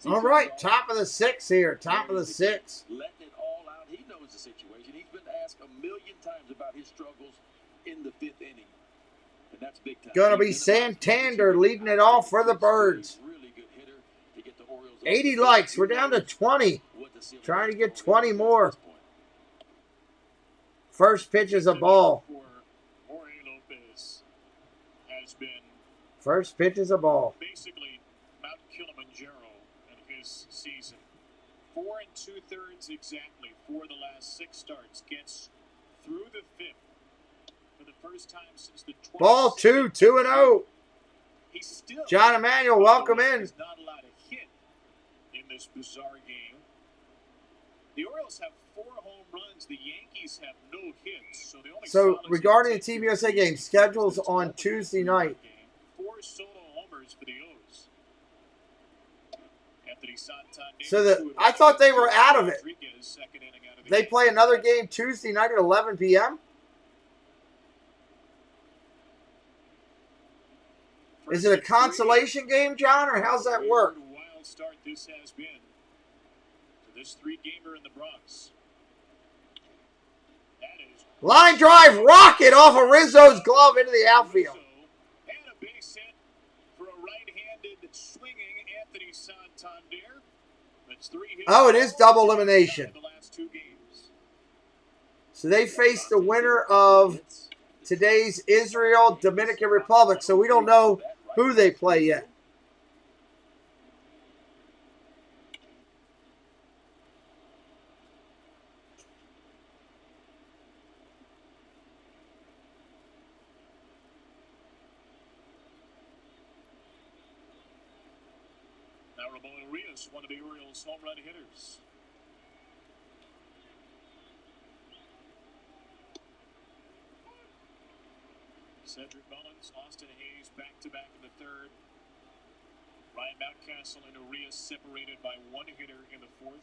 All right, top of the 6th here. Top of the 6th. Letting it all out. He knows the situation. He's been asked a million times about his struggles in the 5th inning. And that's big time. Going to be Santander leading it off for the Birds. 80 likes. We're down to 20. Trying to get 20 more. First pitch is a ball. Jorge Lopez has been First pitch is a ball. basically Mount Kilimanjaro in his season. 4 2/3 exactly for the last 6 starts. Gets through the 5th for the first time since the 20th. Ball 2, 2-0. He's still John Emanuel, welcome in. not allowed a hit in this bizarre game. The Orioles have 4 home runs. The Yankees have no hits. So, the only So regarding the Team USA game, schedules on Tuesday night. 4 solo homers for the O's. Anthony Santander. So I thought they were out of it. They play another game Tuesday night at 11 p.m.? Is it a consolation game, John, or how's that work? Wild start this has been to this 3-gamer in the Bronx. That is line drive rocket off of Rizzo's glove into the outfield. And a base hit for a right-handed swinging Anthony Santander. That's 3 hits. Oh, it is double elimination. In the last 2 games. So they face the winner of today's Israel Dominican Republic. So we don't know who they play yet. Now Ramon Urias, one of the Orioles' home run hitters. Cedric Mullins, Austin Hayes, back-to-back in the 3rd. Ryan Mountcastle and Urias separated by 1 hitter in the 4th.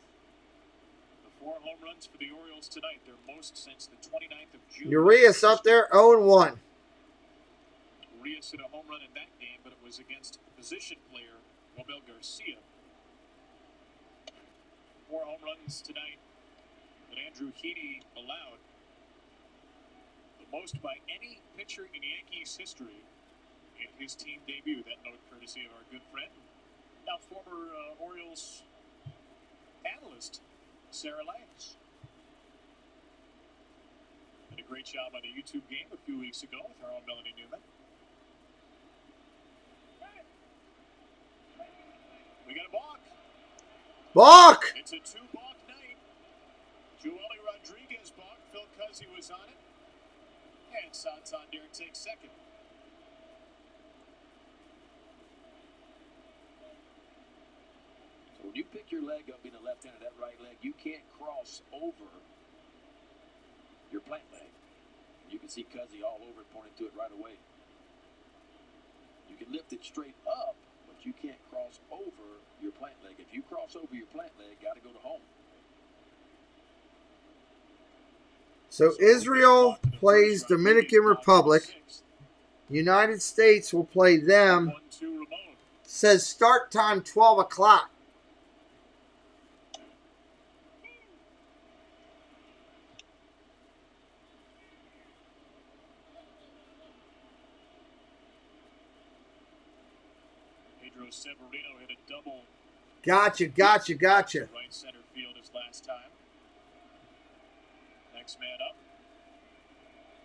The 4 home runs for the Orioles tonight, their most since the 29th of June. Urias up there, 0-1. Urias hit a home run in that game, but it was against position player Mobel Garcia. 4 home runs tonight that Andrew Heaney allowed. Most by any pitcher in Yankees history in his team debut. That note courtesy of our good friend, now former Orioles analyst, Sarah Langs. Did a great job on the YouTube game a few weeks ago with our own Melanie Newman. We got a balk. Balk! It's a 2-balk night. Joely Rodriguez balked. Phil Cuzzy was on it. And Santander takes 2nd. So when you pick your leg up in the left hand of that right leg, you can't cross over your plant leg. You can see Cuzzy all over it, pointing to it right away. You can lift it straight up, but you can't cross over your plant leg. If you cross over your plant leg, got to go to home. So Israel plays Dominican Republic. United States will play them. Says start time 12 o'clock. Pedro Severino hit a double. Gotcha. Right center field his last time. Next man up.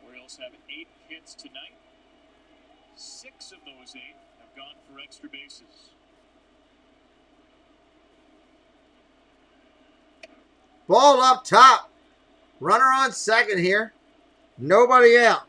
Orioles have 8 hits tonight. 6 of those 8 have gone for extra bases. Ball up top. Runner on second here. Nobody out.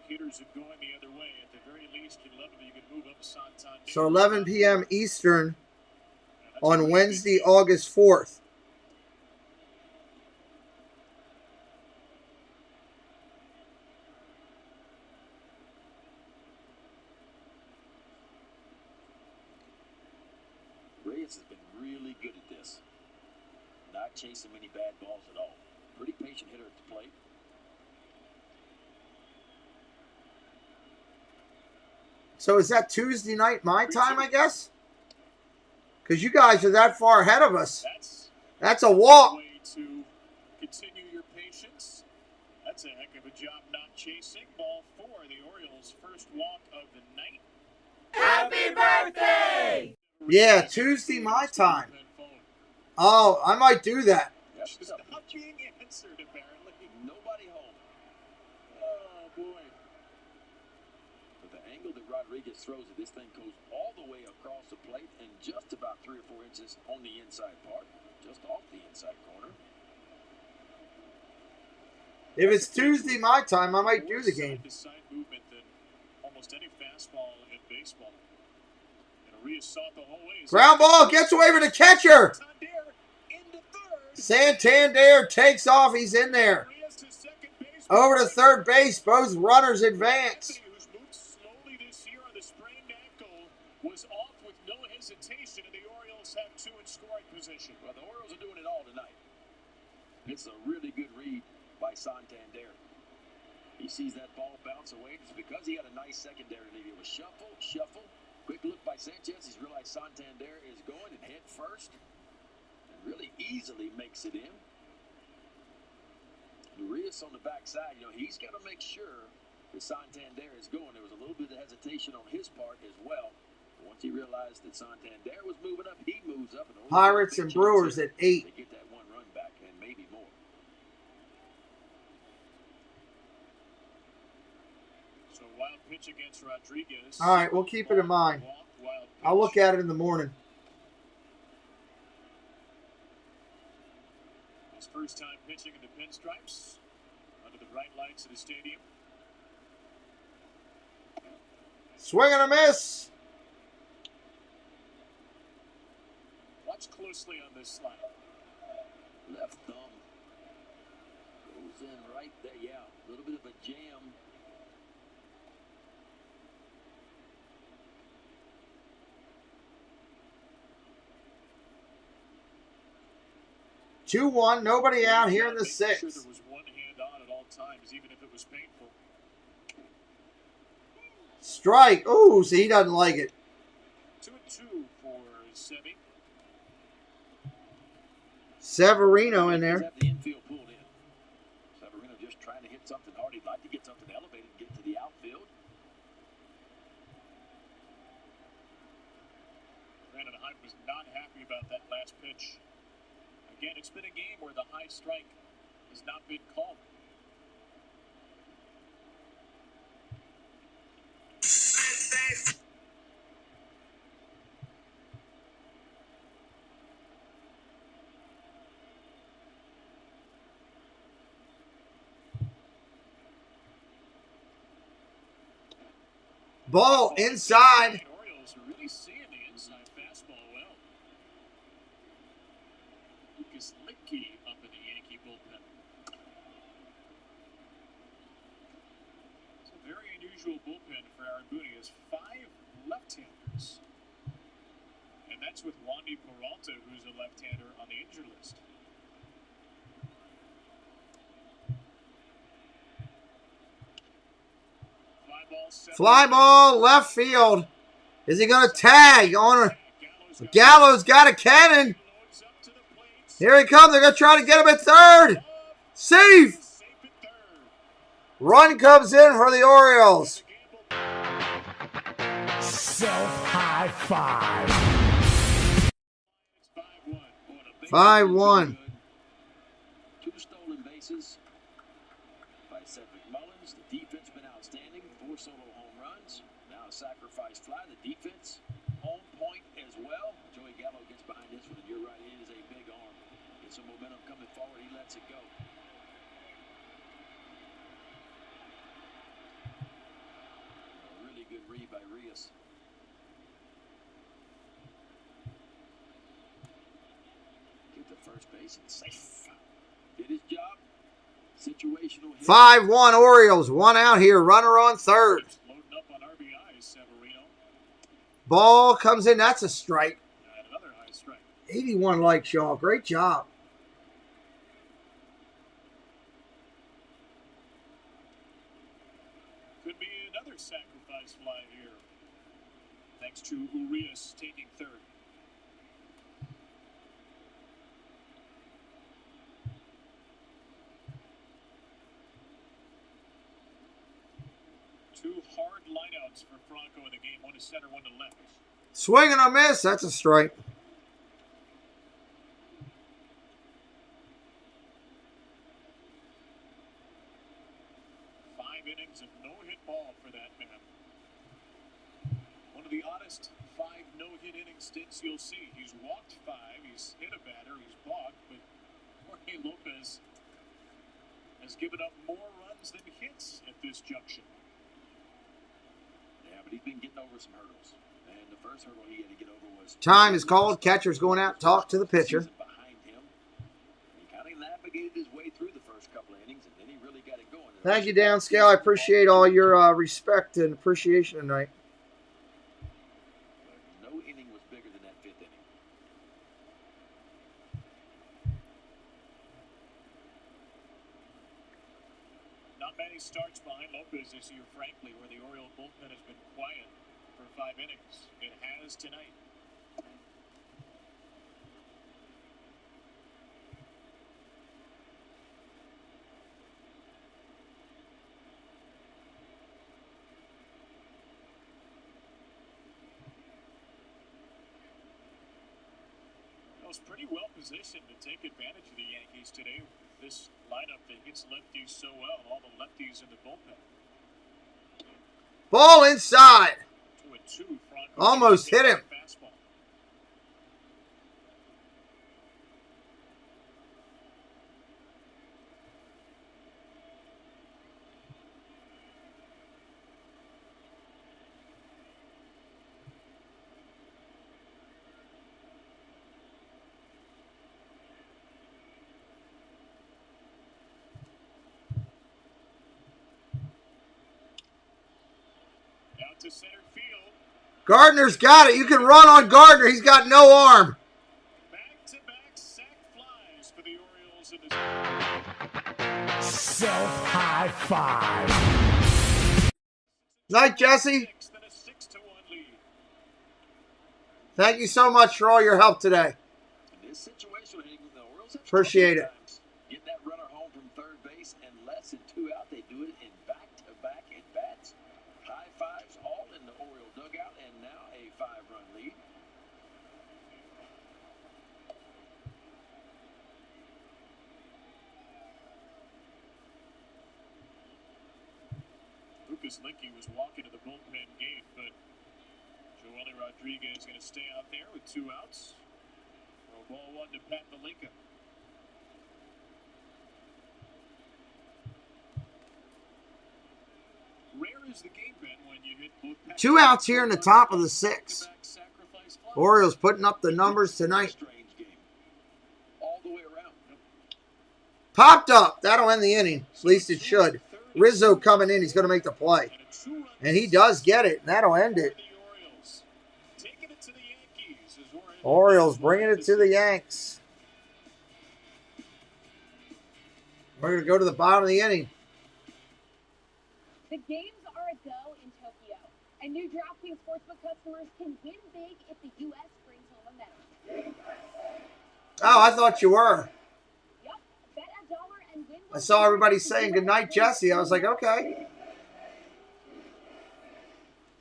Hitters are going the other way. At the very least, you'd love if you could move up Santander. So 11 p.m. Eastern on Wednesday, August 4th. Reyes has been really good at this. Not chasing many bad balls at all. Pretty patient hitter at the plate. So is that Tuesday night my time, I guess? Because you guys are that far ahead of us. That's a walk. Way to continue your patience. That's a heck of a job not chasing. Ball 4, the Orioles' first walk of the night. Happy birthday! Yeah, Tuesday my time. Oh, I might do that. Not being answered, apparently. Nobody home. Oh, boy. But the angle that Rodriguez throws it, this thing goes all the way across the plate and just about 3 or 4 inches on the inside part. just off the inside corner. If it's Tuesday my time, I might do the game. Side movement than almost any fastball in baseball. And Arias saw it the whole way. Ground ball gets away from the catcher. Santander takes off. He's in there. Over to third base. Both runners advance. Who's moved slowly this year on the sprained ankle was off with no hesitation, and the Orioles have two in scoring position. Well, the Orioles are doing it all tonight. It's a really good read by Santander. He sees that ball bounce away. It's because he had a nice secondary lead. It was shuffle, shuffle. Quick look by Sanchez. He's realized Santander is going and head first. And really easily makes it in. Urias on the backside, he's got to make sure that Santander is going. There was a little bit of hesitation on his part as well. But once he realized that Santander was moving up, he moves up. And Pirates and Brewers at 8. They get that one run back and maybe more. So wild pitch against Rodriguez. All right, we'll keep it in mind. I'll look at it in the morning. His first time pitching in the pinstripes under the bright lights of the stadium. Swing and a miss. Watch closely on this slide. Left thumb goes in right there. Yeah, a little bit of a jam. 2-1, nobody out here in the 6th. Sure there was one hand on at all times, even if it was painful. Strike. Ooh, so he doesn't like it. 2-2 for Sevy. Severino in there. The infield pulled in. Severino just trying to hit something hard. He'd like to get something elevated and get to the outfield. Brandon Hyde was not happy about that last pitch. Again, it's been a game where the high strike has not been called. Ball inside. The Orioles are really seeing the inside fastball well. Lucas Licky up in the Yankee bullpen. It's a very unusual bullpen for Aaron Boone. He has 5 left-handers. And that's with Wandy Peralta, who's a left-hander on the injured list. Fly ball, left field. Is he going to tag on a... Gallo's got a cannon. Here he comes. They're going to try to get him at third. Safe. Run comes in for the Orioles. Self-high five. 5-1. 2 stolen bases by Cedric Mullins. The defense been outstanding. 4 solo home runs. Now a sacrifice fly. The defense on point as well. Joey Gallo gets behind this one, and you're right, it is a big arm. Gets some momentum coming forward. He lets it go. A really good read by Rios. Get to first base and safe. Did his job. Situational hit. 5-1 Orioles. 1 out here. Runner on third. Loading up on RBIs, Severino. Ball comes in. That's a strike. And another high strike. 81 likes y'all. Great job. Could be another sacrifice fly here. Thanks to Urias taking third. Two hard lineouts for Franco in the game. One to center, one to left. Swing and a miss. That's a strike. Five innings of no-hit ball for that man. One of the oddest 5 no-hit inning stints you'll see. He's walked 5, he's hit a batter, he's balked, but Jorge Lopez has given up more runs than hits at this junction. Yeah, but he's been getting over some hurdles. And the first hurdle he had to get over was... Time is called. Catcher's going out. Talk to the pitcher. Behind him. He kind of navigated his way through the first couple of innings, and then he really got it going. Thank you, Downscale. I appreciate all your respect and appreciation tonight. No inning was bigger than that 5th inning. Not many starts behind Lopez this year, frankly, where the Oriole bullpen has been quiet for 5 innings. It has tonight. Was pretty well positioned to take advantage of the Yankees today. This lineup that hits lefties so well, all the lefties in the bullpen. Ball inside. 2-2. Franco Almost hit him. Fastball. To center field. Gardner's got it. You can run on Gardner. He's got no arm. Back-to-back sac flies for the Orioles in the Self-high five. Night, Jesse. Thank you so much for all your help today. In this situation, the Orioles have appreciate it. Get that runner home from third base and less than 2 out. They do it in back-to-back at-bats. High fives all in the Oriole dugout, and now a 5-run lead. Lucas Licky was walking to the bullpen gate, but Joely Rodriguez is going to stay out there with 2 outs. Throw ball 1 to Pat Malinka. Rare is the game, Ben, when you hit both. 2 outs here in the top of the 6th. Orioles putting up the numbers tonight. All the way around. Popped up. That'll end the inning. At least it should. Rizzo coming in. He's going to make the play. And he does get it. And that'll end it. Orioles bringing it to the Yanks. We're going to go to the bottom of the inning. The games are a go in Tokyo, and new DraftKings Sportsbook customers can win big if the U.S. brings home a medal. Oh, I thought you were. Yep, bet $1 and win. I saw everybody saying goodnight, Jesse. I was like, okay.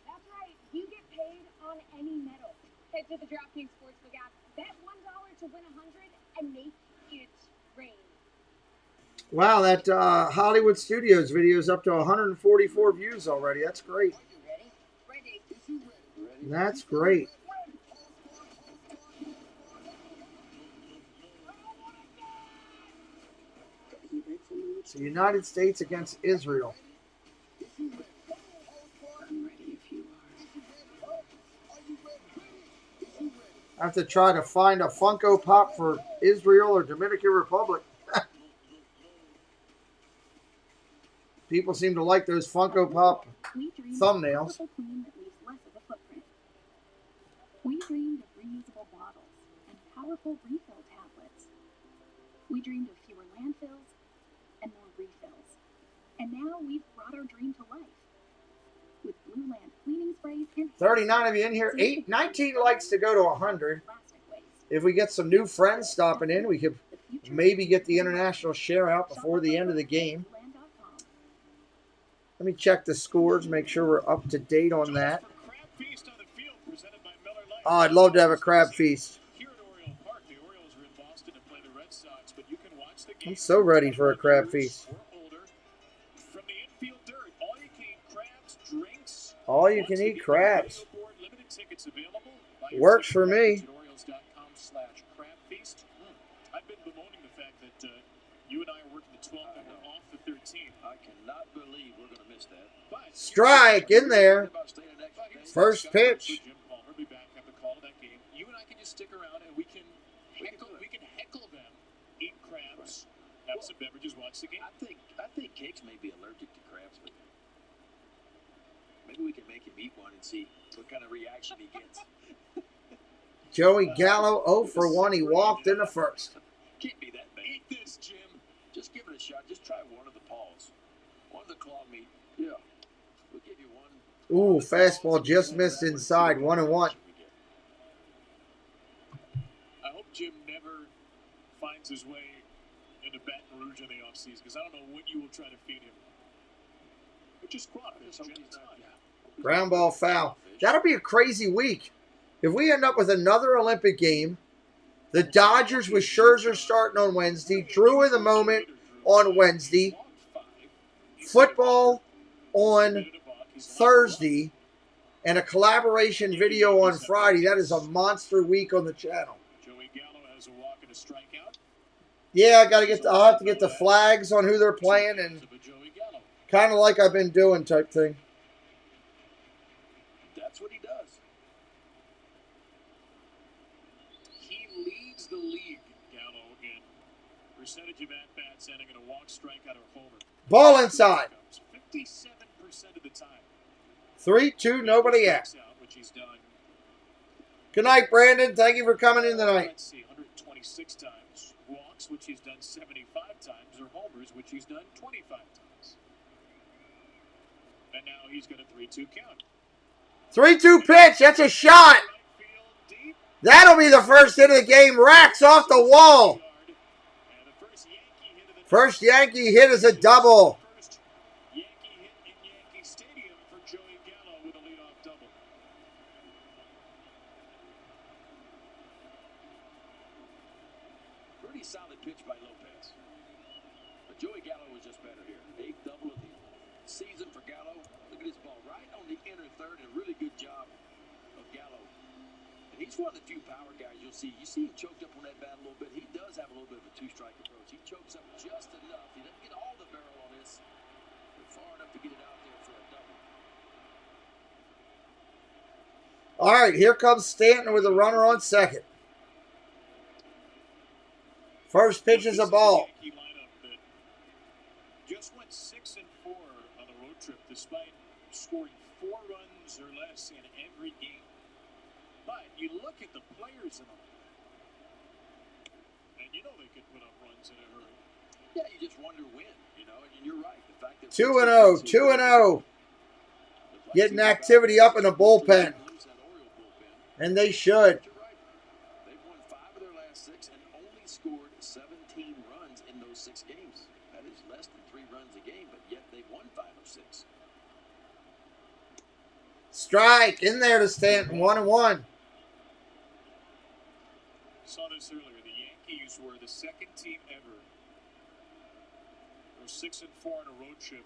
That's right. You get paid on any medal. Head to the DraftKings Sportsbook app, bet $1 to win 100, and make it rain. Wow, that Hollywood Studios video is up to 144 views already. That's great. That's great. It's the United States against Israel. I have to try to find a Funko Pop for Israel or Dominican Republic. People seem to like those Funko Pop thumbnails. We dreamed of reusable bottles and powerful refill tablets. We dreamed of fewer landfills and more refills. And now we've brought our dream to life. With Blue Land cleaning sprays and 39 of you in here. 19 likes to go to 100. If we get some new friends stopping in, we could maybe get the international share out before the end of the game. Let me check the scores, make sure we're up to date on that. Oh, I'd love to have a crab feast. I'm so ready for a crab feast. All you can eat crabs. Limited tickets available. Works for me. Orioles.com/crabfeast. I've been bemoaning the fact that you and I are working the 12th and we're off the 13th. I cannot believe we're going to miss that. Strike in there. First pitch. Jim Palmer will be back at the call of that game. You and I can just stick around and we can heckle them, eat crabs, have some beverages, watch the game. I think Cakes may be allergic to crabs, but maybe we can make him eat one and see what kind of reaction he gets. Joey Gallo 0 for 1. He walked in the first. Can't be that bad. Eat this, Jim. Just give it a shot. Just try one of the paws. One of the claw meat. Yeah. We'll give you one. Ooh, fastball just missed inside. 1-1. I hope Jim never finds his way into Baton Rouge in the offseason because I don't know what you will try to feed him. But just crawfish, Jim. It's fine. Ground ball foul. That'll be a crazy week. If we end up with another Olympic game, the Dodgers with Scherzer starting on Wednesday, Drew in the moment on Wednesday, football on Thursday, and a collaboration video on Friday. That is a monster week on the channel. Joey Gallo has a walk and a strikeout. Yeah, I'll have to get the flags on who they're playing and kind of like I've been doing type thing. That's what he does. He leads the league, Gallo, in percentage of at-bats ending in a walk, strikeout, or homer. Ball inside. 57% of the time. 3-2, nobody out. Which he's done. Good night, Brandon. Thank you for coming in tonight. Let's see, 126 times. Walks, which he's done 75 times, or homers, which he's done 25 times. And now he's got a 3-2 count. 3-2 pitch. That's a shot. That'll be the first hit of the game. Racks off the wall. First Yankee hit is a double. First Yankee hit in Yankee Stadium for Joey Gallo with a leadoff double. Pretty solid pitch by Lopez. But Joey Gallo was just better here. 8th double of the season for Gallo. Look at his ball right on the inner third, and a really good job of Gallo. And he's one of the few power guys you'll see. You see him choked up on that bat a little bit. He does have a little bit of a two-strike approach. He chokes up just enough. He doesn't get all the barrel on this, but far enough to get it out there for a double. All right, here comes Stanton with a runner on second. First pitch is a ball. Yankee lineup that just went 6-4 on the road trip, despite scoring 4 runs or less in every game. But you look at the players in them, and you know they could put up runs in a hurry. Yeah, you just wonder when, you know, and you're right. The fact that 2-0, 2-0. Getting activity up in the bullpen. And they should. They've won 5 of their last 6 and only scored 17 runs in those 6 games. That is less than 3 runs a game, but yet they've won 5 of 6. Strike in there to Stanton. 1-1. Saw this earlier. The Yankees were the second team ever. They were 6-4 on a road trip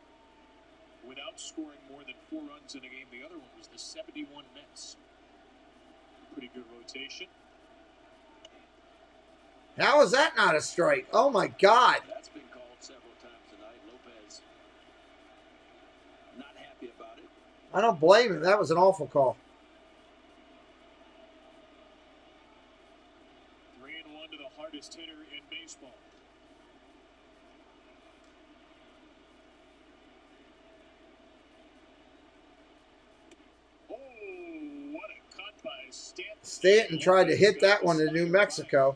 without scoring more than 4 runs in a game. The other one was the 71 Mets. Pretty good rotation. How is that not a strike? Oh, my God. That's been called several times tonight. Lopez not happy about it. I don't blame him. That was an awful call. 3-1 to the hardest hitter in baseball. Oh, what a cut by Stanton. Stanton tried to hit that one to New Mexico.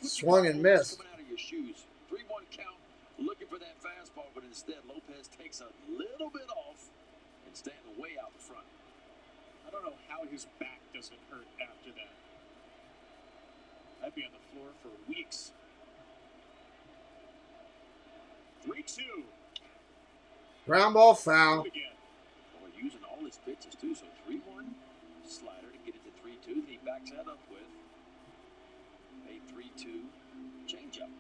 Swung and missed. Coming out of your shoes. 3-1 count, looking for that fastball, but instead Lopez takes a little bit off and Stanton way out in front. I don't know how his back doesn't hurt after that. I'd be on the floor for weeks. 3-2. Ground ball foul. Again. Well, using all his pitches too, so 3-1 slider to get it to 3-2. Then he backs that up with a 3-2 changeup.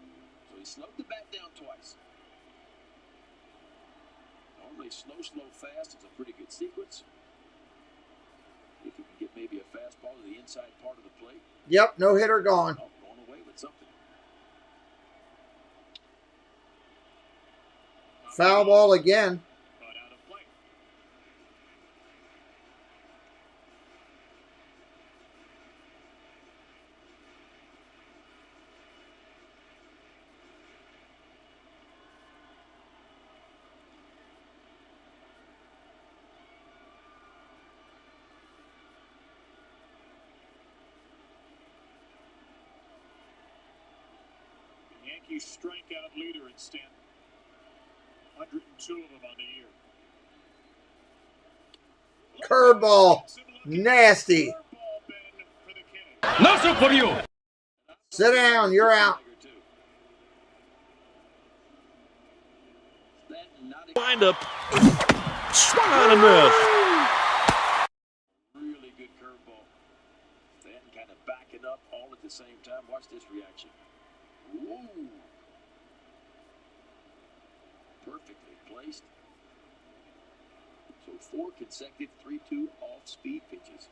So he slowed the bat down twice. Normally slow, fast is a pretty good sequence. If you can get with maybe a fastball to the inside part of the plate. Yep, no hitter gone. Oh, going away with something. Foul ball again. But out of play. The Yankees strikeout leader at Stanton. 102 of them on the year. Curveball. Nasty. Nothing for you. Sit down. You're out. Wind up. Swung on and missed. Really good curveball. Stanton kind of backing up all at the same time. Watch this reaction. Ooh. Perfectly placed. So 4 consecutive 3-2 off-speed pitches.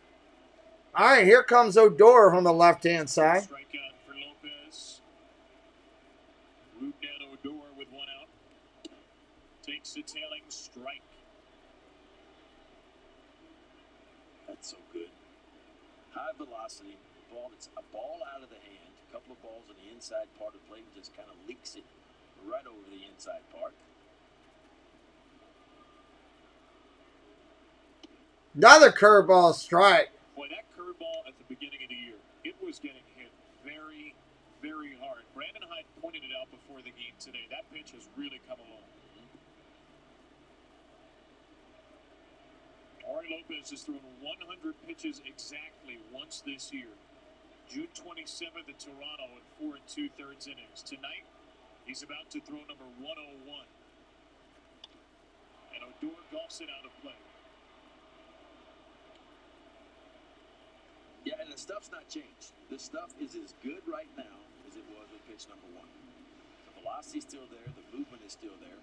All right, here comes Odor from the left-hand side. Strikeout for Lopez. Rougned Odor with 1 out. Takes the tailing strike. That's so good. High velocity ball. It's a ball out of the hand. A couple of balls on the inside part of the plate, just kind of leaks it right over the inside part. Another curveball strike. Boy, that curveball at the beginning of the year, it was getting hit very, very hard. Brandon Hyde pointed it out before the game today. That pitch has really come along. Jorge Lopez has thrown 100 pitches exactly once this year. June 27th at Toronto in 4 2/3 innings. Tonight, he's about to throw number 101. And Odor golfs it out of play. Yeah, and the stuff's not changed. The stuff is as good right now as it was with pitch number 1. The velocity's still there. The movement is still there.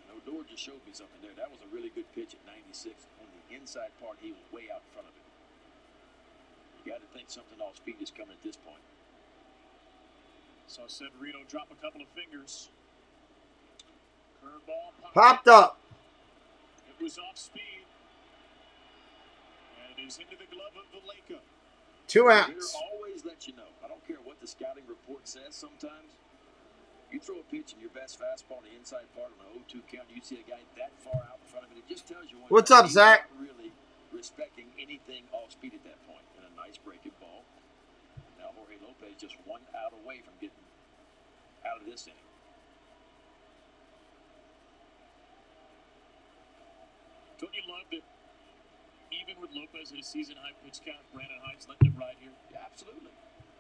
And Odor just showed me something there. That was a really good pitch at 96. On the inside part, he was way out in front of it. You got to think something off speed is coming at this point. Saw Severino drop a couple of fingers. Curveball Popped up. It was off speed. And it is into the glove of Vallejo. 2 outs. They'll always let you know. I don't care what the scouting report says sometimes. You throw a pitch in your best fastball on the inside part of an 0-2 count, you see a guy that far out in front of it. It just tells you What's up, he's Zach? not really respecting anything off speed at that point. And a nice breaking ball. Now Jorge Lopez just 1 out away from getting out of this inning. Don't you love that even with Lopez at a season-high pitch count, Brandon Hyde's letting him ride here? Yeah, absolutely.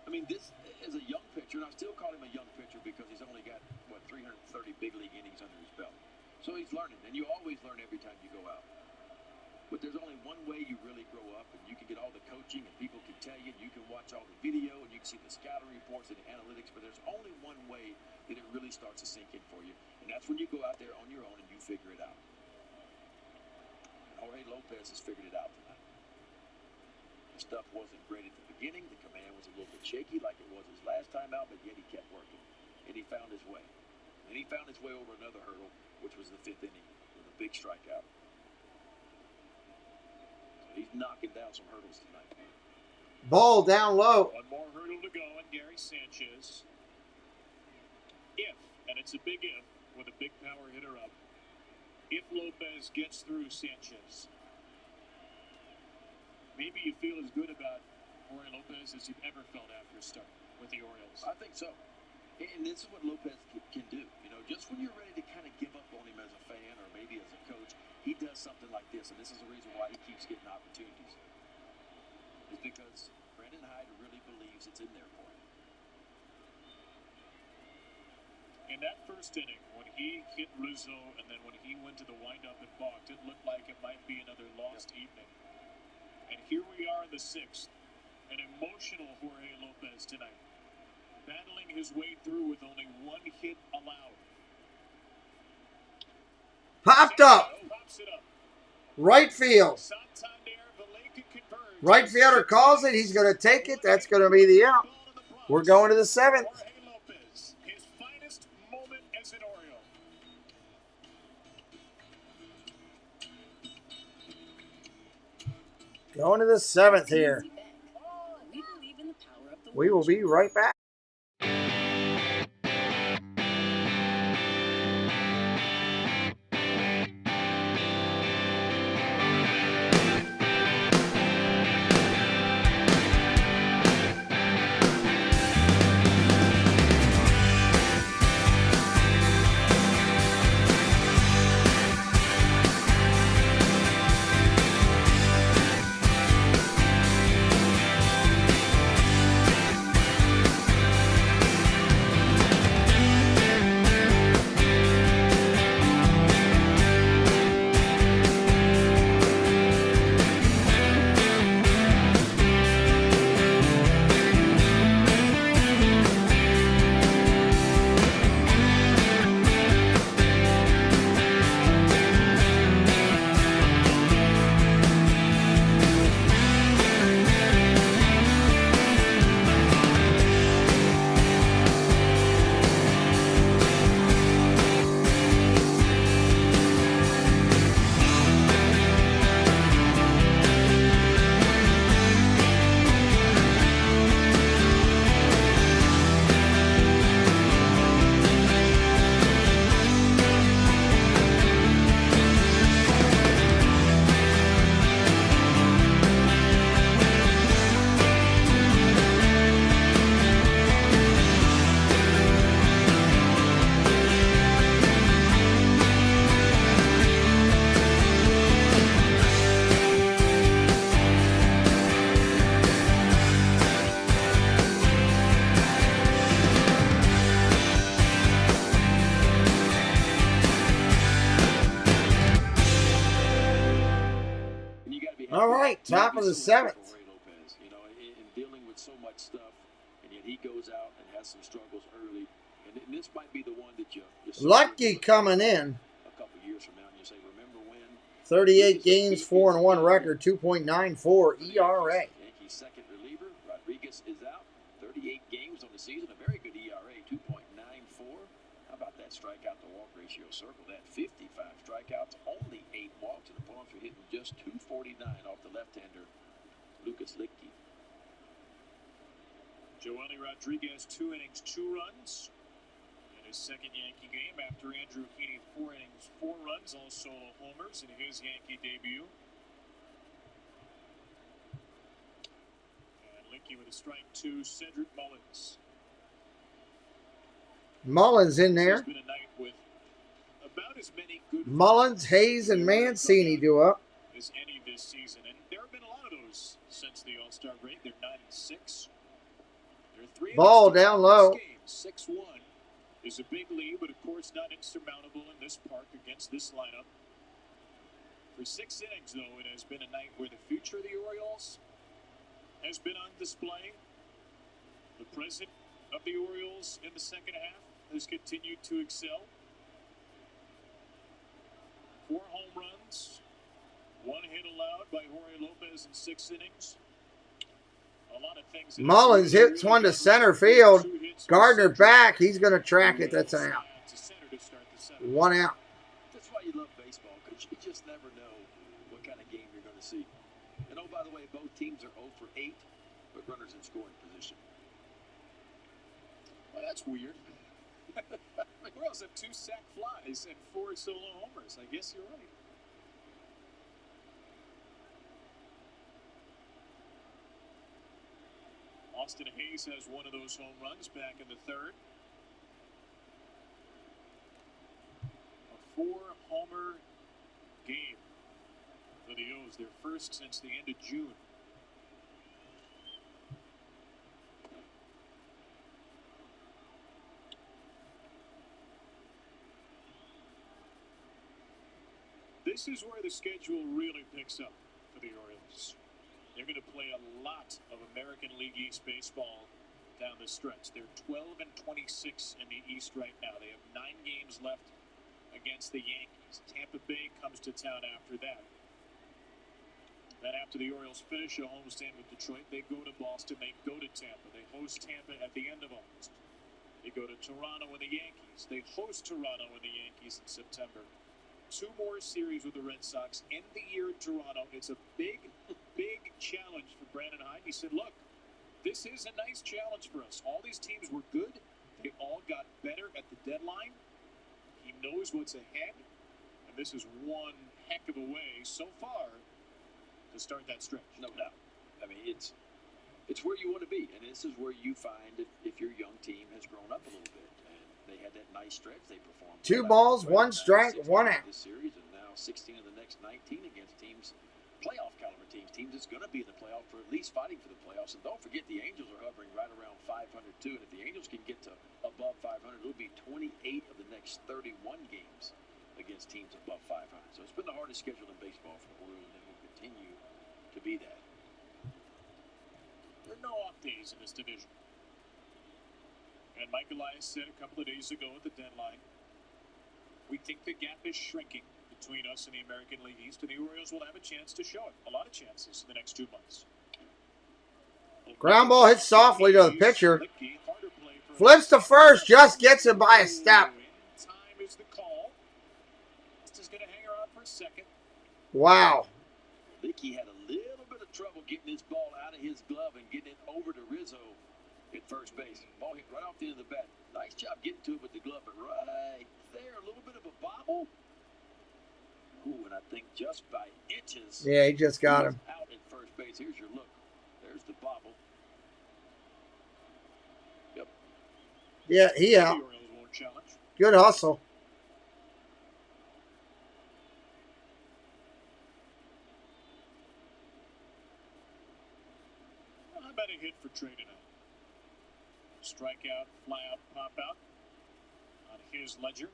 I mean, this is a young pitcher, and I still call him a young pitcher because he's only got, 330 big league innings under his belt. So he's learning, and you always learn every time you go out. But there's only one way you really grow up, and you can get all the coaching, and people can tell you, and you can watch all the video, and you can see the scouting reports and the analytics, but there's only one way that it really starts to sink in for you, and that's when you go out there on your own and you figure it out. Jorge Lopez has figured it out tonight. The stuff wasn't great at the beginning. The command was a little bit shaky like it was his last time out, but yet he kept working. And he found his way. And he found his way over another hurdle, which was the 5th inning with a big strikeout. So he's knocking down some hurdles tonight. Ball down low. One more hurdle to go, and Gary Sanchez. If, and it's a big if, with a big power hitter up, if Lopez gets through Sanchez, maybe you feel as good about Jorge Lopez as you've ever felt after a start with the Orioles. I think so. And this is what Lopez can do. You know, just when you're ready to kind of give up on him as a fan or maybe as a coach, he does something like this. And this is the reason why he keeps getting opportunities. It's because Brandon Hyde really believes it's in there for him. In that first inning, when he hit Rizzo and then when he went to the windup and balked, it looked like it might be another lost evening. And here we are in the 6th. An emotional Jorge Lopez tonight. Battling his way through with only 1 hit allowed. Popped up. Right field. Right fielder calls it. He's going to take it. That's going to be the out. We're going to the 7th. His finest moment as an Oriole. Going to the 7th here. We will be right back. All right, top of the 7th. You know, in dealing with so much stuff, and yet he goes out and has some struggles early. And this might be the one that you Lucky coming in. A couple years from now, and you say, remember when? 38 games, 4-1 record, 2.94 ERA. Yankees' second reliever, Rodriguez, is out. 38 games on the season, a very good ERA, 2.94. How about that strikeout to walk ratio? Circle that. 55 strikeouts, only 8 walks, and the opponents were hitting just 249 off the left-hander, Lucas Licky. Joely Rodriguez, 2 innings, 2 runs. In his second Yankee game after Andrew Heaney, 4 innings, 4 runs, all solo homers in his Yankee debut. And Licky with a strike to Cedric Mullins. Mullins in there. It's been a night with about as many good Mullins, Hayes, and Mancini do up. as any this season, and there have been a lot of those since the All-Star break. They're 9-6. They're 3 Ball down low. 6-1 is a big lead, but of course not insurmountable in this park against this lineup. For 6 innings, though, it has been a night where the future of the Orioles has been on display. The present of the Orioles in the second half has continued to excel. 4 home runs, 1 hit allowed by Jorge Lopez in 6 innings. A lot of things. Mullins hits one to center field. Gardner back. He's going to track it. That's an out. 1 out. That's why you love baseball, because you just never know what kind of game you're going to see. And oh, by the way, both teams are 0 for 8, but runners in scoring position. Well, that's weird. The Orioles have 2 sac flies and 4 solo homers. I guess you're right. Austin Hayes has one of those home runs back in the 3rd. A 4-homer game for the O's, their first since the end of June. This is where the schedule really picks up for the Orioles. They're going to play a lot of American League East baseball down the stretch. They're 12-26 in the East right now. They have 9 games left against the Yankees. Tampa Bay comes to town after that. Then after the Orioles finish a homestand with Detroit, they go to Boston, they go to Tampa. They host Tampa at the end of August. They go to Toronto and the Yankees. They host Toronto and the Yankees in September. 2 more series with the Red Sox. End the year in Toronto. It's a big, big challenge for Brandon Hyde. He said, look, this is a nice challenge for us. All these teams were good. They all got better at the deadline. He knows what's ahead. And this is one heck of a way so far to start that stretch. No doubt. I mean, it's where you want to be. And this is where you find if your young team has grown up a little bit. And they had that nice stretch. They performed 2 balls, 1 strike, 1 out. This series, and now 16 of the next 19 against teams, playoff caliber teams that's going to be in the playoff, for at least fighting for the playoffs. And don't forget, the Angels are hovering right around 500 too. And if the Angels can get to above 500, it'll be 28 of the next 31 games against teams above 500. So it's been the hardest schedule in baseball for the Orioles, and it will continue to be that. There are no off days in this division. And Mike Elias said a couple of days ago at the deadline, we think the gap is shrinking between us and the American League East, and the Orioles will have a chance to show it. A lot of chances in the next 2 months. Ground ball hits softly to the pitcher. Flips to first, just gets it by a step. Time is the call. This is going to hang around for a second. Wow. Licky had a little bit of trouble getting this ball out of his glove and getting it over to Rizzo at first base. Ball hit right off the end of the bat. Nice job getting to it with the glove, but right there, a little bit of a bobble. Ooh, and I think just by inches. Yeah, he just got him. Out at first base. Here's your look. There's the bobble. Yep. Yeah, he out. Good hustle. How about a hit for Trey tonight? Strikeout, fly out, pop out on his ledger.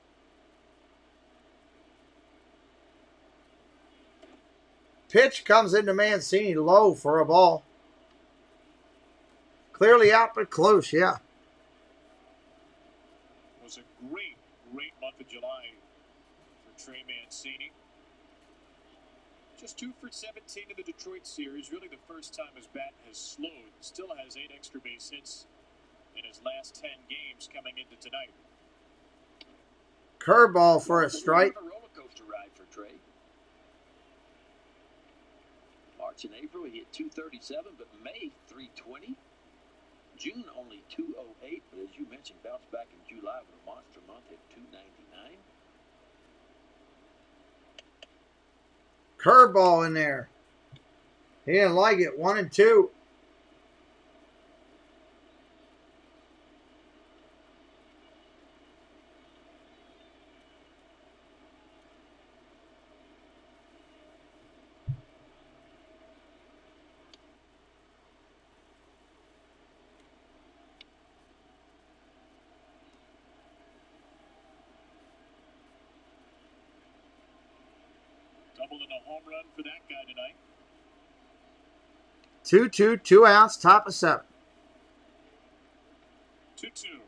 Pitch comes into Mancini low for a ball. Clearly out, but close, yeah. It was a great, great month of July for Trey Mancini. Just 2 for 17 in the Detroit series. Really the first time his bat has slowed. Still has 8 extra base hits in his last 10 games coming into tonight. Curveball for a strike. A roller coaster ride for Trey. March and April he hit 237, but May 320. June only 208, but as you mentioned, bounced back in July with a monster month at 299. Curveball in there. He didn't like it. 1-2. Double and a home run for that guy tonight. 2-2, 2 outs, top of 7. 2-2.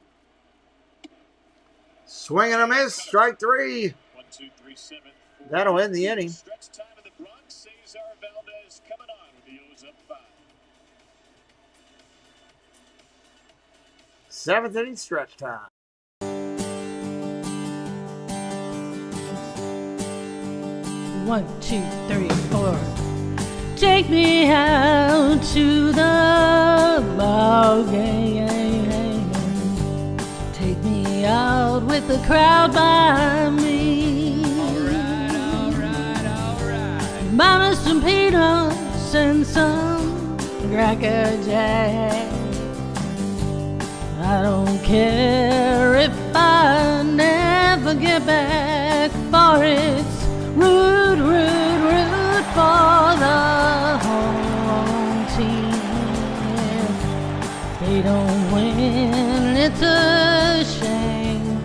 Swing and a miss, strike 3. 1, 2, 3, 7. That'll end the inning. Stretch time in the Bronx. Cesar Valdez coming on with the O's up 5. 7th inning stretch time. One, 2, 3, 4. Take me out to the ball game. Take me out with the crowd by me. Alright. Minus some peanuts and some Cracker Jack. I don't care if I never get back, for it's root for the home team. If they don't win, it's a shame.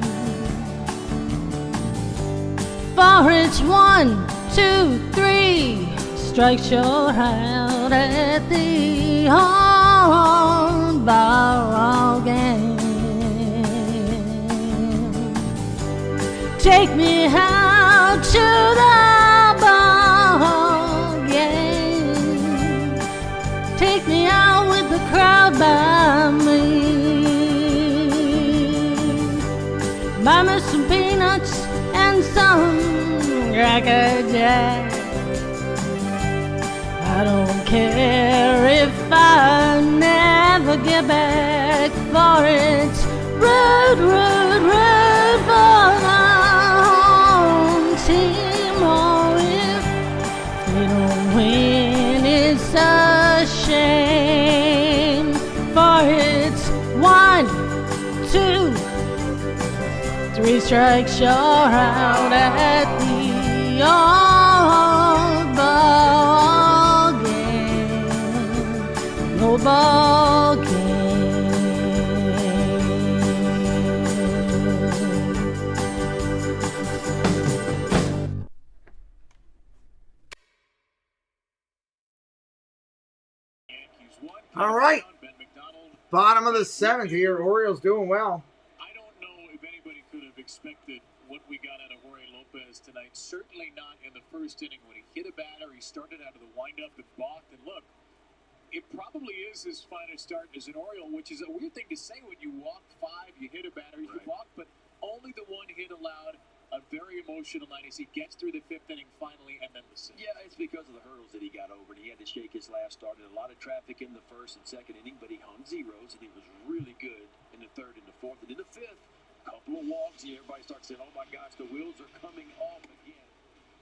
For it's 1, 2, 3 strikes you're out at the home ball game. Take me out to the ball game. Take me out with the crowd by me. Buy me some peanuts and some Cracker Jack. I don't care if I never get back, for it's root, root, root for the home team. Or if they don't win, it's a shame, for it's 1, 2, 3 strikes, you're out at the old ball game. No ball game. All right. Bottom of the 7th here. Orioles doing well. I don't know if anybody could have expected what we got out of Jorge Lopez tonight. Certainly not in the first inning when he hit a batter. He started out of the windup and balked. And look, it probably is his finest start as an Oriole, which is a weird thing to say when you walk 5, you hit a batter, you balk, but only the one hit allowed. A very emotional night as he gets through the 5th inning finally, and then the 6th. Yeah, it's because of the hurdles that he got over, and he had to shake his last start. And a lot of traffic in the 1st and 2nd inning, but he hung zeros, and he was really good in the 3rd and the 4th. And in the 5th, a couple of walks, and everybody starts saying, oh my gosh, the wheels are coming off again.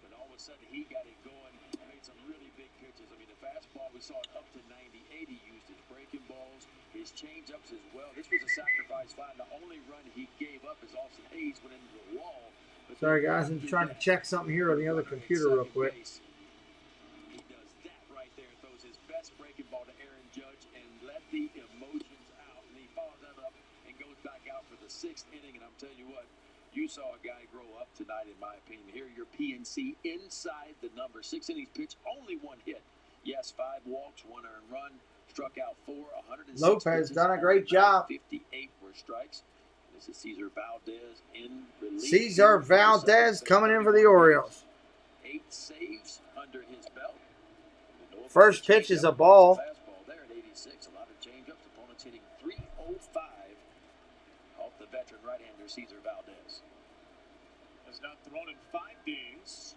But all of a sudden, he got it going and made some really big pitches. I mean, the fastball, we saw it up to 98. He used his breaking balls, his changeups as well. This was a sacrifice fly. The only run he gave up is Austin Hayes went into the wall. Sorry, guys. I'm trying to check something here on the other computer real quick. He does that right there. Throws his best breaking ball to Aaron Judge and let the emotions out. And he follows that up and goes back out for the 6th inning. And I'm telling you what, you saw a guy grow up tonight, in my opinion. Here, your PNC inside the number. 6 innings pitch, only 1 hit. Yes, 5 walks, 1 earned run. Struck out 4, 106 Lopez done a great job. 58 were strikes. This is Cesar Valdez in relief. Cesar Valdez coming in for the Orioles. 8 saves under his belt. First pitch is a ball. Fastball there at 86. A lot of changeups. Opponents hitting .305 off the veteran right-hander Cesar Valdez. Has not thrown in 5 days.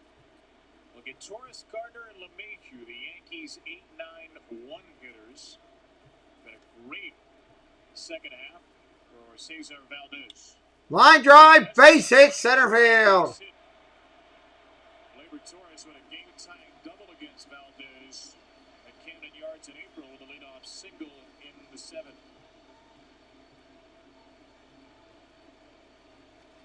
Look at Torres, Gardner, and LeMahieu, the Yankees' 8-9 one-hitters. Been a great second half for Cesar Valdez. Line drive, base hit, center field. Labor Torres with a game-tying double against Valdez at Camden Yards in April with a leadoff single in the 7th.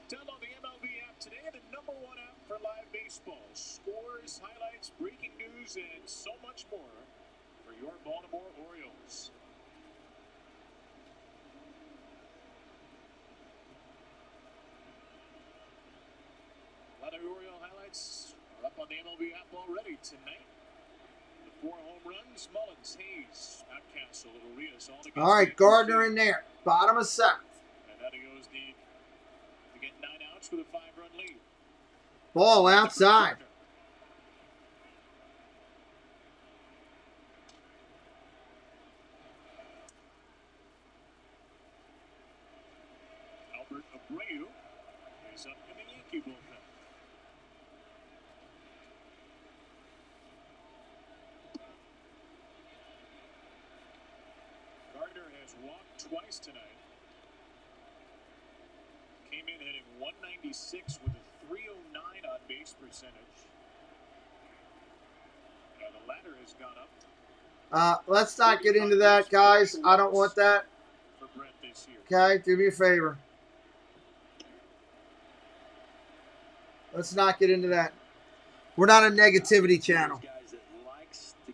Download the MLB app today, the #1 app for live baseball. Scores, highlights, breaking news, and so much more for your Baltimore Orioles. A lot of Oriole highlights are up on the MLB app already tonight. The 4 home runs, Mullins, Hayes, Mountcastle, Urias, all together. All right, Gardner in there. Bottom of 7th. And now he goes deep to get 9 outs with a 5-run lead. Ball outside. Albert Abreu is up in the Yankee bullpen. Gardner has walked twice tonight. Came in hitting .196 with a .309 on base percentage. And the ladder has gone up. Let's not get into that, guys. I don't want that. For Brett this year. Okay, do me a favor. Let's not get into that. We're not a negativity channel.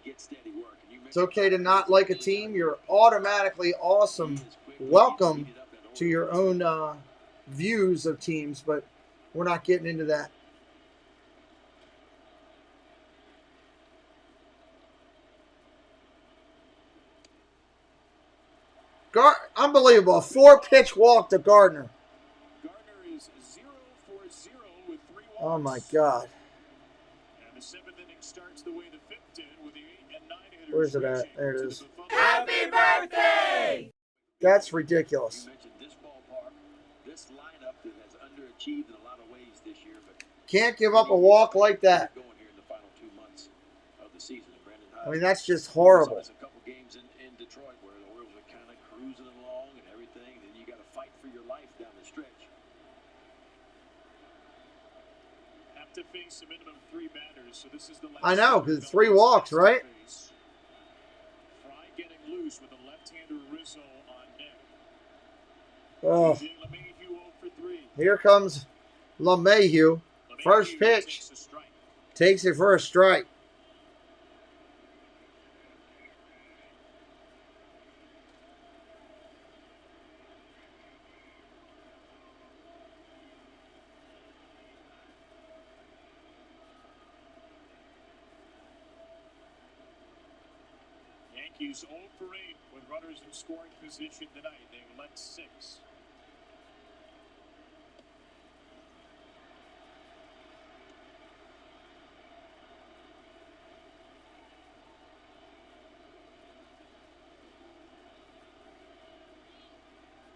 It's okay to not like a team. You're automatically awesome. Welcome to your own views of teams, but we're not getting into that. Unbelievable. A 4-pitch walk to Gardner. Gardner is 0 for 0 Oh my God. And the 7th inning starts the way the 5th did with the 8 and 9 hitters. Where's it at? There it is. Happy birthday! That's ridiculous. You mentioned this ballpark, this lineup that has underachieved in a lot of ways this year, but Can't give up a walk like that. going here in the final 2 months of the season. And Brandon I mean, that's just horrible. There's a couple games in Detroit where the Orioles are kind of cruising along and everything, and then you got to fight for your life down the stretch. Have to face a minimum of 3 batters, so this is the last. I know, because 3 walks, right? Fry getting loose with a left-hander Rizzo on deck. Oh, DJ LeMahieu 0 for 3. here comes LeMahieu. First pitch. Takes a strike. Takes it for a strike. Yankees 0 for 8 with runners in scoring position tonight. They've led 6.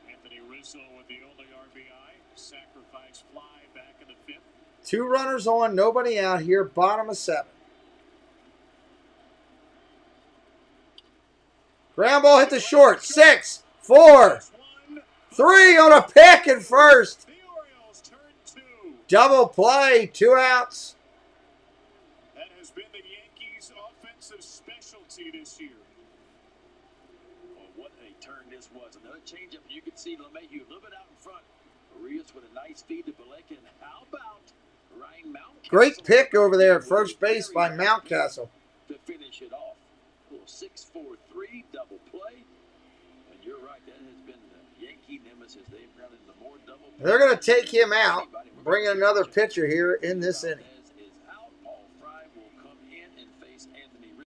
Anthony Rizzo with the only RBI. Sacrifice fly back in the 5th. 2 runners on, nobody out here. Bottom of 7. Ground ball hit the short. 6, 4, 3 on a pick at first. The Orioles turn 2. Double play. 2 outs. That has been the Yankees' offensive specialty this year. Well, what a turn this was. Another changeup. You could see LeMahieu a little bit out in front. Arias with a nice feed to Baleka. And how about Ryan Mountcastle? Great pick over there at first base by Mountcastle. To finish it off. A little 6-4-3 double play. And you're right, that has been the Yankee nemesis. They've run into more double plays. They're going to take him out. Bring in another pitcher here in this inning. Is out. Paul Fry will come in and face Anthony Rizzo.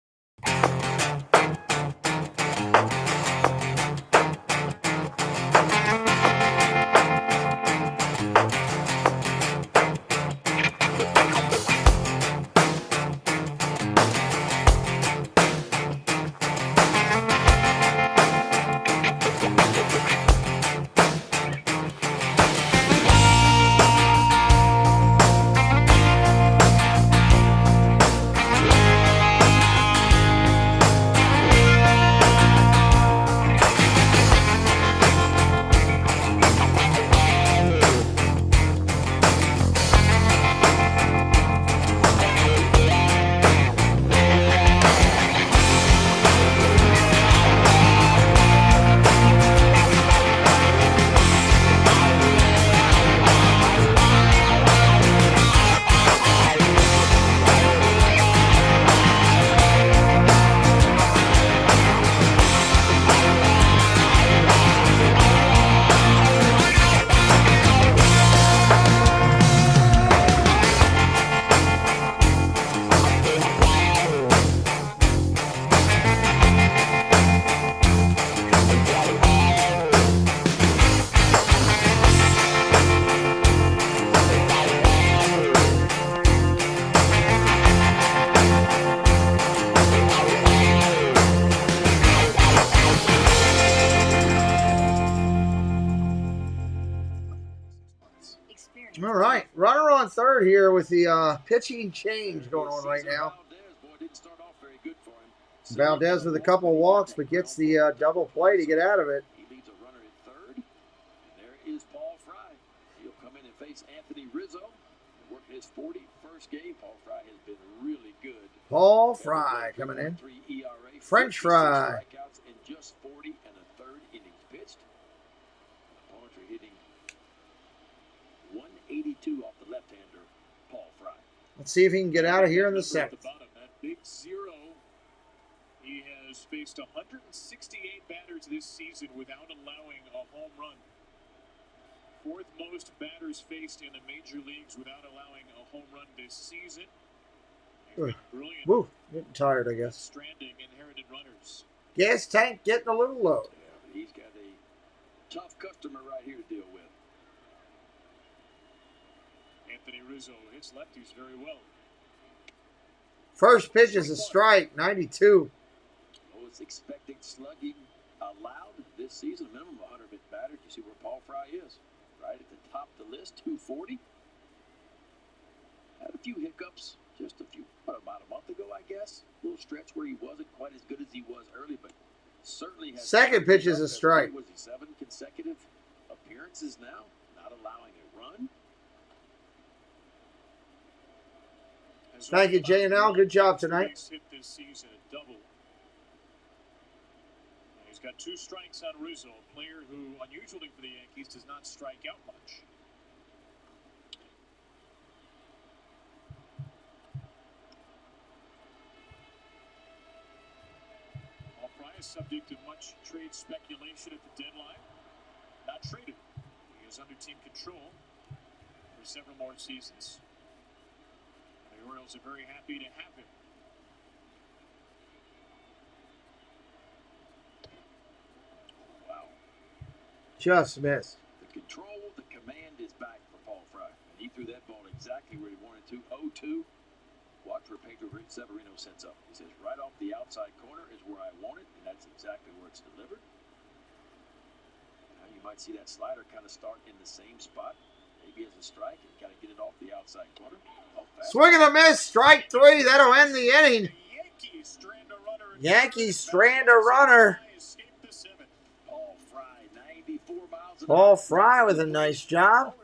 All right. Runner on third here with the pitching change going on right now. Valdez with a couple of walks, but gets the double play to get out of it. He leads a runner at third. And there is Paul Fry. He'll come in and face Anthony Rizzo. Working his 41st game, Paul Fry has been really good. Paul Fry coming in. French fry. Strikeouts in just 40 and a third innings pitched. Opponents are hitting 182 off the left-hander, Paul Fry. Let's see if he can get out of here in the second. That big 0. He has faced 168 batters this season without allowing a home run. 4th most batters faced in the major leagues without allowing a home run this season. Brilliant. Woo, getting tired, I guess. Stranding inherited runners. Gas tank getting a little low. Yeah, but he's got a tough customer right here to deal with. Anthony Rizzo hits lefties very well. First pitch is a strike, 92. Lowest expected slugging allowed this season, minimum of 100 batted. You see where Paul Fry is, right at the top of the list, 240. Had a few hiccups, just about a month ago, I guess. A little stretch where he wasn't quite as good as he was early, but certainly has. Second pitch is a strike. Was he 7 consecutive appearances now, not allowing a run? Thank you, J&L. Good job tonight. Hit this season a double. And he's got 2 strikes on Rizzo, a player who, unusually for the Yankees, does not strike out much. Paul Fry is subject to much trade speculation at the deadline. Not traded. He is under team control for several more seasons. The Orioles are very happy to have him. Wow. Just missed. The control, the command is back for Paul Fry. And he threw that ball exactly where he wanted to. 0-2. Watch where Pedro Severino sets up. He says, right off the outside corner is where I want it, and that's exactly where it's delivered. Now you might see that slider kind of start in the same spot. Maybe as a strike and kind of get it off the outside corner. Swing and a miss, strike 3. That'll end the inning. Yankees strand a runner. Paul Fry with a nice job.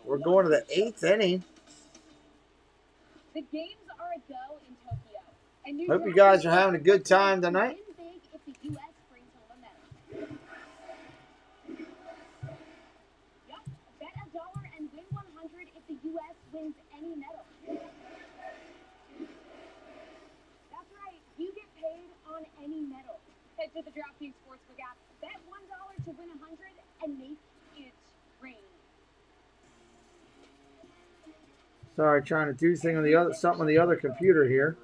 We're going to the 8th inning. The games are a go in Tokyo. And Hope you guys are having a good time tonight. Wins any medal. That's right, you get paid on any medal. Head to the DraftKings Sportsbook app, bet $1 to win 100 and make it rain. Sorry, trying to do something on the other computer here.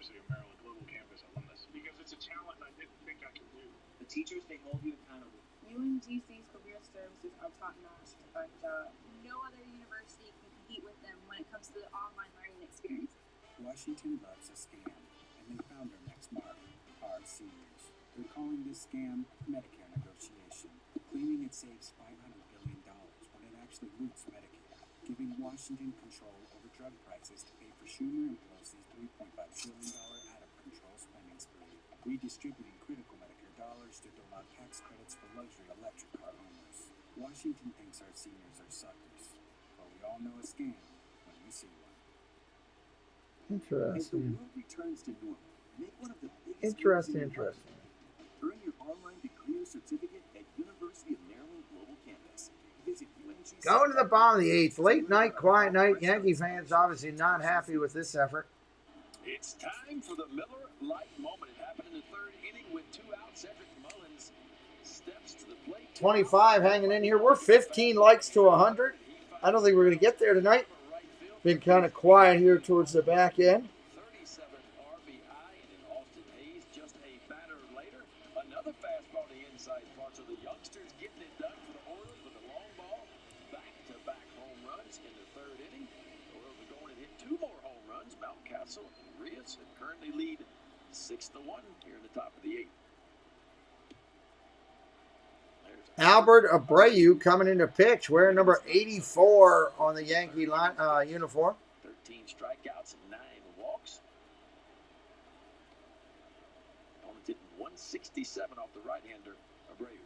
Because it's a talent I didn't think I could do. The teachers, they hold you accountable. UNGC's career services are top-notch to find a job. No other university can compete with them when it comes to the online learning experience. Washington loves a scam, and they found her next mark, our seniors. They're calling this scam Medicare negotiation, claiming it saves $500 billion when it actually loots Medicare, giving Washington control over drug prices to pay for Schumer and Pelosi's $3.5 trillion out-of-control spending spree, redistributing critical Medicare dollars to dole out tax credits for luxury electric car owners. Washington thinks our seniors are suckers, but we all know a scam when we see one. Interesting. As the world returns to normal, make one of the biggest Interesting. Earn your online degree or certificate at University of Maryland Global Campus. Visit UNGC. Going to the bottom of the 8th. Late night, quiet night. Yankee fans obviously not happy with this effort. It's time for the Miller-like moment. It happened in the 3rd inning with 2 outs. Cedric Mullins steps to the plate. 25 hanging in here. We're 15 likes to 100. I don't think we're going to get there tonight. Been kind of quiet here towards the back end. 37 RBI, and then Austin Hayes just a batter later. Another fastball to the inside part. So the youngsters getting it done for the Orioles with a long ball. Back-to-back home runs in the 3rd inning. The Orioles are going to hit 2 more home runs. Mountcastle and Rios and currently lead 6-1 here in the top of the 8th. Albert Abreu coming into pitch, wearing number 84 on the Yankee uniform. 13 strikeouts and 9 walks. Opponent hitting 167 off the right-hander, Abreu.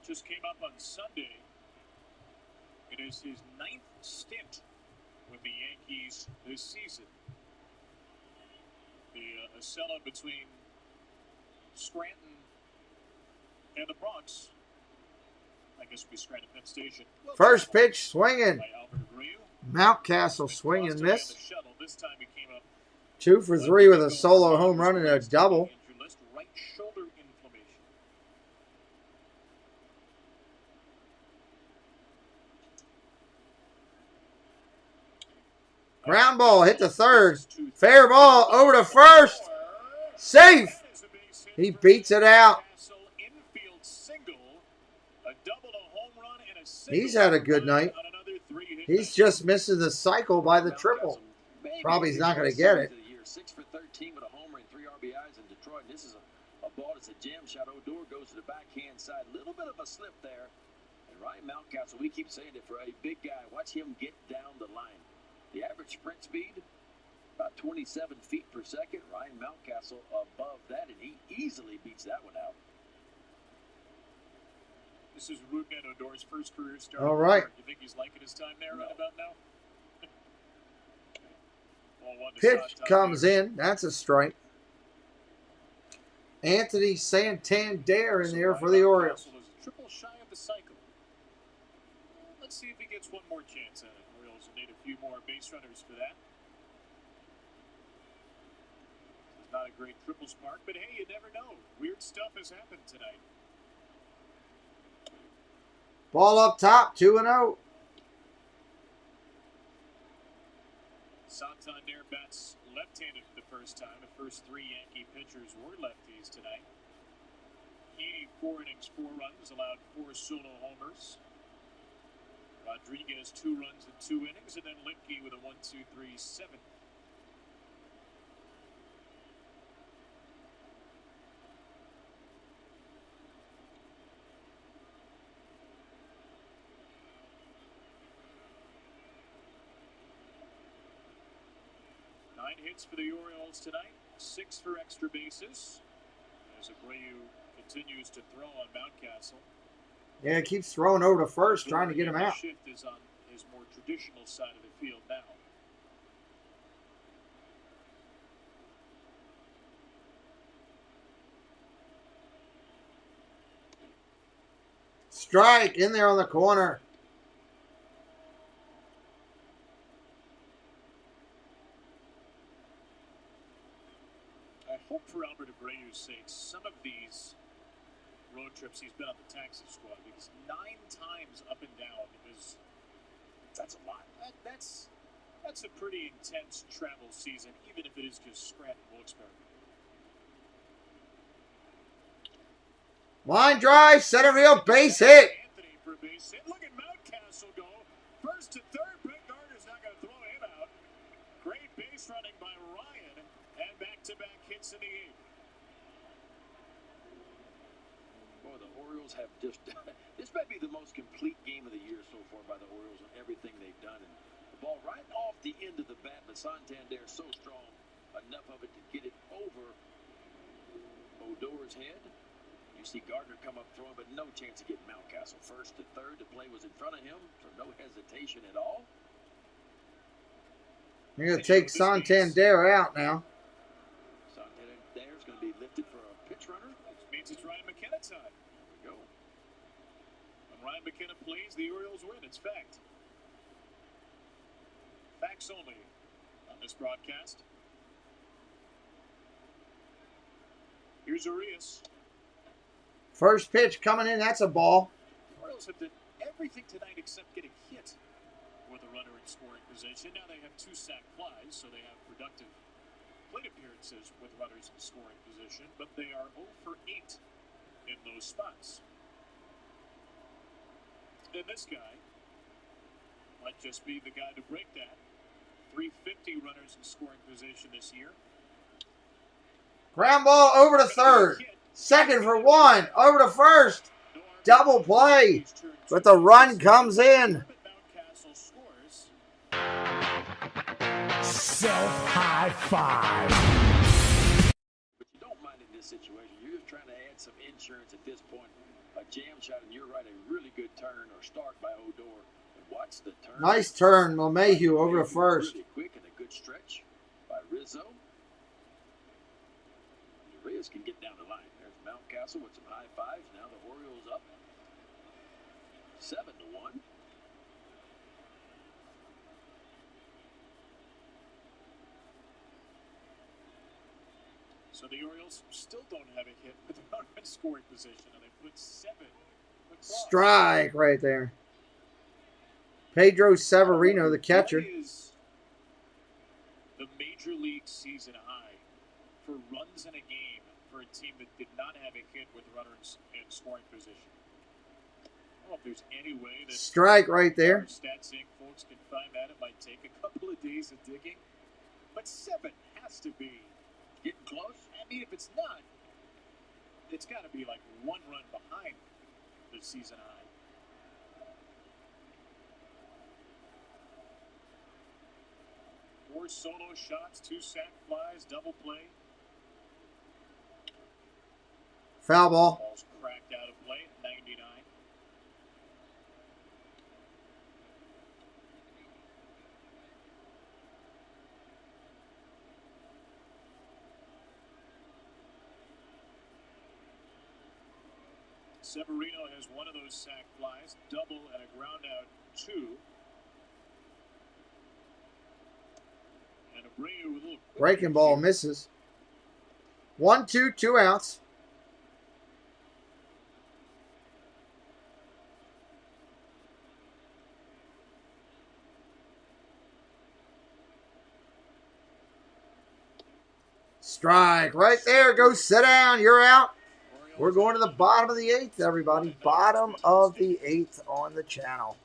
Just came up on Sunday. It is his 9th stint with the Yankees this season. The Acela between Scranton and the Bronx. I guess we Scranton Penn Station. First pitch swinging. Mountcastle swing and miss. 2 for 3 with a solo home run and a double. Right shoulder inflammation. Ground ball hit the 3rd. Fair ball over to 1st. Safe. He beats it out. He's had a good night. He's just missing the cycle by the triple. Probably he's not going to get it. 6 for 13 with a homer and 3 RBIs in Detroit. This is a ball that's a jam shot. Odor goes to the backhand side. Little bit of a slip there. And Ryan Mountcastle, we keep saying it, for a big guy, watch him get down the line. The average sprint speed, about 27 feet per second. Ryan Mountcastle above that, and he easily beats that one out. This is Rougned Odor's first career start. All right. You think he's liking his time there right about now? Pitch comes in. That's a strike. Anthony Santander in there for the Orioles. Triple shy of the cycle. Let's see if he gets one more chance at it. Orioles will need a few more base runners for that. It's not a great triple spark, but hey, you never know. Weird stuff has happened tonight. Ball up top, 2-0. Santander bats left-handed for the first time. The first 3 Yankee pitchers were lefties tonight. He 4 innings, 4 runs, allowed 4 solo homers. Rodriguez 2 runs in 2 innings, and then Lipke with a 1-2-3-7. Hits for the Orioles tonight, 6 for extra bases. As Abreu continues to throw on Mountcastle. Yeah, he keeps throwing over to first, trying to get him out. The shift is on his more traditional side of the field now. Strike in there on the corner. I hope for Albert Abreu's sake, some of these road trips he's been on the taxi squad, because 9 times up and down that's a lot. That's a pretty intense travel season, even if it is just Scranton-Wilkes-Barre. Line drive, center field, base hit. Anthony for a base hit. Look at Mountcastle go. First to third, Brett Gardner's not going to throw him out. Great base running by Ryan, and back-to-back hits in the 8th. Boy, the Orioles have just this might be the most complete game of the year so far by the Orioles and everything they've done. And the ball right off the end of the bat, but Santander so strong, enough of it to get it over Odor's head. You see Gardner come up throwing, but no chance of getting Mountcastle. First to third, the play was in front of him, so no hesitation at all. You're going to take Santander out now. Santander's going to be lifted for a pitch runner. That means it's Ryan McKenna time. There we go. When Ryan McKenna plays, the Orioles win. It's fact. Facts only on this broadcast. Here's Urias. First pitch coming in, that's a ball. The Orioles have done everything tonight except get a hit with a runner in scoring position. Now they have 2 sac flies, so they have productive plate appearances with runners in scoring position, but they are 0 for 8 in those spots. And this guy might just be the guy to break that. 350 runners in scoring position this year. Ground ball over to third. Second for 1. Over to first. Double play. But the run comes in. Self-high five. But you don't mind in this situation. You're just trying to add some insurance at this point. A jam shot, and you're right, a really good turn or start by Odor. And watch the turn. Nice turn, LeMahieu over to first. Really quick and a good stretch by Rizzo. Urias can get down the line. There's Mountcastle with some high fives. Now the Orioles up 7-1. So the Orioles still don't have a hit with the runner in scoring position, and they put 7 across. Strike right there. Pedro Severino, the catcher. What is the Major League season high for runs in a game for a team that did not have a hit with runners in scoring position? know if there's any way that Strike right there. Stats Inc. folks can find that. It might take a couple of days of digging. But 7 has to be getting close. I mean, if it's not, it's got to be like 1 run behind the season high. 4 solo shots, 2 sac flies, double play. Foul ball. Ball's cracked out of play at 99. Severino has 1 of those sac flies, double and a ground out 2. And Abreu with a little Breaking ball misses. 1-2, 2 outs. Strike right there. Go sit down. You're out. We're going to the bottom of the 8th, everybody. Bottom of the 8th on the channel.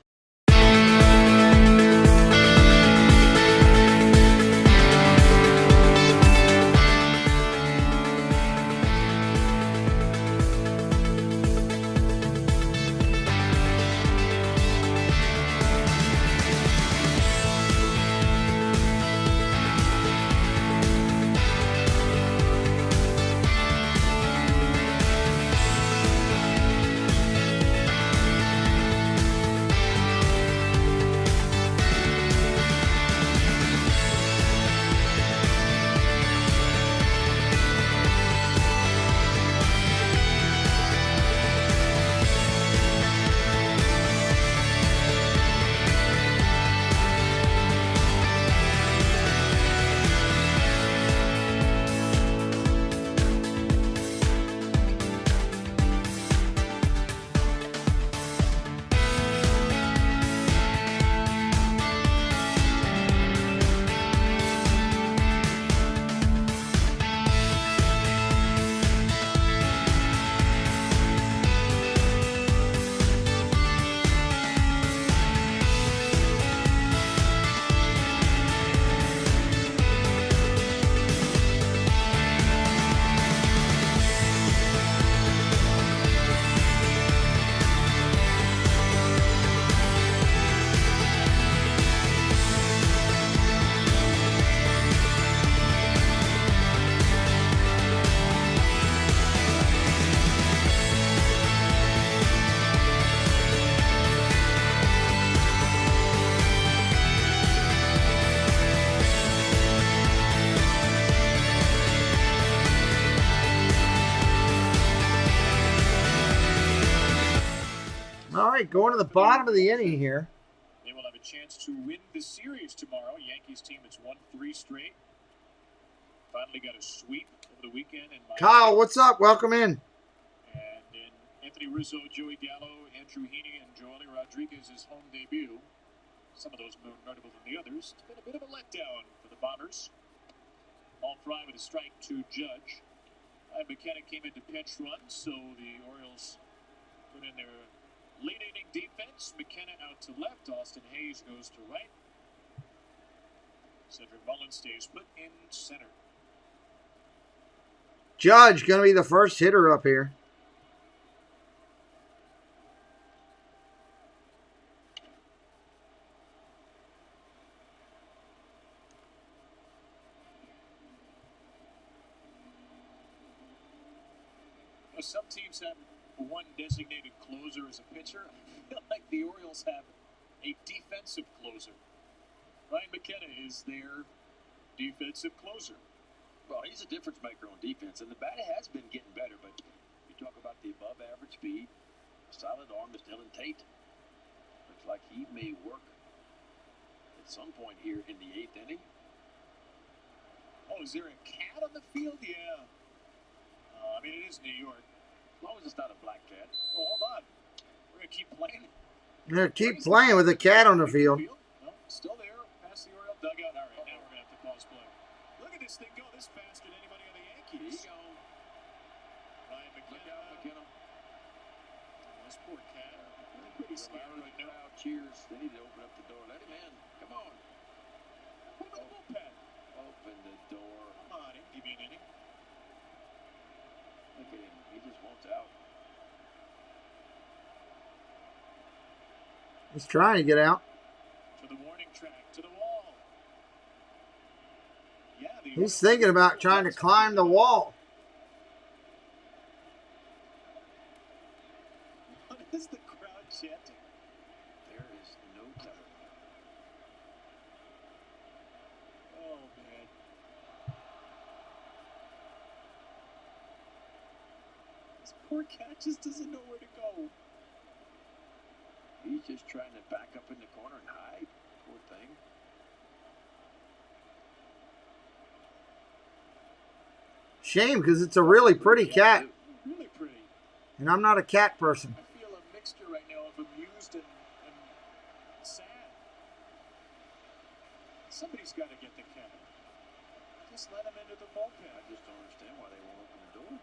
All right, going to the bottom of the inning here. They will have a chance to win the series tomorrow. Yankees team that's won 3 straight. Finally got a sweep over the weekend. In Kyle, what's up? Welcome in. And in Anthony Rizzo, Joey Gallo, Andrew Heaney, and Joely Rodriguez's home debut. Some of those more notable than the others. It's been a bit of a letdown for the Bombers. All Fry with a strike to Judge. McKenna came in to pinch run, so the Orioles put in their late inning defense. McKenna out to left. Austin Hayes goes to right. Cedric Mullins stays put in center. Judge going to be the first hitter up here. Well, some teams have 1 designated closer as a pitcher. I feel like the Orioles have a defensive closer. Ryan McKenna is their defensive closer. Well, he's a difference maker on defense, and the bat has been getting better, but you talk about the above-average speed, a solid arm is Dylan Tate. Looks like he may work at some point here in the 8th inning. Oh, is there a cat on the field? Yeah. I mean, it is New York. As long as it's not a black cat. Oh, hold on. We're going to keep playing. We're going to keep playing with a cat on the field. No, still there. Past the Oriole dugout. All right, now we're going to have to pause play. Look at this thing go. This faster than anybody on the Yankees. Here you go. Ryan McKenna. Look out, McKenna. This poor cat. face here right now. Cheers. They need to open up the door. Let him in. Come on. Open the bullpen. Open the door. Come on, give me an inning. Look at him. He just wants out. He's trying to get out. To the warning track. To the wall. Yeah, He's thinking about trying to climb the wall. What is the crowd chanting? There is no telling. Oh, man. This poor cat just doesn't know where to go. He's just trying to back up in the corner and hide. Poor thing. Shame, because it's a really pretty cat. Really pretty. And I'm not a cat person. I feel a mixture right now of amused and sad. Somebody's got to get the cat. Just let him into the bullpen. I just don't understand why they won't open the door.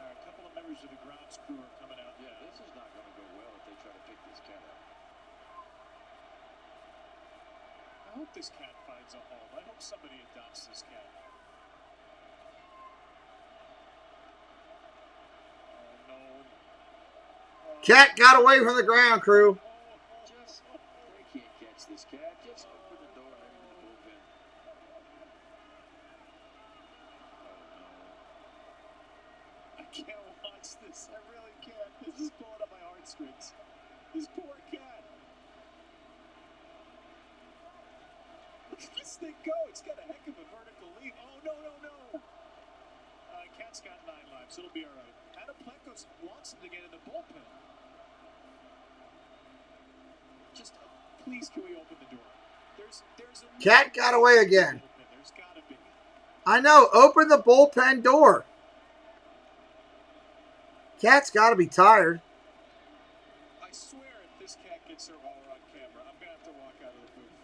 A couple of members of the grounds crew are coming out. Yeah, this is not going to go well if they try to pick this cat up. I hope this cat finds a home. I hope somebody adopts this cat. Oh, no. Cat got away from the ground crew. Just, they can't catch this cat. Just open the door and let him in the bullpen. I can't watch this. I really can't. This is pulling up my heartstrings. This poor cat. Look at this thing go. It's got a heck of a vertical leap. Oh, no, no, no. Cat's got 9 lives. It'll be all right. Adam Plecos wants him to get in the bullpen. Just, please, can we open the door? There's a Cat got away again. There's got to be. I know. Open the bullpen door. Cat's got to be tired. I swear if this cat gets her all on camera, I'm going to have to walk out of the booth.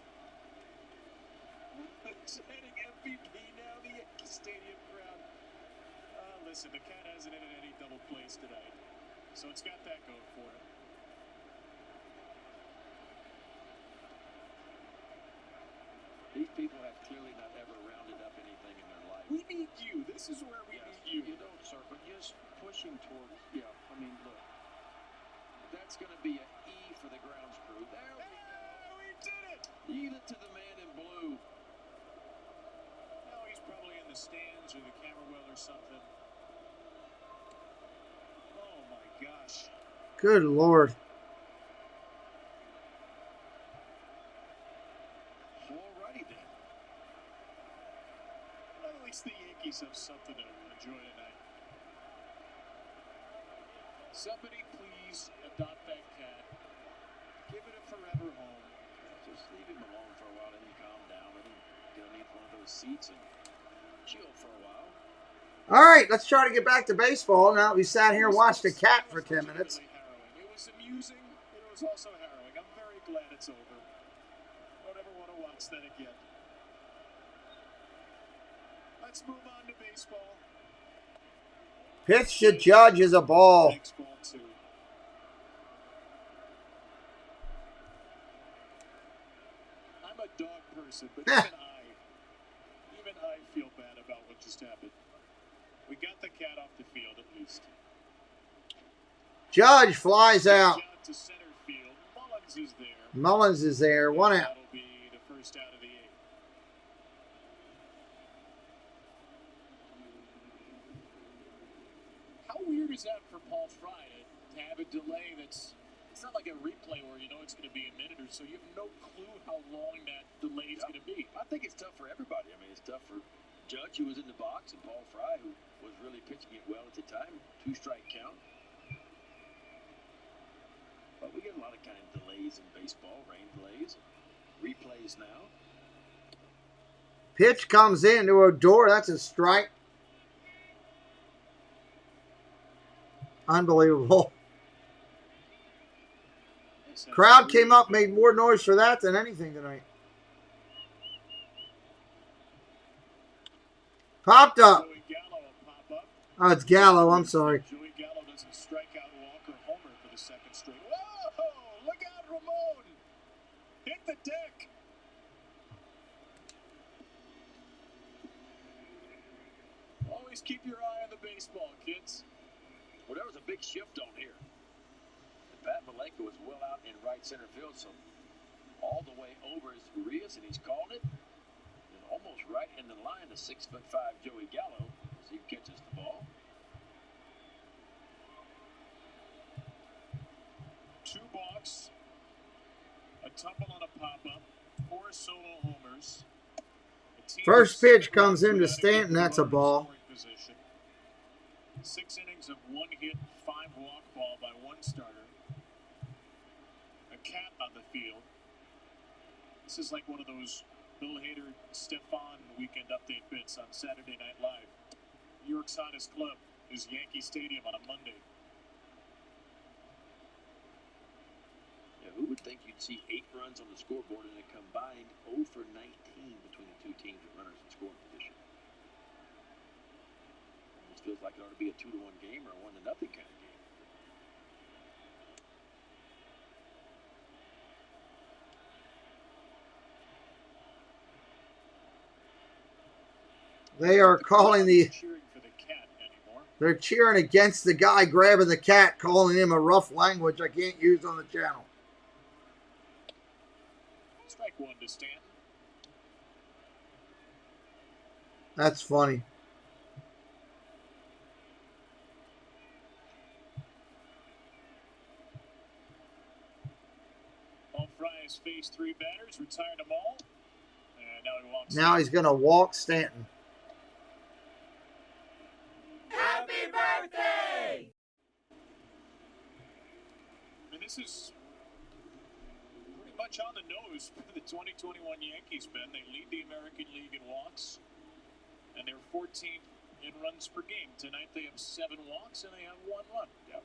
Chanting MVP now, the Yankee Stadium crowd. Listen, the cat hasn't hit any double plays tonight, so it's got that going for it. These people have clearly not ever rounded up anything in their life. We need you. This is where we need you. You don't, sir, but just push him toward, I mean, look. That's going to be an E for the grounds crew. There we go. We did it. Yield it to the man in blue. Now he's probably in the stands or the camera well or something. Oh, my gosh. Good Lord. Alrighty then. Well, at least the Yankees have something to enjoy tonight. Somebody please adopt that cat. Give it a forever home. Just leave him alone for a while, let him calm down, let him get underneath one of those seats and chill for a while. All right, let's try to get back to baseball. Now we sat here and watched a cat for 10 minutes. It was amusing, but it was also harrowing. I'm very glad it's over. Don't ever want to watch that again. Let's move on to baseball. Pitch to Judge is a ball. Next ball, too. I'm a dog person, but even I feel bad about what just happened. We got the cat off the field at least. Judge flies out. To center field. Mullins is there. Mullins is there. 1 out. That'll be the first out of the 8th. How weird is that for Paul Fry to have a delay that's... It's not like a replay where you know it's going to be a minute or so. You have no clue how long that delay is going to be. I think it's tough for everybody. I mean, it's tough for Judge, who was in the box, and Paul Fry, who was really pitching it well at the time. 2-strike count. But we get a lot of kind of delays in baseball, rain delays, replays now. Pitch comes into Odor. That's a strike. Unbelievable. Crowd came up, made more noise for that than anything tonight. Popped up. Oh, it's Gallo. I'm sorry. Joey Gallo doesn't strike out Walker homer for the second straight. Whoa! Look out, Ramon! Hit the deck! Always keep your eye on the baseball, kids. Well, there was a big shift on here. And Pat Malenko is well out in right center field, so all the way over is Urias, and he's called it. And almost right in the line to 6'5" Joey Gallo as he catches the ball. 2 balks, a tumble on a pop-up, 4 solo homers. First pitch comes into Stanton. That's a ball. 6 innings of 1 hit, 5 walk ball by 1 starter. A cat on the field. This is like one of those Bill Hader, Stefan weekend update bits on Saturday Night Live. New York's hottest club is Yankee Stadium on a Monday. Yeah, who would think you'd see 8 runs on the scoreboard and a combined 0 for 19 between the 2 teams with runners in scoring position? Almost feels like it ought to be a 2-1 game or a 1-0 kind of game. They are calling the. Cheering for the cat anymore. They're cheering against the guy grabbing the cat, calling him a rough language I can't use on the channel. Strike 1 to Stanton. That's funny. Paul Fry has faced 3 batters, retired them all, and now he walks. Now he's going to walk Stanton. Happy birthday! I mean, this is pretty much on the nose for the 2021 Yankees, Ben. They lead the American League in walks, and they're 14th in runs per game. Tonight they have 7 walks, and they have 1 run. Yep.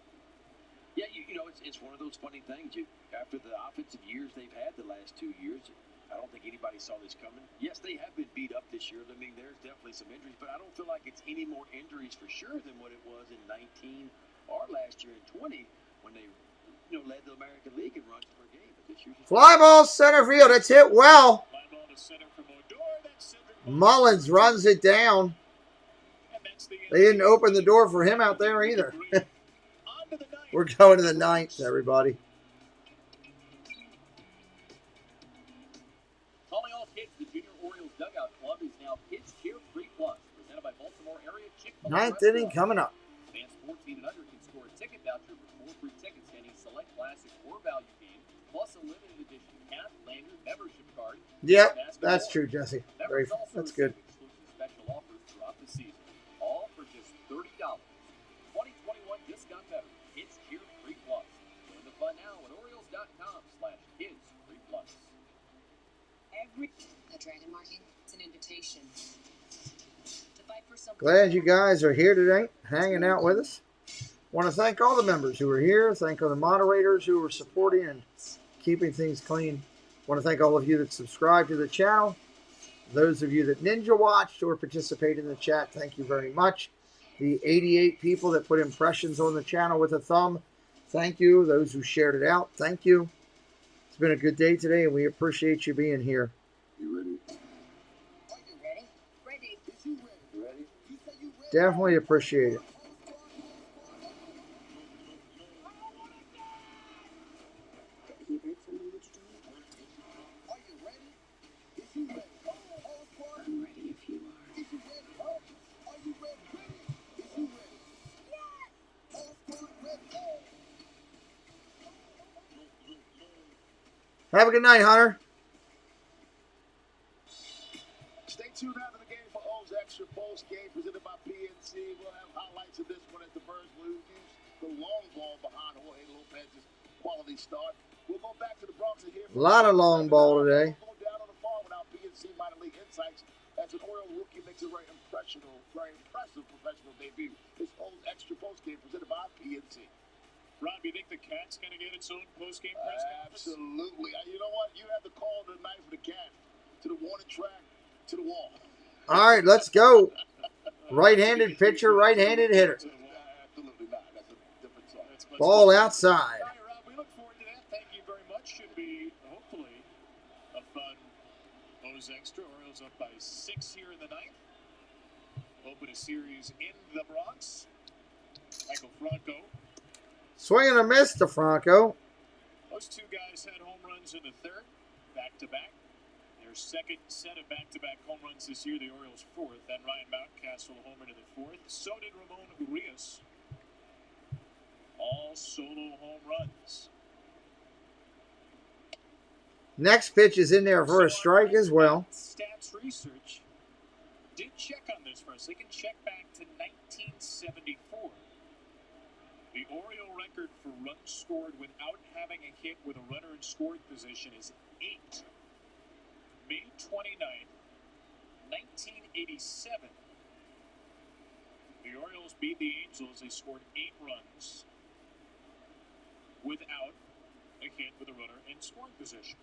Yeah, you know, it's one of those funny things. After the offensive years they've had the last 2 years, I don't think anybody saw this coming. Yes, they have been beat up this year. I mean, there's definitely some injuries, but I don't feel like it's any more injuries for sure than what it was in 19 or last year in 20 when they, led the American League in runs per game. But this year, Fly ball center field. It's hit well. Fly ball to center from Odor. That's Mullins runs it down. They didn't open the door for him out there either. We're going to the 9th, everybody. Calling all kids, the Junior Orioles Dugout Club is now Kids Cheer Free Plus, presented by Baltimore area Chick-fil-A. 9th inning coming up. Fans 14 and under can score a ticket voucher for 4 free tickets to any select classic or value game, plus a limited edition hat, lanyard, membership card. Yep, that's true, Jesse. That's good. Exclusive special offers throughout the season, all for just $30. 2021 just got better. Kids Cheer Free Plus. Join the fun now at Orioles.com/Kids Free Plus. A dragon marking, it's an invitation to fight for something. Glad you guys are here today, hanging out with us. Want to thank all the members who are here. Thank all the moderators who are supporting and keeping things clean. Want to thank all of you that subscribe to the channel. Those of you that Ninja watched or participate in the chat, thank you very much. The 88 people that put impressions on the channel with a thumb, thank you. Those who shared it out, thank you. It's been a good day today, and we appreciate you being here. You ready? Are you ready? Ready. Is you ready? Ready? You say you ready? Definitely appreciate it. He read for me what you're doing? Are you ready? Is you ready? I'm ready if you are. Is you ready? Are you ready? Is you ready? Have a good night, Hunter. Stay tuned after the game for O's Extra Post Game presented by PNC. We'll have highlights of this one as the Birds lose the long ball behind Jorge Lopez's quality start. We'll go back to the Bronx and hear A lot of long ball today. We'll go down on the farm without PNC minor league insights as an Oriole rookie makes a very impressive professional debut. This O's Extra Post Game presented by PNC. Rob, you think the Cat's going to get its own post-game press conference? Absolutely. You know what? You have the call tonight for the Cat. To the warning track, to the wall. All right, let's go. Right-handed pitcher, right-handed hitter. Ball outside. All right, Rob, we look forward to that. Thank you very much. Should be, hopefully, a fun O's Extra. Orioles up by 6 here in the ninth. Open a series in the Bronx. Michael Franco. Swing and a miss to Franco. Those two guys had home runs in the third, back-to-back. Their second set of back-to-back home runs this year. The Orioles fourth. Then Ryan Mountcastle homered in the fourth. So did Ramon Urias. All solo home runs. Next pitch is in there for a strike as well. Stats Research did check on this for us. They can check back to 1974. The Oriole record for runs scored without having a hit with a runner in scoring position is 8. May 29th, 1987. The Orioles beat the Angels. They scored 8 runs without a hit with a runner in scoring position.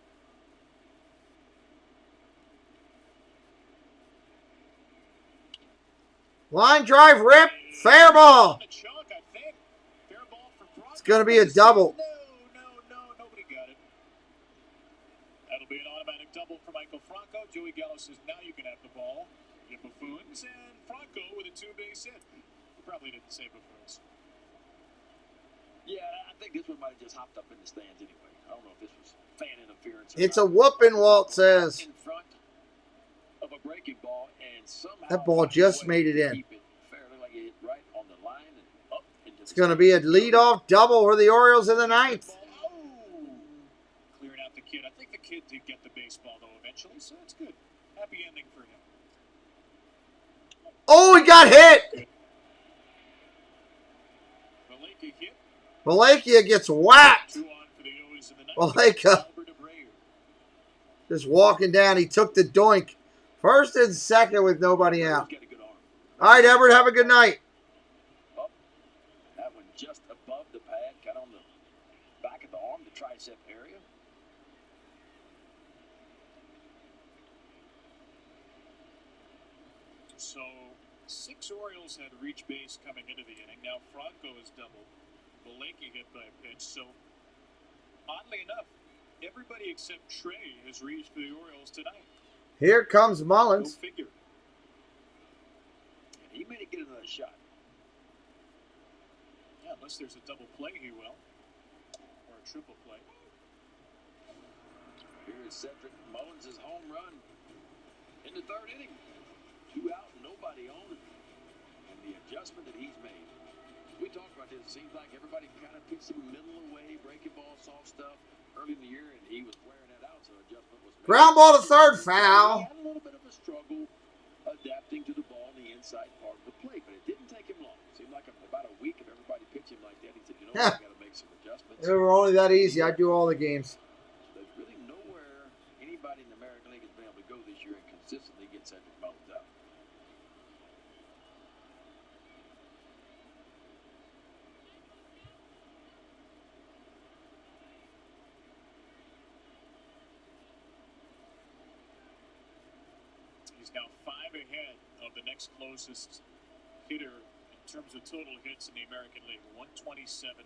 Line drive rip, fair ball. It's going to be a double. No, nobody got it. That'll be an automatic double for Michael Franco. Joey Gallo says, now you can have the ball. You buffoons, and Franco with a 2-base hit. He probably didn't say buffoons. Yeah, I think this one might have just hopped up in the stands anyway. I don't know if this was fan interference. It's a whooping, Walt says. In front of a breaking ball, and somehow That ball just made it in. keep it fairly like it hit right on the line and up into It's going to be a leadoff double for the Orioles in the ninth. Clearing out the kid. I think the kid did get the baseball, though, eventually, so that's good. Happy ending for him. Oh, he got hit. Valeka hit. Valakia gets whacked. Valeka just walking down. He took the doink. First and second with nobody out. All right, Everett, have a good night. That one just above the pad, kind of on the back of the arm, the tricep area. So 6 Orioles had reached base coming into the inning. Now Franco is doubled. Valeka hit by a pitch. So oddly enough, everybody except Trey has reached for the Orioles tonight. Here comes Mullins. Go figure. And he may get another shot. Yeah, unless there's a double play, he will. Or a triple play. Here is Cedric Mullins' home run in the third inning. 2 out, nobody on. And the adjustment that he's made. We talked about this. It seems like everybody kind of pitched him middle away, breaking ball, soft stuff early in the year, and he was wearing that out, so adjustment was made. Ground ball to third, foul. He had a little bit of a struggle adapting to the ball in the inside part of the plate, but it didn't take him long. It seemed like about a week of everybody pitching like that. He said, you know what, I got to make some adjustments. They were only that easy. I do all the games. There's really nowhere anybody in the American League has been able to go this year and consistently get Cedric Mullins out. He's now 5 ahead of the next closest hitter in terms of total hits in the American League. 127.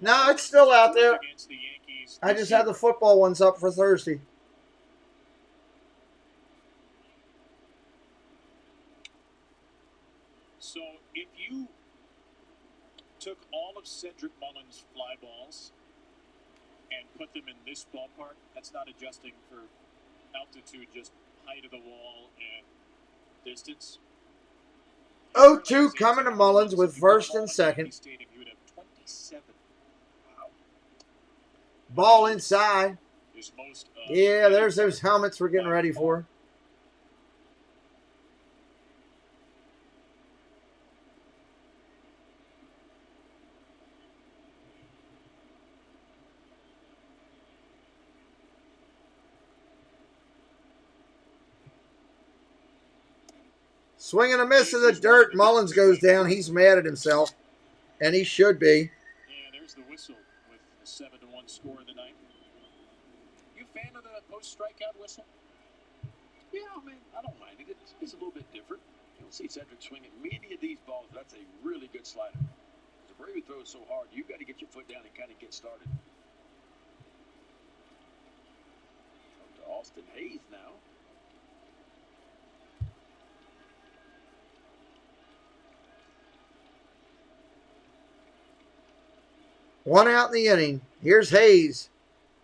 No, it's still out there. Against the Yankees. I just had the football ones up for Thursday. So if you took all of Cedric Mullins' fly balls and put them in this ballpark, that's not adjusting for altitude, just height of the wall and distance. 0-2 coming to Mullins with first and second. Stadium, you would have 27. Wow. Ball inside. His most, Yeah, there's those helmets we're getting ready for. Swing and a miss in the dirt. Mullins goes down. He's mad at himself, and he should be. Yeah, there's the whistle with the 7-1 score in the ninth. You a fan of the post-strikeout whistle? Yeah, I mean, I don't mind it. It's a little bit different. You know, We'll see Cedric swinging many of these balls. That's a really good slider. The Brady throws so hard, you got to get your foot down and kind of get started. Up to Austin Hayes now. One out in the inning. Here's Hayes.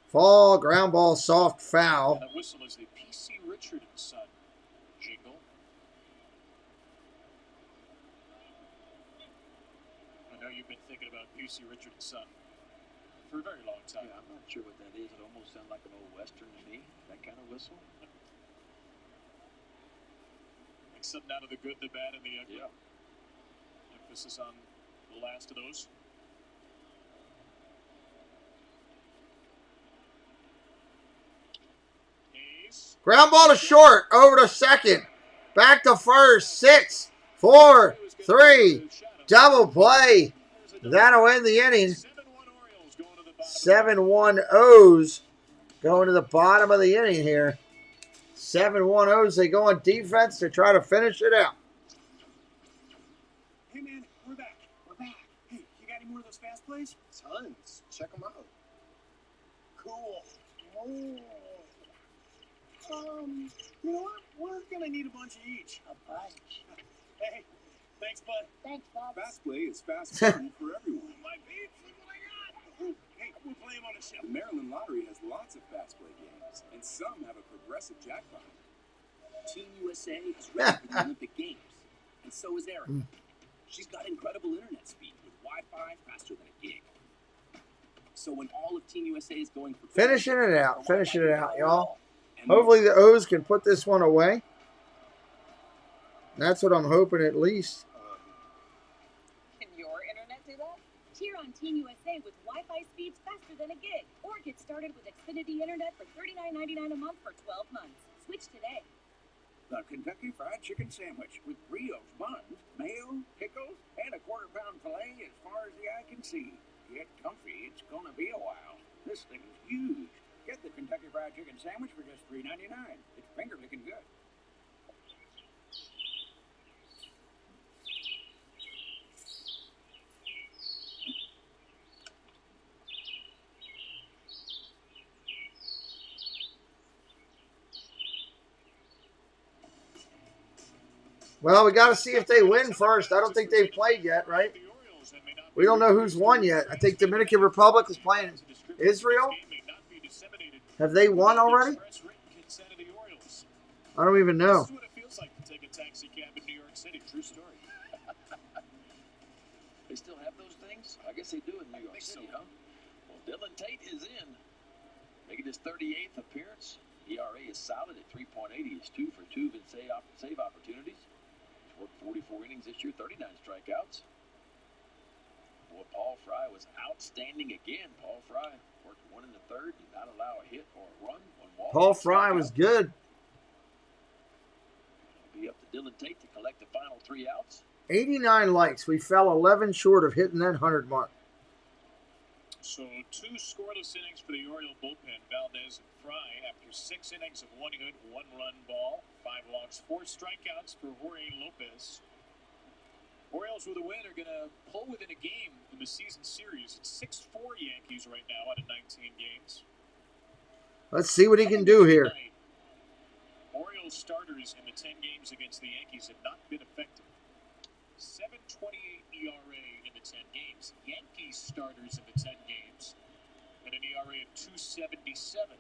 Fall, ground ball, soft foul. And the whistle is the P.C. Richard & Son jingle. I know you've been thinking about P.C. Richard & Son for a very long time. Yeah, I'm not sure what that is. It almost sounds like an old Western to me, that kind of whistle. Like something out of the good, the bad, and the ugly. Yeah. Emphasis on the last of those. Ground ball to short, over to second, back to first, 6, 4, 3, double play. That'll win the inning. 7-1 O's going to the bottom of the inning here. 7-1 O's, they go on defense to try to finish it out. Hey man, we're back. We're back. Hey, you got any more of those fast plays? Tons. Check them out. Cool. Oh. You know what? We're gonna need a bunch of each. A bunch. Hey, thanks, bud. Thanks, Bob. Fast play is fast fun for everyone. My beats, look what I got. Hey, we'll play them on the show. The Maryland Lottery has lots of fast play games, and some have a progressive jackpot. Team USA is ready for the Olympic Games, and so is Erica. She's got incredible internet speed with Wi-Fi faster than a gig. So when all of Team USA is going for Finishing it out, y'all. Hopefully the O's can put this one away. That's what I'm hoping at least. Can your internet do that? Cheer on Team USA with Wi-Fi speeds faster than a gig. Or get started with Xfinity Internet for $39.99 a month for 12 months. Switch today. The Kentucky Fried Chicken Sandwich with brioche buns, mayo, pickles, and a quarter-pound filet as far as the eye can see. Get comfy, it's gonna be a while. This thing's huge. Get the Kentucky Fried Chicken Sandwich for just $3.99. It's finger-licking good. Well, we got to see if they win first. I don't think they've played yet, right? We don't know who's won yet. I think Dominican Republic is playing Israel. Have they won already? I don't even know. This is what it feels like to take a taxi cab in New York City. True story. They still have those things? I guess they do in New York City, huh? Well, Dylan Tate is in. Making his 38th appearance. ERA is solid at 3.8. He is 2 for 2 in save opportunities. He's worked 44 innings this year, 39 strikeouts. Boy, Paul Fry was outstanding again. Paul Fry worked 1 in the third, did not allow a hit or a run, 1 walk. Paul Fry was good. It'll be up to Dylan Tate to collect the final 3 outs. 89 likes. We fell 11 short of hitting that 100 mark. So 2 scoreless innings for the Oriole bullpen. Valdez and Fry after 6 innings of 1 hit, 1 run ball, 5 walks, 4 strikeouts for Jorge Lopez. Orioles with a win are going to pull within a game in the season series. It's 6-4 Yankees right now out of 19 games. Let's see what he can do here. Orioles starters in the 10 games against the Yankees have not been effective. 7.28 ERA in the 10 games. Yankees starters in the 10 games and an ERA of 2.77.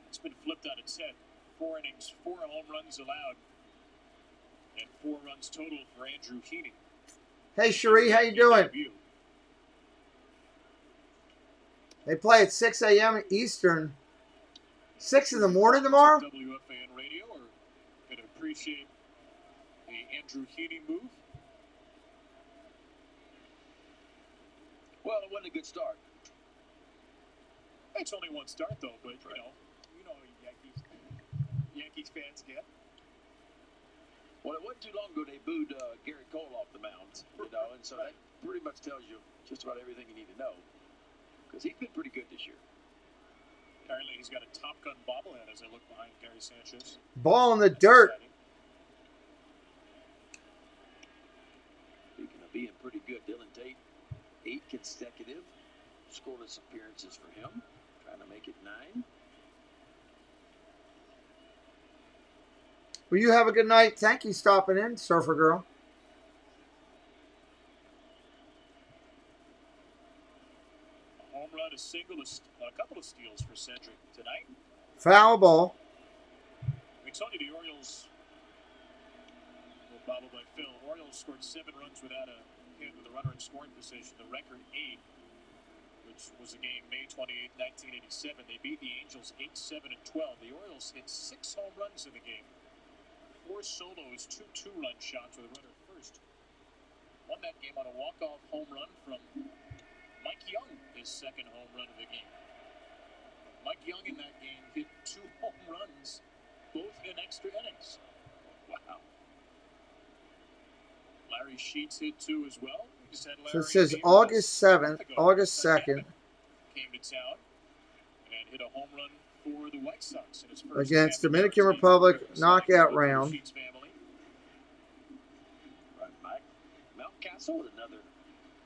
It's been flipped on its head. 4 innings, 4 home runs allowed, and 4 runs total for Andrew Heaney. Hey, Cherie, how you doing? They play at 6 a.m. Eastern. 6 in the morning tomorrow? WFAN radio are going to appreciate the Andrew Heaney move. Well, it wasn't a good start. It's only 1 start, though, but, you know Yankees fans get. Well, it wasn't too long ago they booed Garrett Cole off the mound, and so that pretty much tells you just about everything you need to know, because he's been pretty good this year. Apparently he's got a Top Gun bobblehead as I look behind Gary Sanchez. Ball in the dirt. 8 consecutive scoreless appearances for him. Trying to make it 9. Well, you have a good night. Thank you stopping in, Surfer Girl. A home run, a single, a couple of steals for Cedric tonight. Foul ball. We told you the Orioles, well, bobbled by Phil. Orioles scored 7 runs without a hit with a runner in scoring position. The record 8, which was a game May 28, 1987. They beat the Angels 8-7 and 12. The Orioles hit 6 home runs in the game. 4 solos, 2 two-run shots with a runner first. Won that game on a walk-off home run from Mike Young, his second home run of the game. Mike Young in that game hit 2 home runs, both in extra innings. Wow. Larry Sheets hit 2 as well. We just had Larry So it says August 7th, August 2nd. Came to town and hit a home run for the White Sox in his first Against Dominican Republic knockout round. Mountcastle with another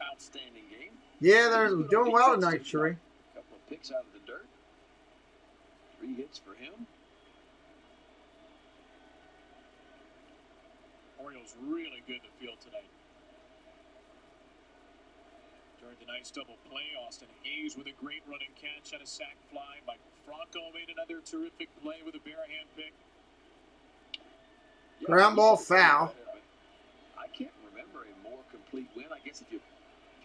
outstanding game. Yeah, they're doing well tonight, Sheree. A couple of picks out of the dirt. 3 hits for him. Orioles really good in the field tonight. During tonight's double play, Austin Hayes with a great running catch and a sac fly. Michael Franco made another terrific play with a bare hand pick. Ground ball foul. I can't remember a more complete win. I guess if you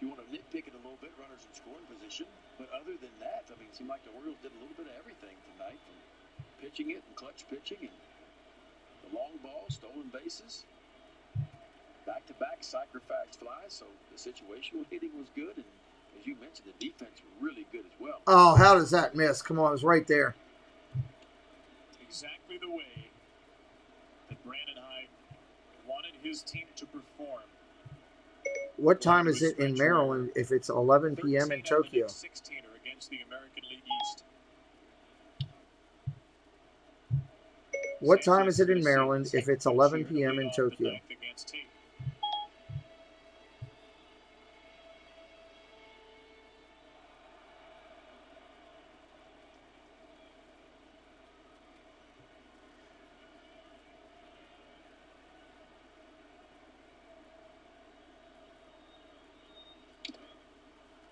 want to nitpick it a little bit, runners in scoring position. But other than that, I mean, it seemed like the Orioles did a little bit of everything tonight, from pitching it and clutch pitching and the long ball, stolen bases, back-to-back sacrifice flies. So the situational hitting was good, and as you mentioned, the defense was really good as well. Oh, how does that miss? Come on, it's right there. Exactly the way that Brandon Hyde wanted his team to perform. What time is it in Maryland if it's 11 p.m. in Tokyo? 16er against the American League East. What time is it in Maryland if it's 11 p.m. in Tokyo?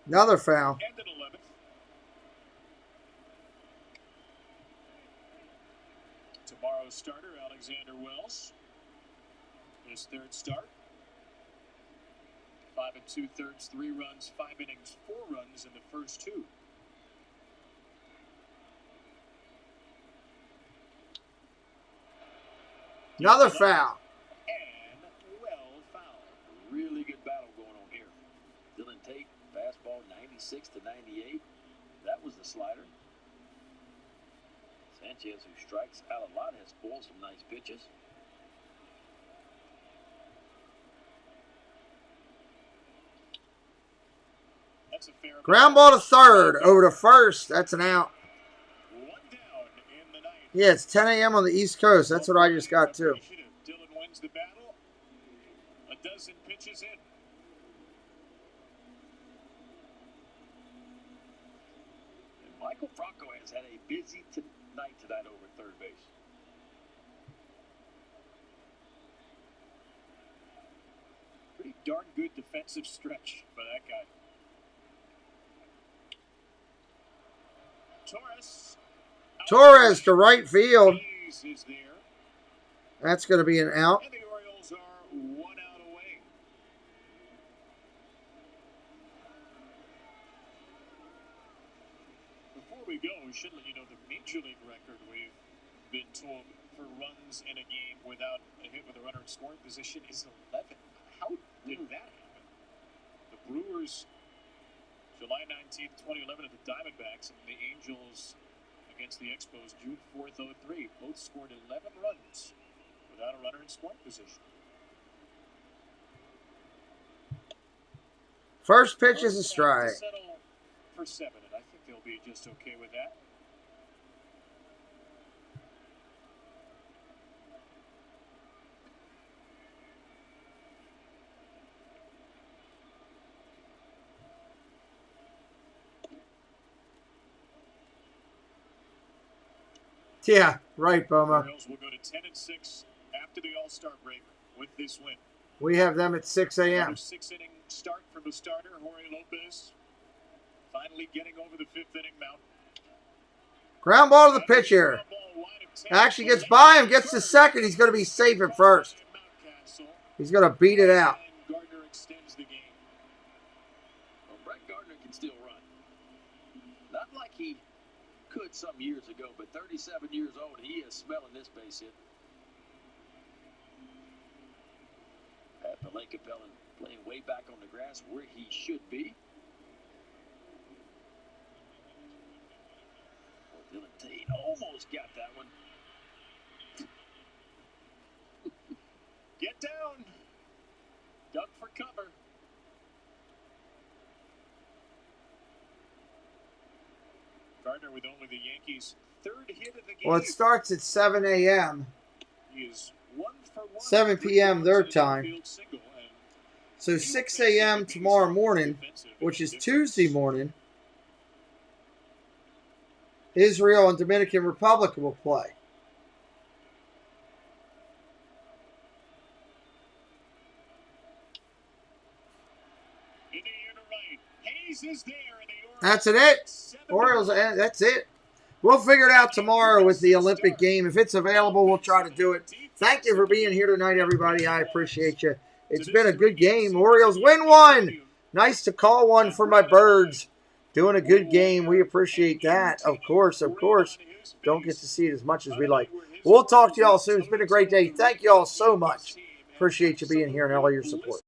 Another foul. And an 11th. Tomorrow's starter, Alexander Wells. His third start. 5 2/3, 3 runs, 5 innings, 4 runs in the first 2. Another foul. And well fouled. Really good battle going on here. Dylan Tate, fastball 96 to 98. That was the slider. Sanchez, who strikes out a lot, has pulled some nice pitches. That's a fair Ground ball to third, over to first. That's an out. Yeah, it's 10 a.m. on the East Coast. That's what I just got, too. Dylan wins the battle. A dozen pitches in. And Michael Franco has had a busy night tonight over third base. Pretty darn good defensive stretch for that guy. Torres to right field. That's going to be an out. And the Orioles are 1 out away. Before we go, we should let you know the Major League record we've been told for runs in a game without a hit with a runner in scoring position is 11. How did that happen? The Brewers, July 19th, 2011 at the Diamondbacks, and the Angels against the Expos, June 4th, 03. Both scored 11 runs without a runner in scoring position. First pitch is a strike. Settle for 7, and I think they'll be just okay with that. Yeah, right, Boma. Orioles will go to 10-6 after the All-Star break with this win. We have them at 6 a.m. Another 6-inning start from the starter, Jorge Lopez. Finally getting over the 5th inning mound. Ground ball to the pitcher. Actually gets by him, gets to second. He's going to be safe at first. He's going to beat it out. Gardner extends the game. Well, Brett Gardner can still run. Not like he could some years ago, but 37 years old, he is smelling this base hit. At the Lake Capellan playing way back on the grass where he should be. Well, Dylan Tate almost got that one. Get down. Duck for cover. Gardner with only the Yankees' 3rd hit of the game. Well, it starts at 7 a.m. He is 1 for 1. 7 p.m. their time. So 6 a.m. tomorrow morning, which is Tuesday morning, Israel and Dominican Republic will play. That's it. Orioles, that's it. We'll figure it out tomorrow with the Olympic game. If it's available, we'll try to do it. Thank you for being here tonight, everybody. I appreciate you. It's been a good game. Orioles win one. Nice to call one for my birds. Doing a good game. We appreciate that. Of course, of course. Don't get to see it as much as we like. We'll talk to y'all soon. It's been a great day. Thank you all so much. Appreciate you being here and all your support.